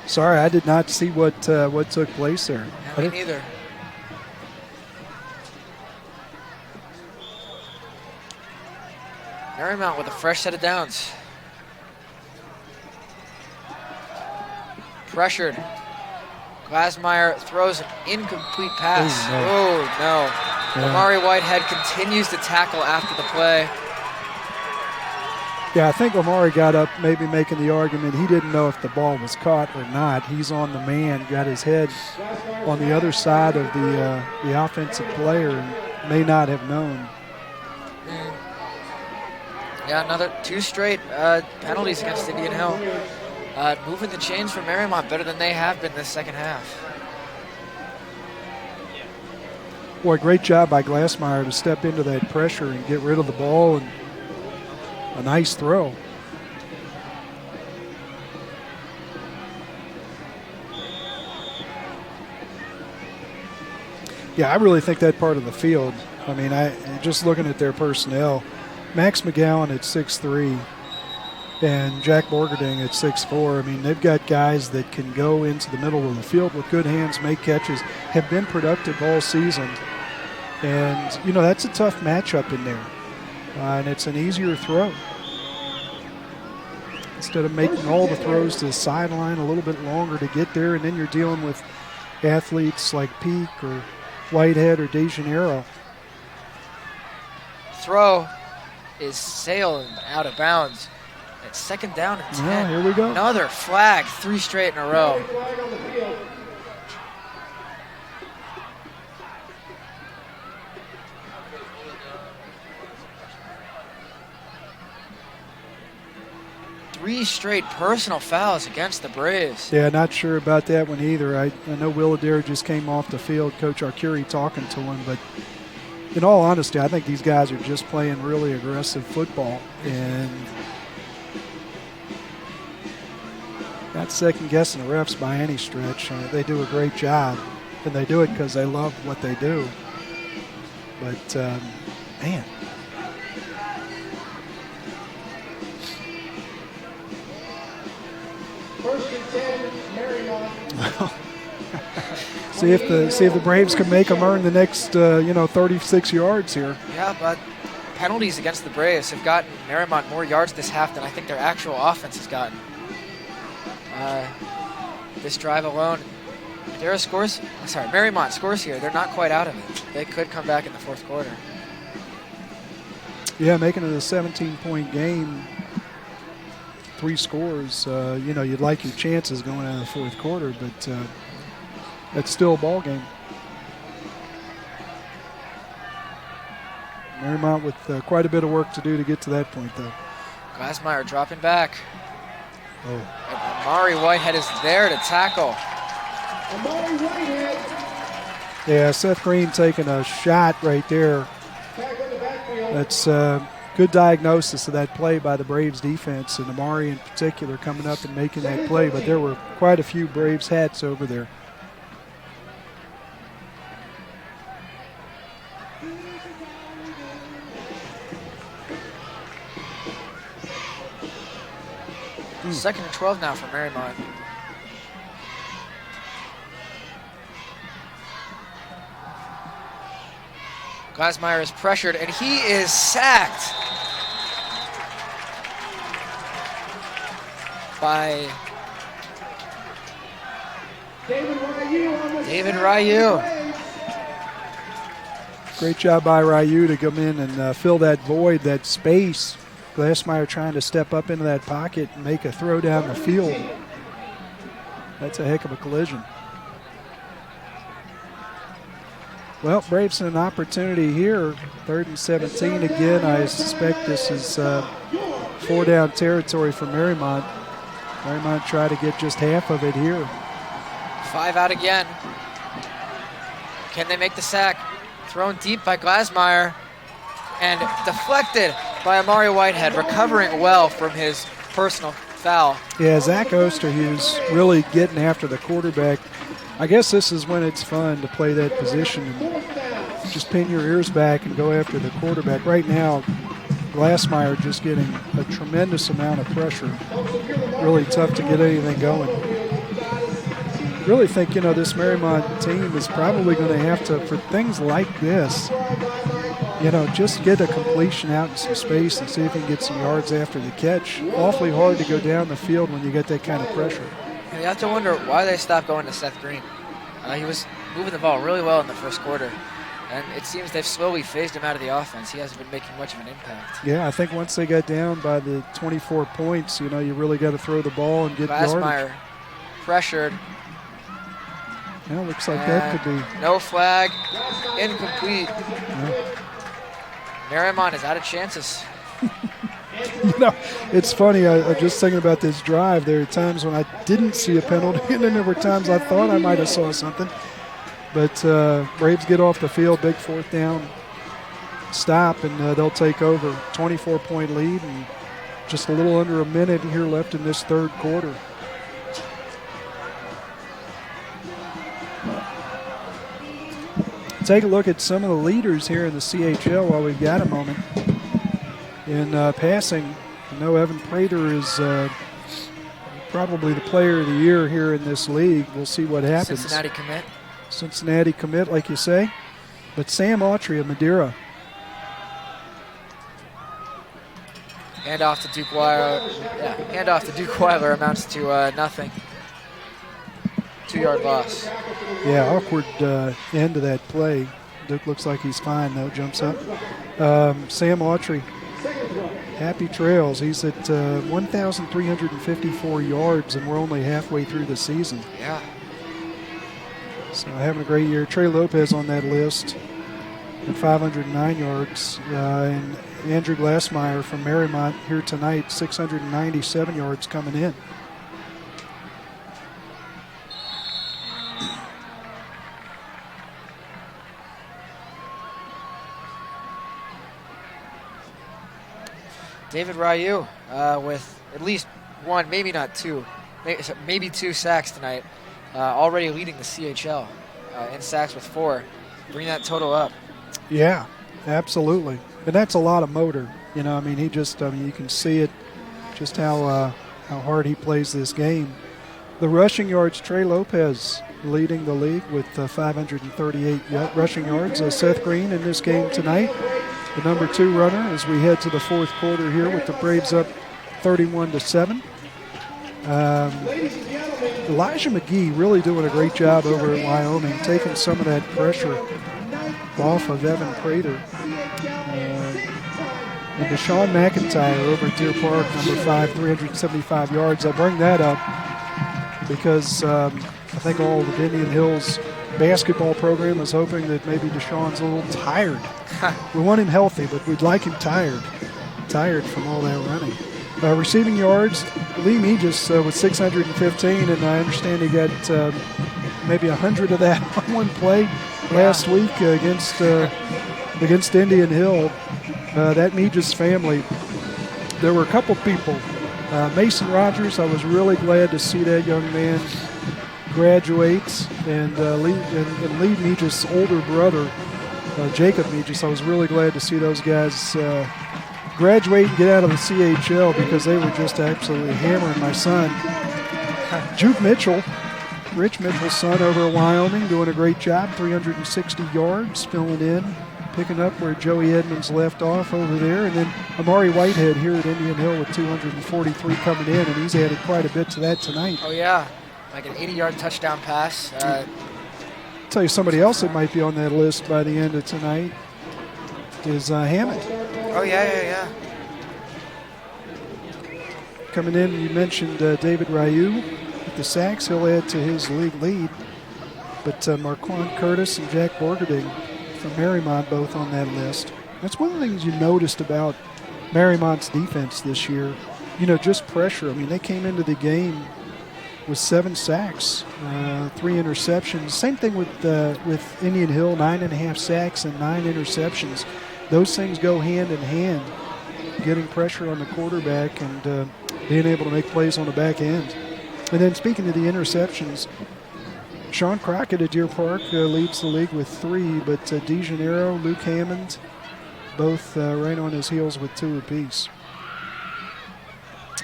Sorry, I did not see what took place there. Me neither. Mariemont with a fresh set of downs. Pressured. Glassmeyer throws an incomplete pass. Oh, no. Yeah. Amari Whitehead continues to tackle after the play. Yeah, I think Omari got up maybe making the argument he didn't know if the ball was caught or not. He's on the man, got his head on the other side of the offensive player and may not have known. Yeah, another 2 straight penalties against Indian Hill. Moving the chains for Mariemont better than they have been this second half. Boy, great job by Glassmeyer to step into that pressure and get rid of the ball, and a nice throw. Yeah, I really think that part of the field, I mean, just looking at their personnel, Max McGowan at 6'3", and Jack Borgerding at 6'4". I mean, they've got guys that can go into the middle of the field with good hands, make catches, have been productive all season. And, you know, that's a tough matchup in there. And it's an easier throw. Instead of making all the throws to the sideline a little bit longer to get there, and then you're dealing with athletes like Peak or Whitehead or DeJaneiro. Throw is sailed out of bounds. It's second down and 10. Yeah, here we go. Another flag, 3 straight in a row. Three straight personal fouls against the Braves. Yeah, not sure about that one either. I know Willadare just came off the field, Coach Arcuri talking to him, but in all honesty, I think these guys are just playing really aggressive football and not second-guessing the refs by any stretch. They do a great job, and they do it because they love what they do. But, man. First and 10, Mariemont. see if the Braves can make them earn the next 36 yards here. Yeah, but penalties against the Braves have gotten Mariemont more yards this half than I think their actual offense has gotten. This drive alone, Mariemont scores here. They're not quite out of it. They could come back in the fourth quarter. Yeah, making it a 17-point game. 3 scores, you'd like your chances going out of the fourth quarter, but that's still a ball game. Mariemont with quite a bit of work to do to get to that point, though. Glassmeyer dropping back. Oh. And Amari Whitehead is there to tackle. Amari Whitehead. Yeah, Seth Green taking a shot right there. Tackle in the backfield. That's good diagnosis of that play by the Braves defense, and Amari in particular coming up and making that play, but there were quite a few Braves hats over there. Second and 12 now for Mariemont. Glassmeyer is pressured, and he is sacked by David Ryu. Great job by Ryu to come in and fill that void, that space. Glassmeyer trying to step up into that pocket and make a throw down the field. That's a heck of a collision. Well, Braves in an opportunity here. 3rd and 17 again. I suspect this is 4-down territory for Mariemont. Mariemont try to get just half of it here. 5 out again. Can they make the sack? Thrown deep by Glassmeyer and deflected by Amari Whitehead, recovering well from his personal foul. Yeah, Zach Osterhue's really getting after the quarterback. I guess this is when it's fun to play that position and just pin your ears back and go after the quarterback. Right now, Glassmeyer just getting a tremendous amount of pressure. Really tough to get anything going. Really think, this Mariemont team is probably going to have to, for things like this, just get a completion out in some space and see if he can get some yards after the catch. Awfully hard to go down the field when you get that kind of pressure. You have to wonder why they stopped going to Seth Green. He was moving the ball really well in the first quarter. And it seems they've slowly phased him out of the offense. He hasn't been making much of an impact. Yeah, I think once they got down by the 24 points, you really got to throw the ball and get yardage. Glassmeyer pressured. Yeah, looks like that could be. No flag. Incomplete. Yeah. Mariemont is out of chances. It's funny. I'm just thinking about this drive. There are times when I didn't see a penalty, and then there were times I thought I might have saw something. But Braves get off the field, big 4th down stop, and they'll take over. 24-point lead, and just a little under a minute here left in this 3rd quarter. Take a look at some of the leaders here in the CHL while we've got a moment. In passing, I know Evan Prater is probably the player of the year here in this league. We'll see what happens. Cincinnati commit, like you say. But Sam Autry of Madeira. Handoff to Duke Weiler. Yeah, handoff to Duke Weiler amounts to nothing. 2-yard loss. Yeah, awkward end of that play. Duke looks like he's fine, though. Jumps up. Sam Autry, happy trails. He's at 1,354 yards, and we're only halfway through the season. Yeah. So having a great year. Trey Lopez on that list at 509 yards. And Andrew Glassmeyer from Mariemont here tonight, 697 yards coming in. David Ryu with at least one, maybe not two, maybe 2 sacks tonight. Already leading the CHL in sacks with 4. Bring that total up. Yeah, absolutely. And that's a lot of motor. You can see it, just how hard he plays this game. The rushing yards, Trey Lopez leading the league with 538 rushing yards. Seth Green in this game tonight, the number 2 runner, as we head to the 4th quarter here with the Braves up 31-7. Elijah McGee really doing a great job over at Wyoming, taking some of that pressure off of Evan Prater. And Deshaun McIntyre over at Deer Park, number 5, 375 yards. I bring that up because I think all of Indian Hills basketball program is hoping that maybe Deshaun's a little tired. We want him healthy, but we'd like him tired from all that running. Receiving yards, Lee Megis with 615, and I understand he got maybe 100 of that on one play last week against Indian Hill. That Megis family, there were a couple people. Mason Rogers, I was really glad to see that young man graduate, and Lee Megis' older brother, Jacob Megis, I was really glad to see those guys graduate and get out of the CHL because they were just absolutely hammering my son. Juke Mitchell, Rich Mitchell's son over at Wyoming, doing a great job, 360 yards, filling in, picking up where Joey Edmonds left off over there. And then Amari Whitehead here at Indian Hill with 243 coming in, and he's added quite a bit to that tonight. Oh, yeah, like an 80-yard touchdown pass. Tell you somebody else that might be on that list by the end of tonight is Hammond. Oh, yeah. Coming in, you mentioned David Ryu with the sacks. He'll add to his league lead. But Marquand Curtis and Jack Borgerding from Mariemont both on that list. That's one of the things you noticed about Mariemont's defense this year. Just pressure. I mean, they came into the game with 7 sacks, 3 interceptions. Same thing with Indian Hill, 9.5 sacks and 9 interceptions. Those things go hand in hand, getting pressure on the quarterback and being able to make plays on the back end. And then speaking of the interceptions, Sean Crockett at Deer Park leads the league with 3, but DeGenero, Luke Hammond, both right on his heels with 2 apiece.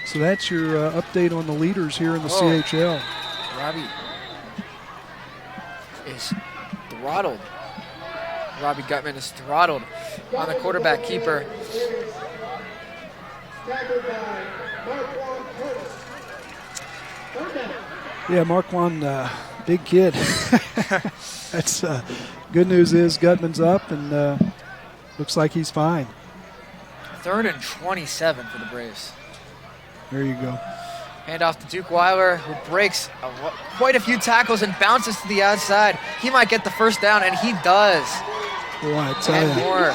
So that's your update on the leaders here in the CHL. Robbie is throttled. Robbie Gutman is throttled on the quarterback keeper. Yeah, Marquand, big kid. That's Good news is Gutman's up, and looks like he's fine. 3rd and 27 for the Braves. There you go. Hand off to Duke Weiler, who breaks quite a few tackles and bounces to the outside. He might get the first down, and he does. Boy, I tell And you. more.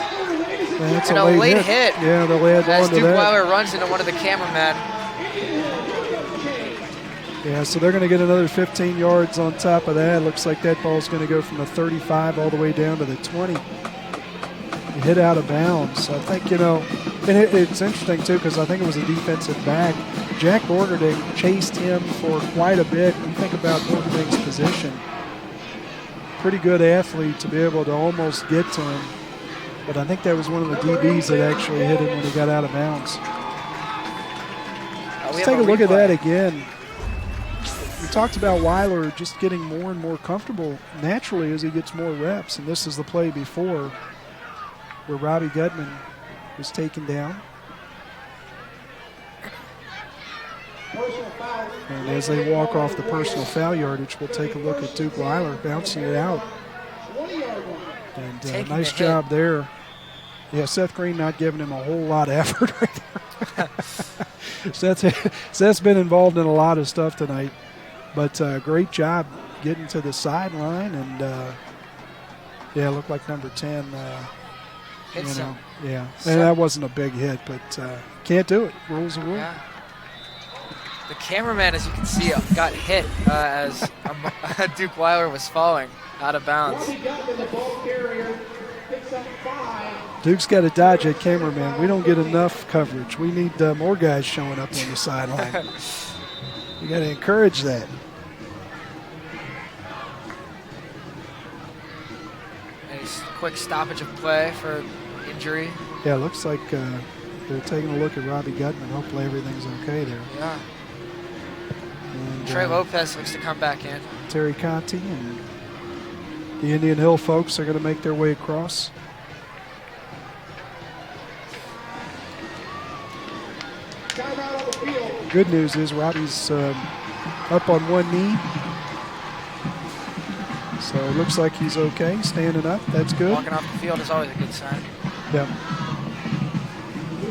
That's And a late hit. Yeah, they'll add As on to Duke that. Weiler runs into one of the cameramen. Yeah, so they're going to get another 15 yards on top of that. Looks like that ball's going to go from the 35 all the way down to the 20. It hit out of bounds. I think, and it's interesting, too, because I think it was a defensive back. Jack Borgerding chased him for quite a bit. You think about Borgerding's position. Pretty good athlete to be able to almost get to him. But I think that was one of the DBs that actually hit him when he got out of bounds. Let's take a look at that again. We talked about Weiler just getting more and more comfortable naturally as he gets more reps, and this is the play before where Robbie Gutman was taken down. And as they walk off the personal foul yardage, we'll take a look at Duke Weiler bouncing it out. And nice job there. Yeah, Seth Green not giving him a whole lot of effort right there. Seth's been involved in a lot of stuff tonight. But great job getting to the sideline, and yeah, it looked like number 10. Hits him. Yeah, and that wasn't a big hit, but can't do it. Rules are rule. Yeah. The cameraman, as you can see, got hit as Duke Weiler was falling out of bounds. Duke's got to dodge that cameraman. We don't get enough coverage. We need more guys showing up on the sideline. You got to encourage that. A quick stoppage of play for injury. Yeah, it looks like they're taking a look at Robbie Gutman. Hopefully everything's okay there. Yeah. And, Trey Lopez looks to come back in. Terry Conti and the Indian Hill folks are going to make their way across. Good news is Robbie's up on one knee. So it looks like he's okay, standing up. That's good. Walking off the field is always a good sign. Yeah.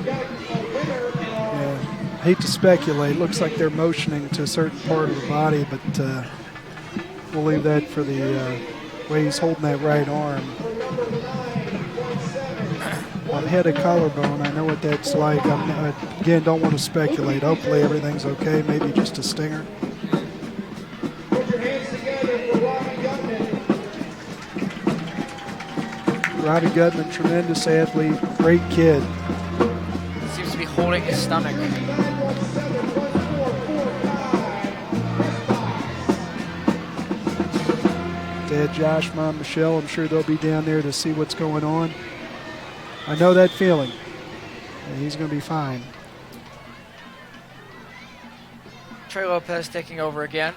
Yeah. Hate to speculate. Looks like they're motioning to a certain part of the body, but we'll leave that for the way he's holding that right arm. I've had a collarbone. I know what that's like. Again, don't want to speculate. Hopefully everything's okay. Maybe just a stinger. Put your hands together for Robbie Gutman. Robbie Gutman, tremendous athlete, great kid. Seems to be holding his stomach. Dad Josh, Mom Michelle, I'm sure they'll be down there to see what's going on. I know that feeling. And he's going to be fine. Trey Lopez taking over again.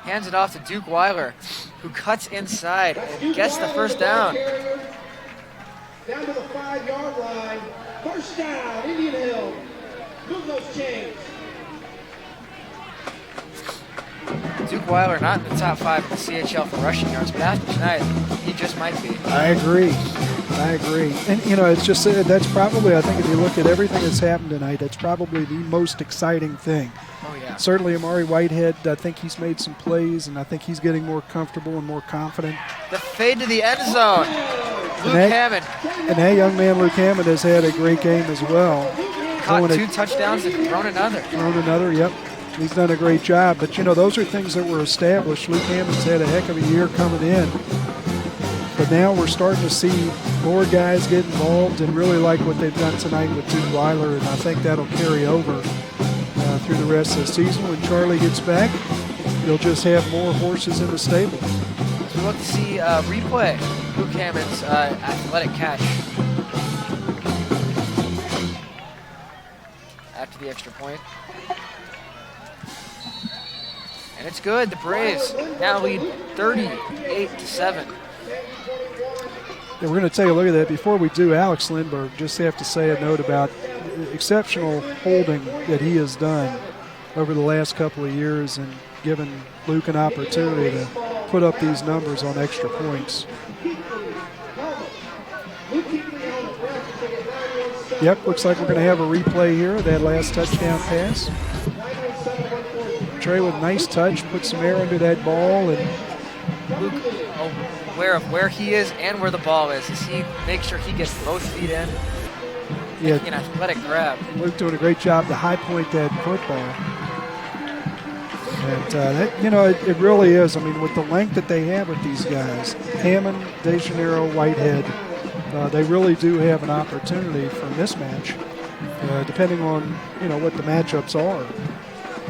Hands it off to Duke Weiler, who cuts inside and gets the first down. Down to the 5-yard line. First down, Indian Hill. Move those chains. Duke Weiler not in the top 5 of the CHL for rushing yards, but after tonight, he just might be. I agree. And, it's just, that's probably, I think if you look at everything that's happened tonight, that's probably the most exciting thing. Oh, yeah. Certainly Amari Whitehead, I think he's made some plays, and I think he's getting more comfortable and more confident. The fade to the end zone. Luke Hammond. And that young man, Luke Hammond, has had a great game as well. Caught 2 touchdowns and thrown another. Yep. He's done a great job. But, those are things that were established. Luke Hammond's had a heck of a year coming in. But now we're starting to see more guys get involved and really like what they've done tonight with Duke Weiler, and I think that'll carry over through the rest of the season. When Charlie gets back, they'll just have more horses in the stable. So we'll look to see replay Luke Hammond's athletic catch after the extra point. And it's good. The Braves now lead 38-7. Yeah, we're going to take a look at that. Before we do, Alex Lindbergh, just have to say a note about exceptional holding that he has done over the last couple of years and given Luke an opportunity to put up these numbers on extra points. Yep, looks like we're going to have a replay here of that last touchdown pass. Trey with a nice touch, put some air under that ball, and Luke, aware of where he is and where the ball is. Does he make sure he gets both feet in? yeah, Making an athletic grab. Luke doing a great job to high point that football. And that, you know, it really is. I mean, with the length that they have with these guys, Hammond, DeJaneiro, Whitehead, they really do have an opportunity for mismatch, depending on, you know, what the matchups are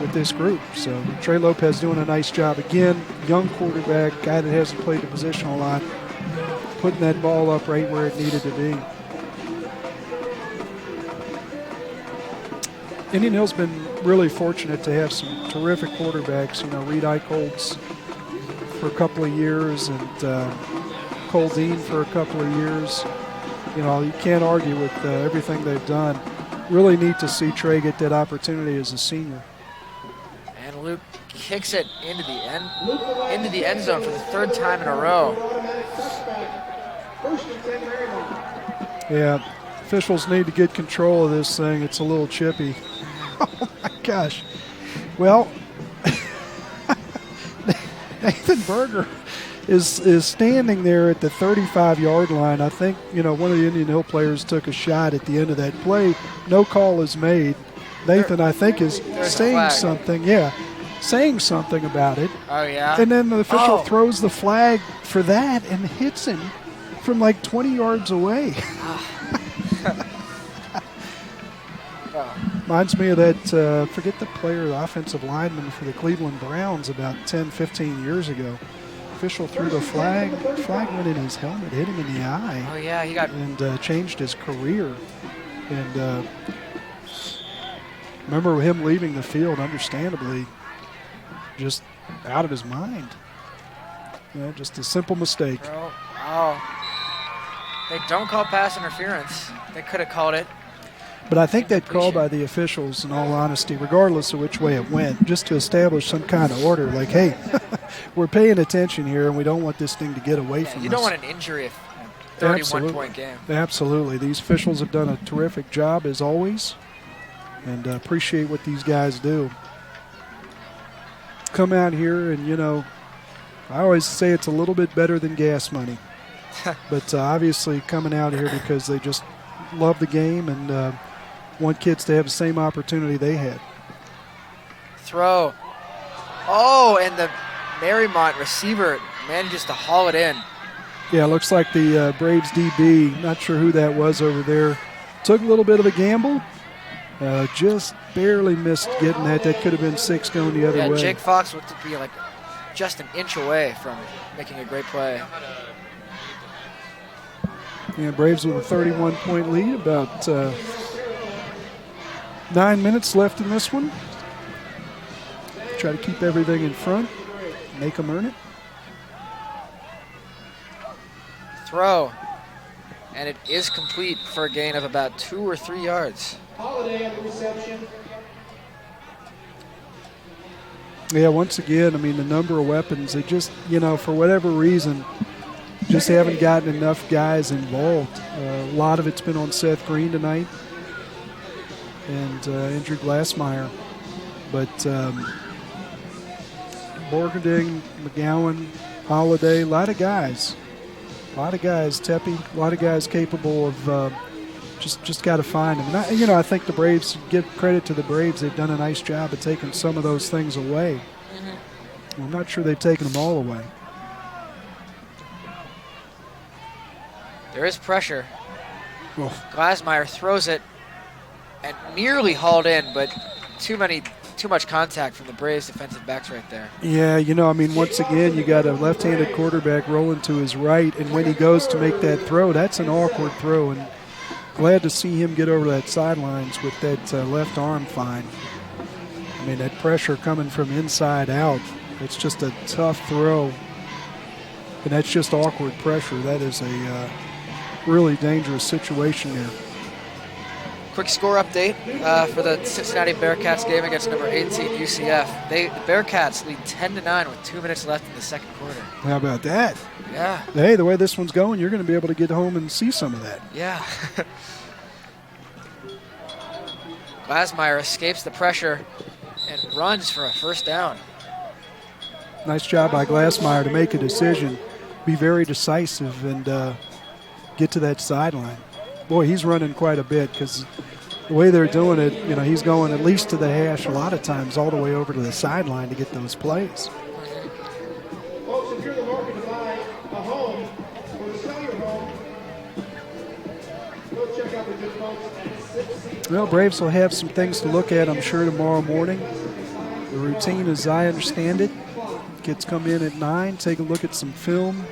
with this group. So Trey Lopez doing a nice job. Again, young quarterback, guy that hasn't played the position a lot, putting that ball up right where it needed to be. Indian Hill's been really fortunate to have some terrific quarterbacks. You know, Reed Eichholz for a couple of years and Cole Dean for a couple of years. You know, you can't argue with everything they've done. Really neat to see Trey get that opportunity as a senior. And Luke kicks it into the end zone for the third time in a row. Yeah, officials need to get control of this thing. It's a little chippy. Oh my gosh. Well, Nathan Berger is standing there at the 35-yard line. I think, you know, one of the Indian Hill players took a shot at the end of that play. No call is made. Nathan, I think, is saying something. Yeah, saying something about it. Oh, yeah? And then the official throws the flag for that and hits him from like 20 yards away. Reminds me of that, forget the player, the offensive lineman for the Cleveland Browns about 10, 15 years ago. Official threw the flag. Flag went in his helmet, hit him in the eye. Oh, yeah, he got... And changed his career. And remember him leaving the field, understandably, just out of his mind. Yeah, just a simple mistake. They don't call pass interference. They could have called it. But I think that call by the officials, in all honesty, regardless of which way it went, just to establish some kind of order, like, hey, we're paying attention here and we don't want this thing to get away from us. You don't want an injury if 31-point game. Absolutely. These officials have done a terrific job, as always, and appreciate what these guys do. Come out here and, you know, I always say it's a little bit better than gas money. But obviously coming out here because they just love the game and want kids to have the same opportunity they had. Throw. Oh, and the Mariemont receiver manages to haul it in. Yeah, looks like the Braves DB, not sure who that was over there, took a little bit of a gamble. Just barely missed getting that. That could have been 6 going the other way. Jake Fox looked to be like just an inch away from making a great play. Yeah, Braves with a 31-point lead, about 9 minutes left in this one. Try to keep everything in front, make them earn it. Throw, and it is complete for a gain of about 2 or 3 yards. Holiday on the reception. Yeah, once again, I mean, the number of weapons, they just, you know, for whatever reason, just haven't gotten enough guys involved. A lot of it's been on Seth Green tonight and Andrew Glassmeyer. But Borgending, McGowan, Holiday, a lot of guys. Tepe, a lot of guys capable of just got to find them. And I think the Braves, give credit to the Braves, they've done a nice job of taking some of those things away. Mm-hmm. I'm not sure they've taken them all away. There is pressure. Glassmeyer throws it and nearly hauled in, but too much contact from the Braves defensive backs right there. Yeah, I mean, once again, you got a left-handed quarterback rolling to his right, and when he goes to make that throw, that's an awkward throw, and glad to see him get over that sidelines with that left arm fine. I mean, that pressure coming from inside out, it's just a tough throw, and that's just awkward pressure. That is a really dangerous situation there. Quick score update for the Cincinnati Bearcats game against number 18 UCF. The Bearcats lead 10-9 with 2 minutes left in the second quarter. How about that? Yeah. Hey, the way this one's going, you're going to be able to get home and see some of that. Yeah. Glasmeyer escapes the pressure and runs for a first down. Nice job by Glassmeyer to make a decision, be very decisive, and get to that sideline. Boy, he's running quite a bit because the way they're doing it, you know, he's going at least to the hash a lot of times all the way over to the sideline to get those plays. Folks, if you're in the market to buy a home or to sell your home, go check out the good folks at 6C. Well, Braves will have some things to look at, I'm sure, tomorrow morning. The routine, as I understand it, kids come in at 9, take a look at some film,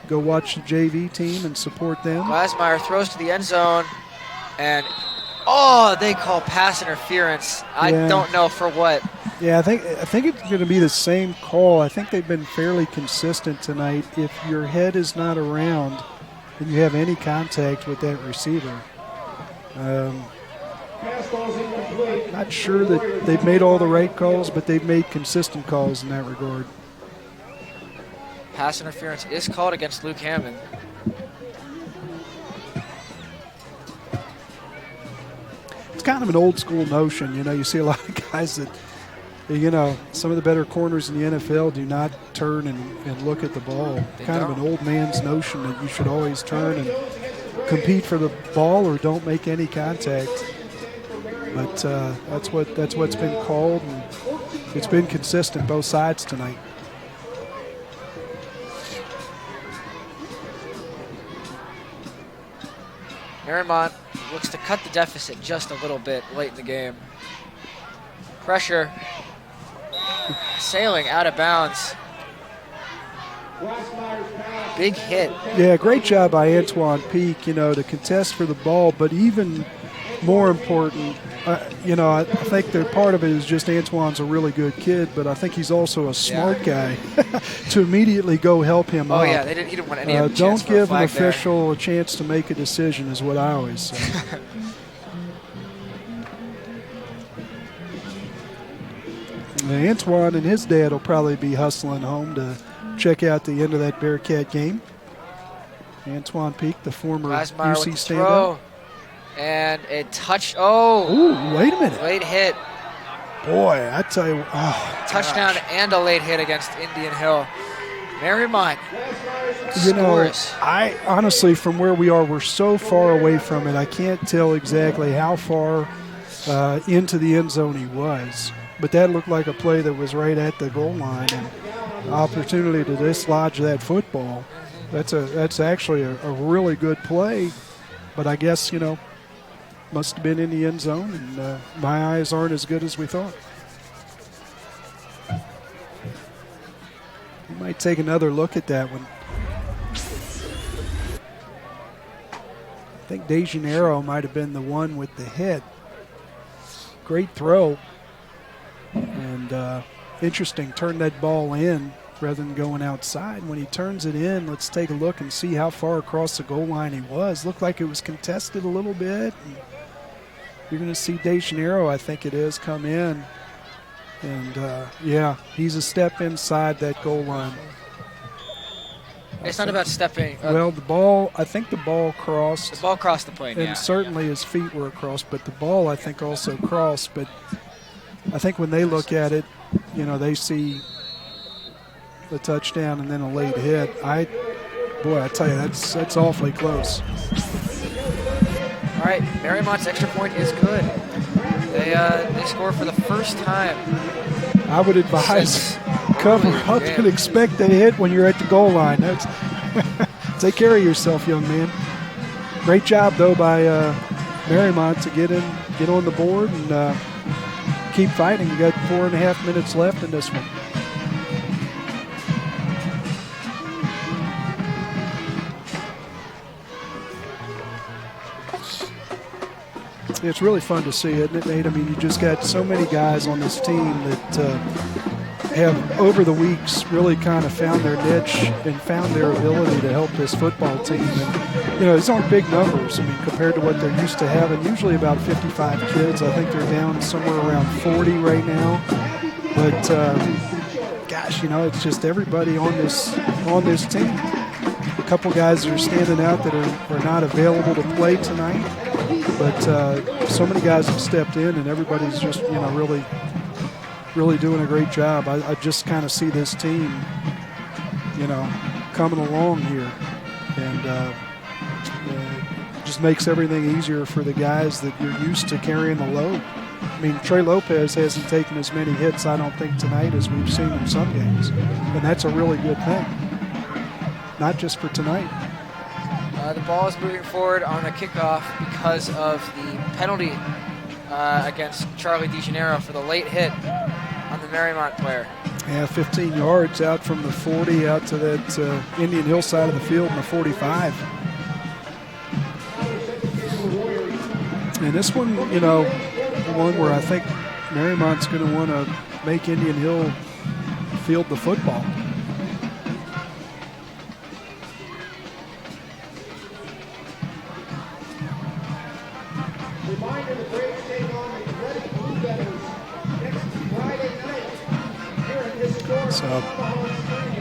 go watch the JV team and support them. Glasmeyer throws to the end zone, and they call pass interference. I don't know for what. Yeah, I think it's going to be the same call. I think they've been fairly consistent tonight. If your head is not around and you have any contact with that receiver, not sure that they've made all the right calls, but they've made consistent calls in that regard. Pass interference is called against Luke Hammond. It's kind of an old school notion. You know, you see a lot of guys that, you know, some of the better corners in the NFL do not turn and look at the ball. Kind of an old man's notion that you should always turn and compete for the ball or don't make any contact. But that's what's been called, and it's been consistent both sides tonight. Mariemont looks to cut the deficit just a little bit late in the game. Pressure sailing out of bounds. Big hit. Yeah, great job by Antoine Peak, you know, to contest for the ball, but even more important, you know, I think that part of it is just Antoine's a really good kid, but I think he's also a smart guy to immediately go help him out. Oh, yeah, he didn't want any of the Don't give an official a chance to make a decision is what I always say. Antoine and his dad will probably be hustling home to check out the end of that Bearcat game. Antoine Peak, the former UC stand-up. And a touch. Oh. Ooh, wait a minute. Late hit. Boy, I tell you. Touchdown and a late hit against Indian Hill. Mariemont You know, scores. I honestly, from where we are, we're so far away from it, I can't tell exactly how far into the end zone he was. But that looked like a play that was right at the goal line, and opportunity to dislodge that football. That's actually a really good play. But I guess, you know, must have been in the end zone, and my eyes aren't as good as we thought. We might take another look at that one. I think De Janeiro might have been the one with the hit. Great throw. And interesting, turned that ball in rather than going outside. When he turns it in, let's take a look and see how far across the goal line he was. Looked like it was contested a little bit. And you're going to see De Janeiro, I think it is, come in. And, yeah, he's a step inside that goal line. It's not about stepping. Well, the ball, I think the ball crossed. The ball crossed the plane, and certainly his feet were across, but the ball, I think, also crossed. But I think when they look at it, you know, they see the touchdown and then a late hit. I tell you, that's awfully close. All right, Mariemont's extra point is good. They score for the first time. I would advise cover up and expect a hit when you're at the goal line. That's take care of yourself, young man. Great job though by Mariemont to get on the board and keep fighting. You got 4.5 minutes left in this one. It's really fun to see, isn't it, Nate? I mean, you just got so many guys on this team that have, over the weeks, really kind of found their niche and found their ability to help this football team. And these aren't big numbers. I mean, compared to what they're used to having. Usually about 55 kids. I think they're down somewhere around 40 right now. But gosh, it's just everybody on this team. A couple guys that are standing out that are not available to play tonight. But so many guys have stepped in, and everybody's just really doing a great job. I just kind of see this team, coming along here, and just makes everything easier for the guys that you're used to carrying the load. I mean, Trey Lopez hasn't taken as many hits, I don't think, tonight as we've seen in some games, and that's a really good thing, not just for tonight. The ball is moving forward on the kickoff because of the penalty against Charlie DeGennaro for the late hit on the Mariemont player. Yeah, 15 yards out from the 40 out to that Indian Hill side of the field in the 45. And this one, one where I think Mariemont's going to want to make Indian Hill field the football. Reminder, the Braves take on the Ready Blue Devils next Friday night here in historic So,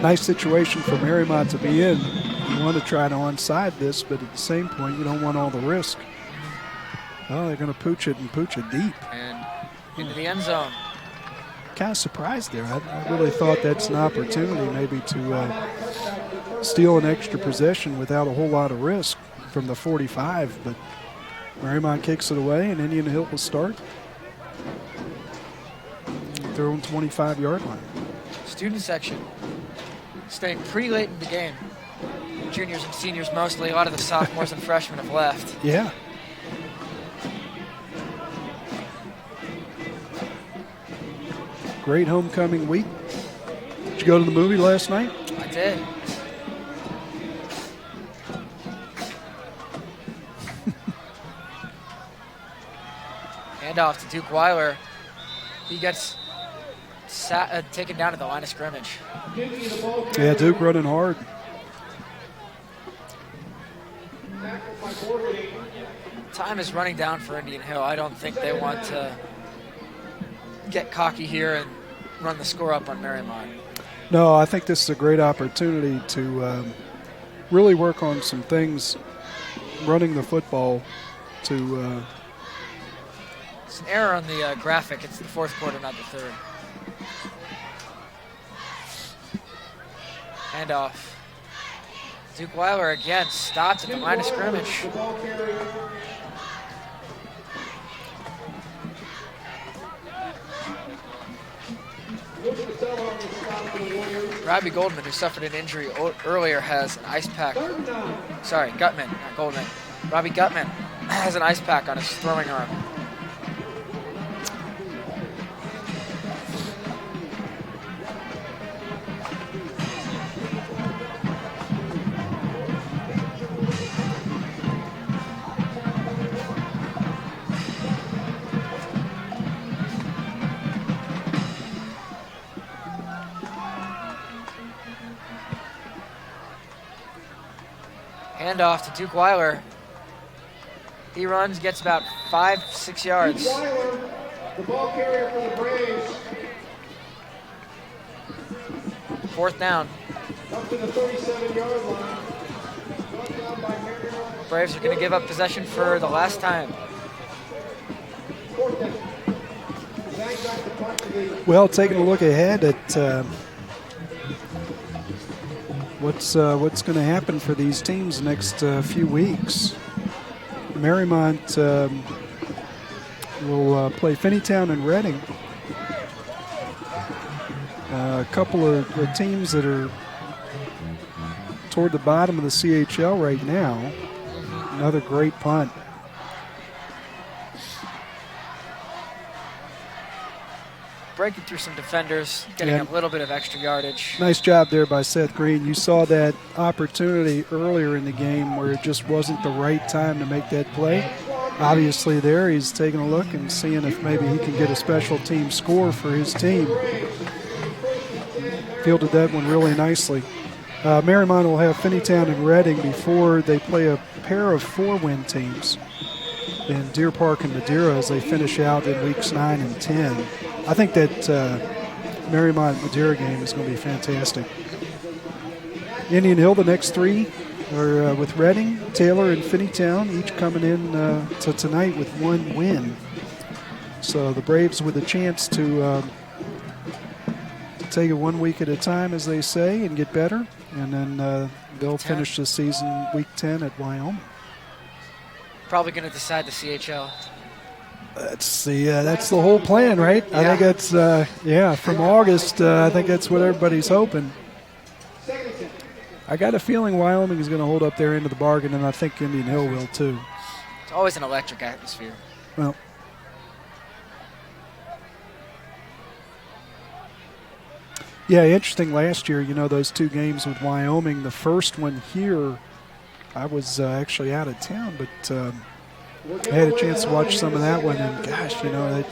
nice situation for Mariemont to be in. You want to try to onside this, but at the same point, you don't want all the risk. Oh, they're going to pooch it deep. And into the end zone. Kind of surprised there. I really thought that's an opportunity maybe to steal an extra possession without a whole lot of risk from the 45, but Mariemont kicks it away, and Indian Hill will start. Their own 25-yard line. Student section staying pretty late in the game. Juniors and seniors mostly. A lot of the sophomores and freshmen have left. Yeah. Great homecoming week. Did you go to the movie last night? I did. Handoff to Duke Weiler. He gets taken down at the line of scrimmage. Yeah, Duke running hard. Time is running down for Indian Hill. I don't think they want to get cocky here and run the score up on Mariemont. No, I think this is a great opportunity to really work on some things, running the football to It's an error on the graphic. It's the fourth quarter, not the third. Handoff. Duke Weiler again stops at the line of scrimmage. Robbie Goldman, who suffered an injury earlier, has an ice pack. Sorry, Gutman, not Goldman. Robbie Gutman has an ice pack on his throwing arm. Handoff to Duke Weiler. He runs, gets about 5-6 yards. Duke Weiler, the ball carrier for the Braves. Fourth down. Up to the 37-yard line. Brought down by Mariemont. Braves are going to give up possession for the last time. Fourth down. Zach back to punt to the well, taking a look ahead at what's going to happen for these teams the next few weeks. Mariemont will play Finneytown and Reading. A couple of teams that are toward the bottom of the CHL right now. Another great punt. Breaking through some defenders, getting a little bit of extra yardage. Nice job there by Seth Green. You saw that opportunity earlier in the game where it just wasn't the right time to make that play. Obviously there he's taking a look and seeing if maybe he can get a special team score for his team. Fielded that one really nicely. Mariemont will have Finneytown and Reading before they play a pair of 4-win teams in Deer Park and Madeira as they finish out in weeks 9 and 10. I think that Mariemont-Madeira game is going to be fantastic. Indian Hill, the next 3 are with Reading, Taylor, and Finneytown, each coming in to tonight with 1 win. So the Braves with a chance to take it 1 week at a time, as they say, and get better. And then they'll finish the season week 10 at Wyoming. Probably going to decide the CHL. That's the whole plan, right? Yeah. I think that's, from August, I think that's what everybody's hoping. I got a feeling Wyoming is going to hold up their end of the bargain, and I think Indian Hill will too. It's always an electric atmosphere. Well, yeah, interesting last year, those 2 games with Wyoming. The first one here, I was actually out of town, but I had a chance to watch some of that one, and gosh, I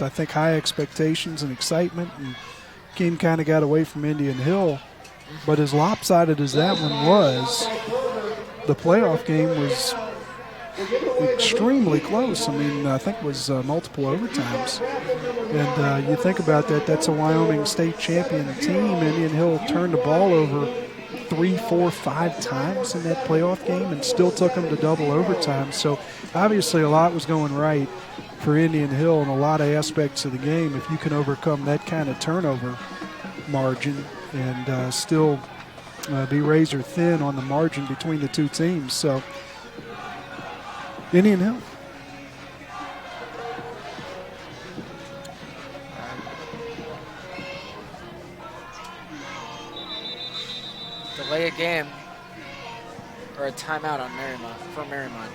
think high expectations and excitement, and game kind of got away from Indian Hill. But as lopsided as that one was, the playoff game was extremely close. I mean, I think it was multiple overtimes. And you think about that, that's a Wyoming state champion team. Indian Hill turned the ball over 3, 4, 5 times in that playoff game and still took them to double overtime. So obviously a lot was going right for Indian Hill in a lot of aspects of the game. If you can overcome that kind of turnover margin and still be razor thin on the margin between the 2 teams. So Indian Hill. Delay a game or a timeout on Mariemont.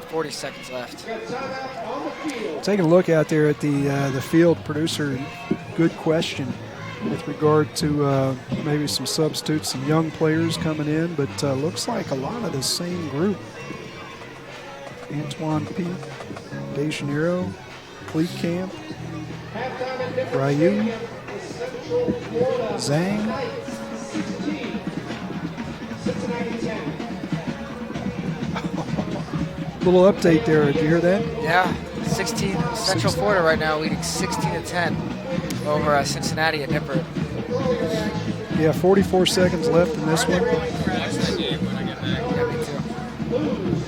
40 seconds left. Taking a look out there at the field, producer, good question with regard to maybe some substitutes, some young players coming in, but looks like a lot of the same group. Antoine P., Dejanero, Cleat Camp, Ryu, Zhang. Little update there. Did you hear that? Yeah, 16 Central Florida right now leading 16-10 over Cincinnati at Nippert. Yeah, 44 seconds left in this one.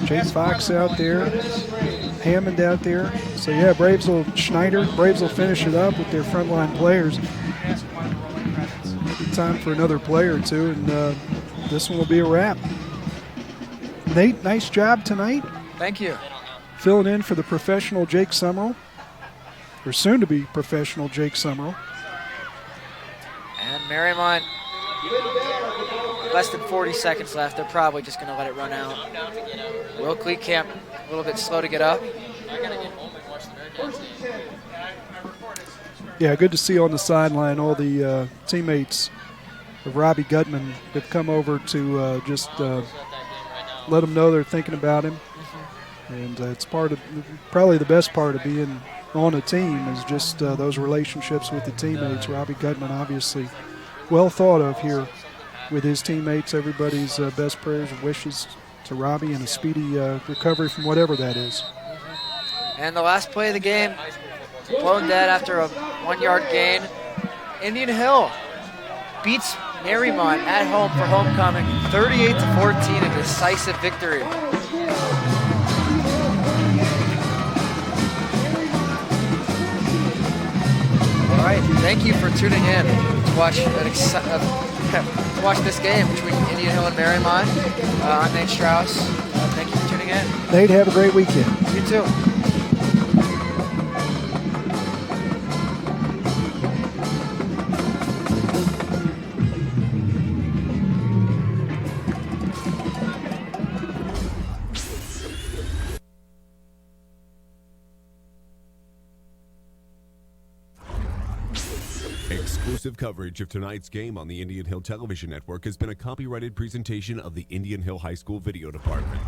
Jake Fox out there, Hammond out there. So yeah, Braves will finish it up with their frontline players. Maybe time for another player or two, and this one will be a wrap. Nate, nice job tonight. Thank you. Filling in for the professional Jake Summerall, or soon to be professional Jake Summerall. And Mariemont, less than 40 seconds left. They're probably just going to let it run out. Will Cleat Camp a little bit slow to get up. Yeah, good to see on the sideline all the teammates of Robbie Gutman have come over to just let him know they're thinking about him. And it's probably the best part of being on a team is just those relationships with the teammates. Robbie Gutman, obviously, well thought of here with his teammates. Everybody's best prayers and wishes to Robbie and a speedy recovery from whatever that is. And the last play of the game, blown dead after a 1-yard gain. Indian Hill beats Mariemont at home for homecoming, 38-14, a decisive victory. All right, thank you for tuning in to watch this game between Indian Hill and Mariemont. I'm Nate Strauss. Thank you for tuning in. Nate, have a great weekend. You too. Exclusive coverage of tonight's game on the Indian Hill Television Network has been a copyrighted presentation of the Indian Hill High School Video Department.